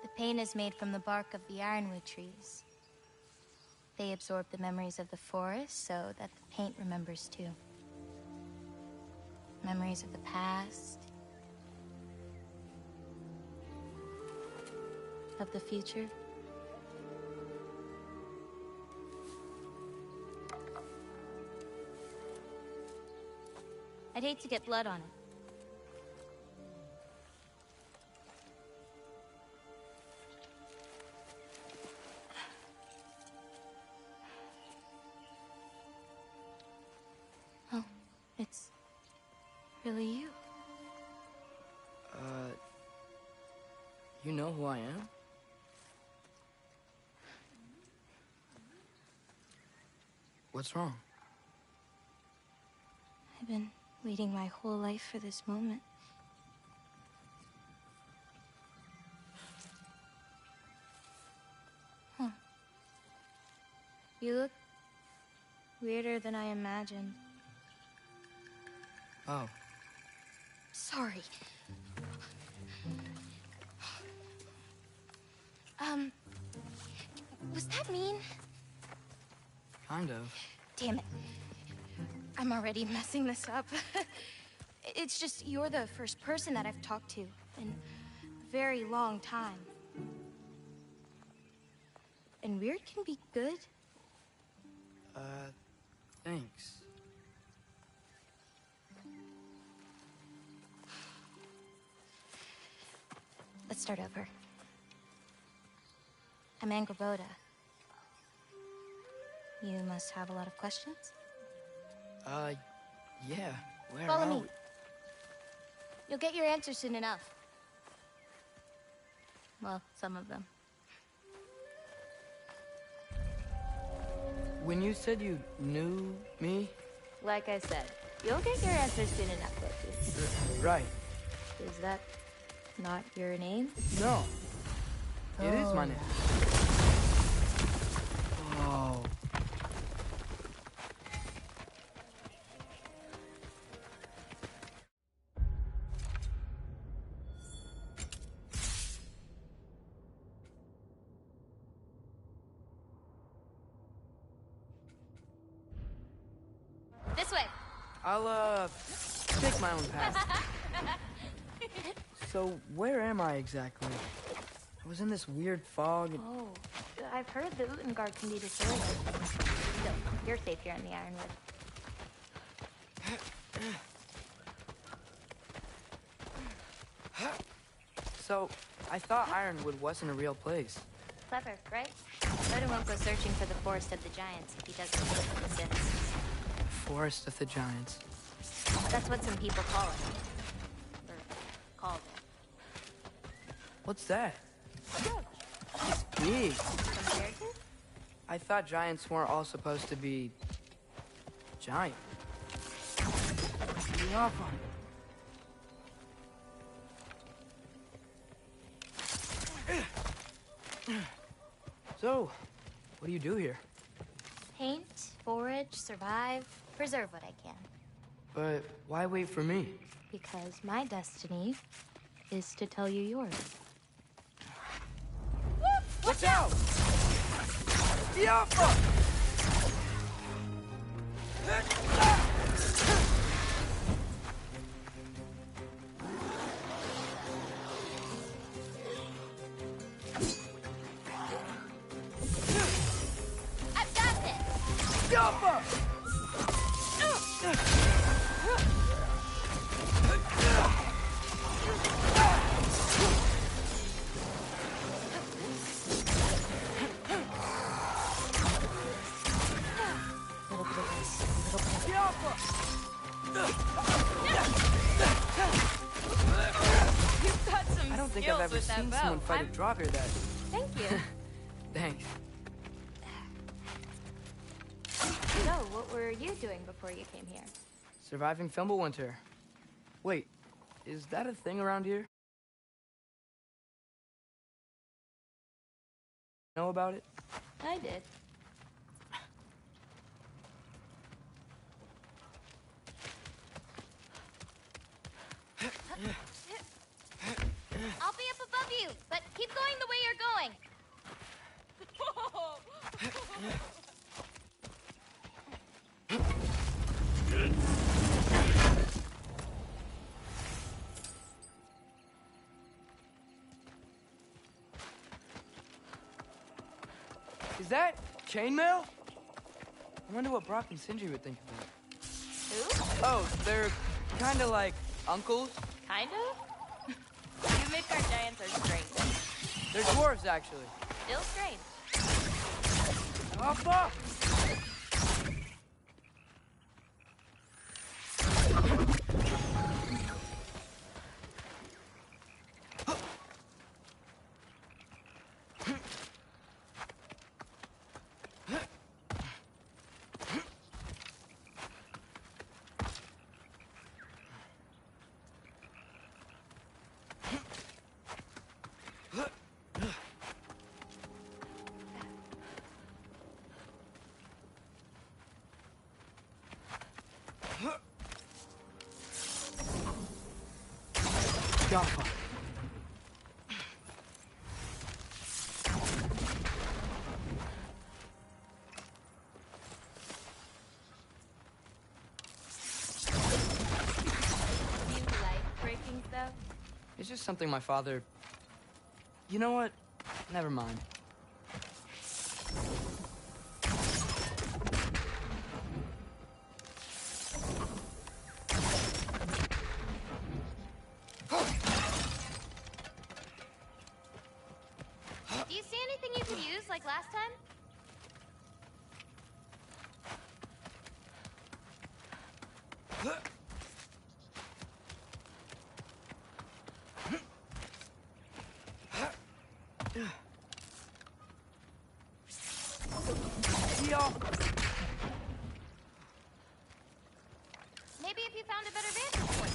The paint is made from the bark of the ironwood trees. They absorb the memories of the forest so that the paint remembers too. Memories of the past, of the future. I'd hate to get blood on it. Oh, it's really you. You know who I am? What's wrong? I've been waiting my whole life for this moment. Huh. You look weirder than I imagined. Oh. Sorry. Was that mean? Kind of. Damn it. I'm already messing this up. It's just you're the first person that I've talked to in a very long time. And weird can be good. Thanks. Let's start over. I'm Angrboda. You must have a lot of questions? Yeah. Where Follow are me. we? You'll get your answers soon enough. Well, some of them. When you said you knew me? Like I said, you'll get your answers soon enough, Loki. Right. Is that not your name? No. It is my name. Oh. This way. I'll, take my own path. So, where am I exactly? I was in this weird fog and... Oh, I've heard the Utengard can be disordered. Still, you're safe here in the Ironwood. So, I thought Ironwood wasn't a real place. Clever, right? Odin won't go searching for the Forest of the Giants if he doesn't know what this is. Forest of the Giants. That's what some people call it. Or called it. What's that? It's big. Compared to? I thought giants weren't all supposed to be... giant. Get off on it. So, what do you do here? Paint forage, survive, preserve what I can. But why wait for me? Because my destiny is to tell you yours. Watch out! Yappa! I've got this! Yappa! You've got some I don't think I've ever seen someone fight a Draugr that... Thank you. Thanks. So, what were you doing before you came here? Surviving Fimbulwinter. Wait, is that a thing around here? Know about it? I did. I'll be up above you, but keep going the way you're going. Is that chainmail? I wonder what Brock and Sindri would think of that. Who? Oh, they're kind of like uncles. Kind of? You Midgard giants are strange. They're dwarves, actually. Still strange. Appa! Yappa. Do you like breaking stuff? It's just something my father... You know what? Never mind. Do you see anything you can use like last time? Maybe if you found a better vantage point.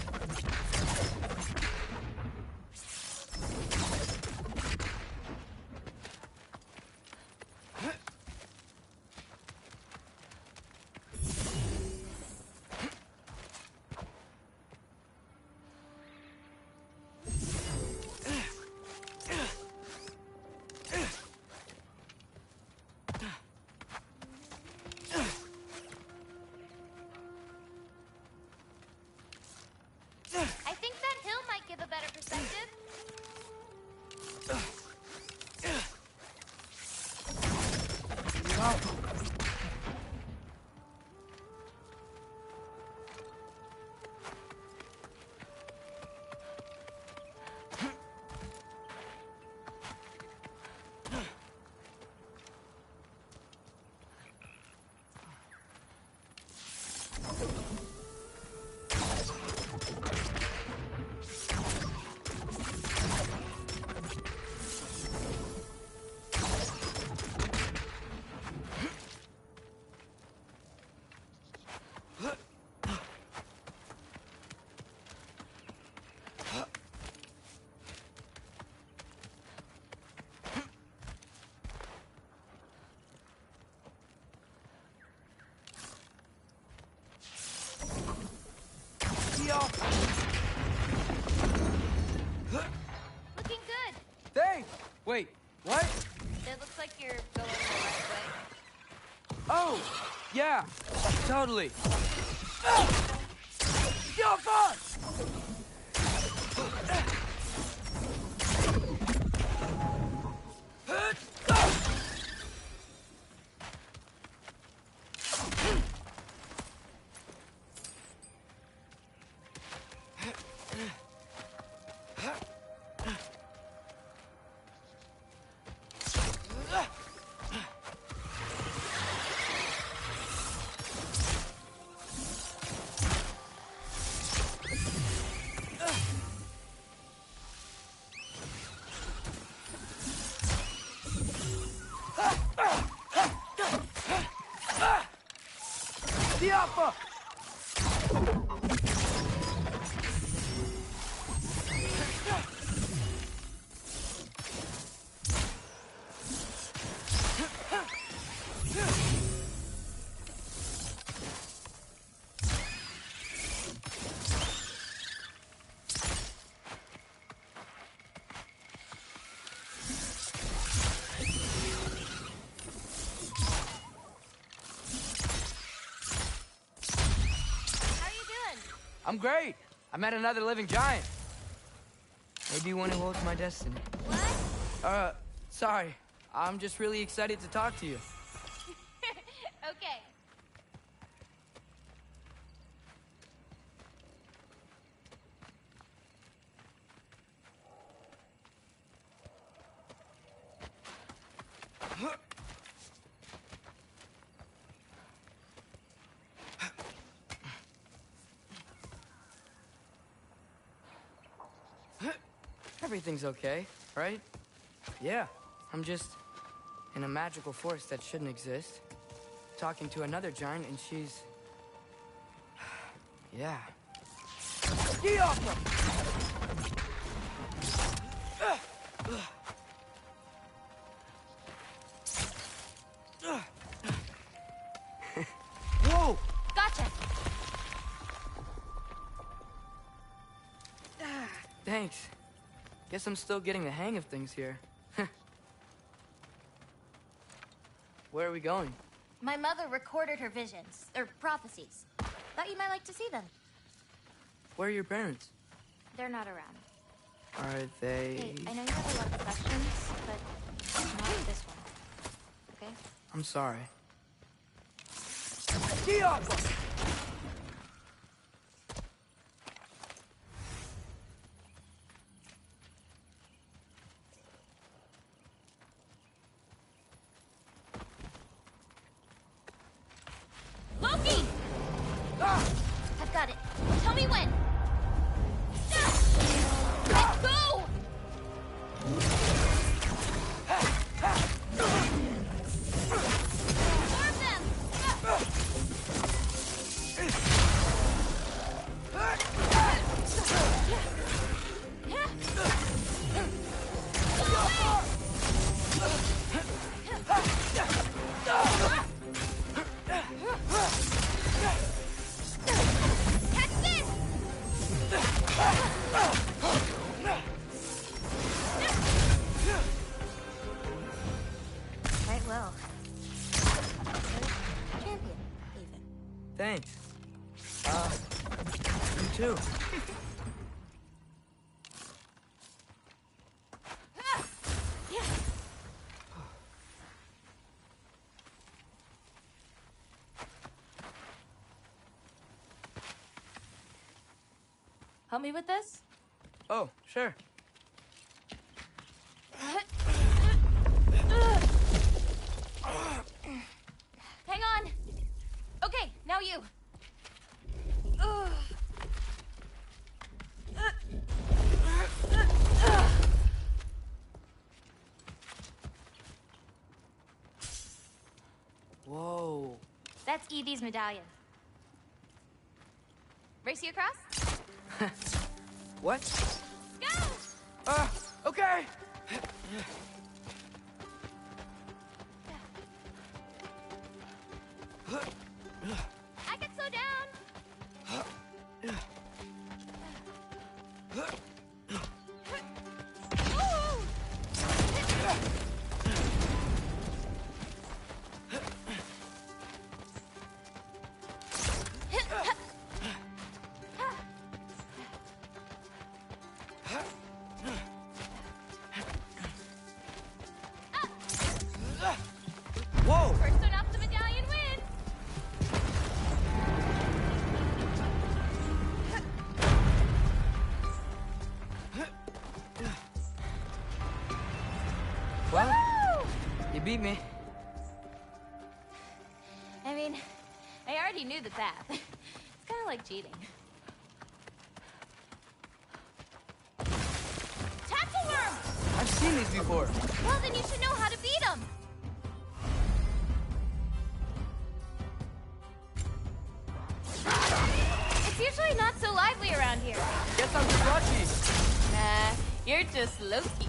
Wait, what? It looks like you're going the right way. Oh, yeah, totally. Yo, fuck! I'm great. I met another living giant. Maybe one who holds my destiny. What? Sorry. I'm just really excited to talk to you. Okay. Everything's okay, right? Yeah, I'm just in a magical forest that shouldn't exist. Talking to another giant and she's... yeah. Get off him! Whoa! Gotcha! Thanks. Guess I'm still getting the hang of things here. Where are we going? My mother recorded her visions, or prophecies. Thought you might like to see them. Where are your parents? They're not around. Are they... Hey, I know you have a lot of questions, but not this one. Okay? I'm sorry. Loki! I've got it. Tell me when. Let's go! Absorb them! Catch this! Quite well. Champion, even. Thanks. You too. Help me with this? Oh, sure. Hang on. Okay, now you. Whoa. That's Evie's medallion. Race you across? What? Go! Okay. I can slow down. Ooh. beat me. I mean, I already knew the path. It's kind of like cheating. Tackleworm! I've seen these before. Well, then you should know how to beat them. It's usually not so lively around here. Guess I'm just lucky. Nah, you're just low-key.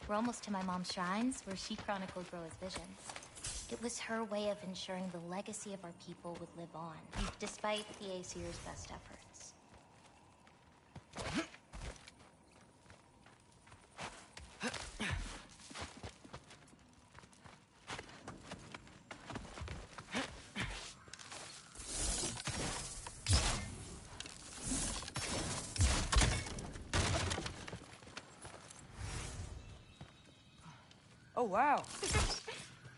We're almost to my mom's shrines, where she chronicled Groa's visions. It was her way of ensuring the legacy of our people would live on, despite the Aesir's best efforts. Oh, wow.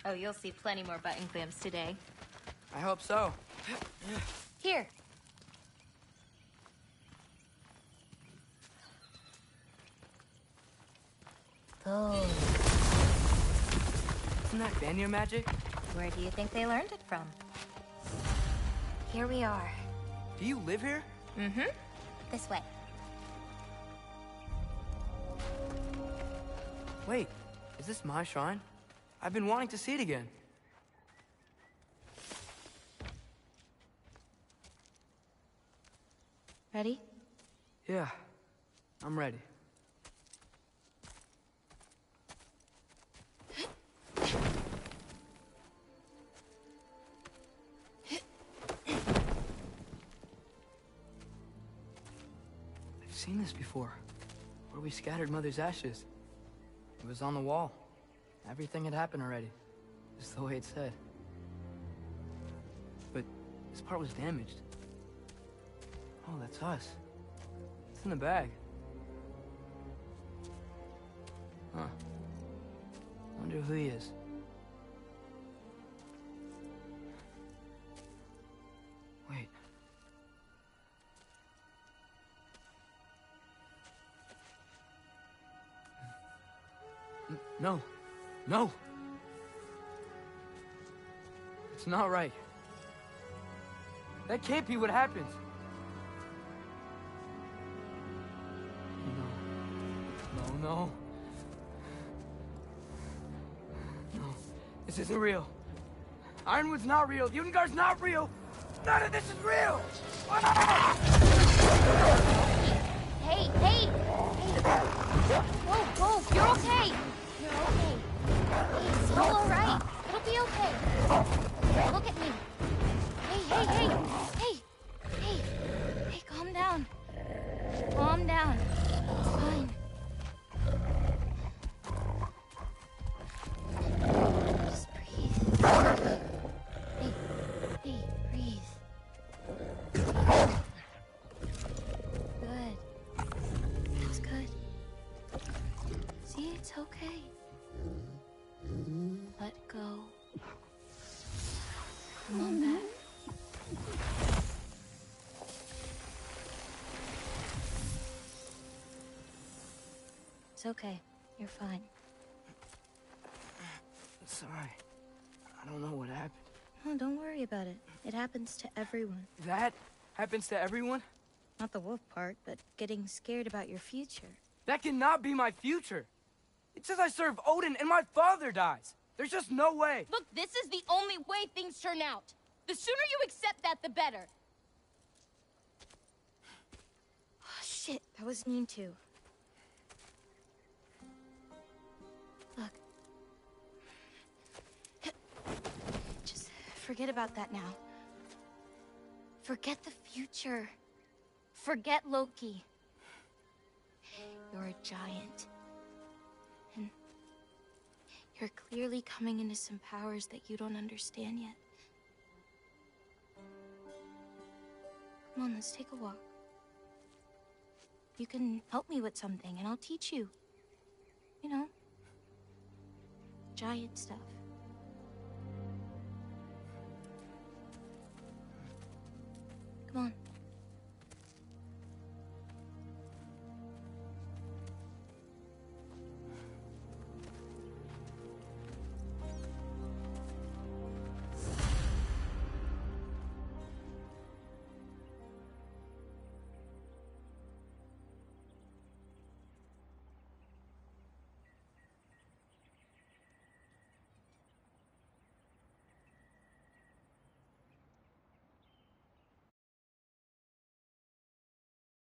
Oh, you'll see plenty more button clamps today. I hope so. Here. Those. Isn't that Vanir magic? Where do you think they learned it from? Here we are. Do you live here? Mm-hmm. This way. Wait, is this my shrine? I've been wanting to see it again. Ready? Yeah, I'm ready. I've seen this before, where we scattered Mother's ashes. It was on the wall. Everything had happened already, just the way it said. But this part was damaged. Oh, that's us. It's in the bag. Huh. Wonder who he is. Wait. No. No! It's not right. That can't be what happened. No. No. No. This isn't real. Ironwood's not real. Ungar's not real. None of this is real! Hey! Whoa! You're okay! You're okay. It's all alright. It'll be okay. Look at me. Hey, calm down. Calm down. It's fine. Just breathe. Hey, breathe. Good. That's good. See, it's okay. Let go. Come on back. It's okay. You're fine. Sorry. I don't know what happened. No, don't worry about it. It happens to everyone. That happens to everyone? Not the wolf part, but getting scared about your future. That cannot be my future. It says I serve Odin and my father dies. There's just no way. Look, this is the only way things turn out. The sooner you accept that, the better. Oh, shit, that was mean too. Look. Just forget about that now. Forget the future. Forget Loki. You're a giant. And you're clearly coming into some powers that you don't understand yet. Come on, let's take a walk. You can help me with something, and I'll teach you. You know, giant stuff. Come on.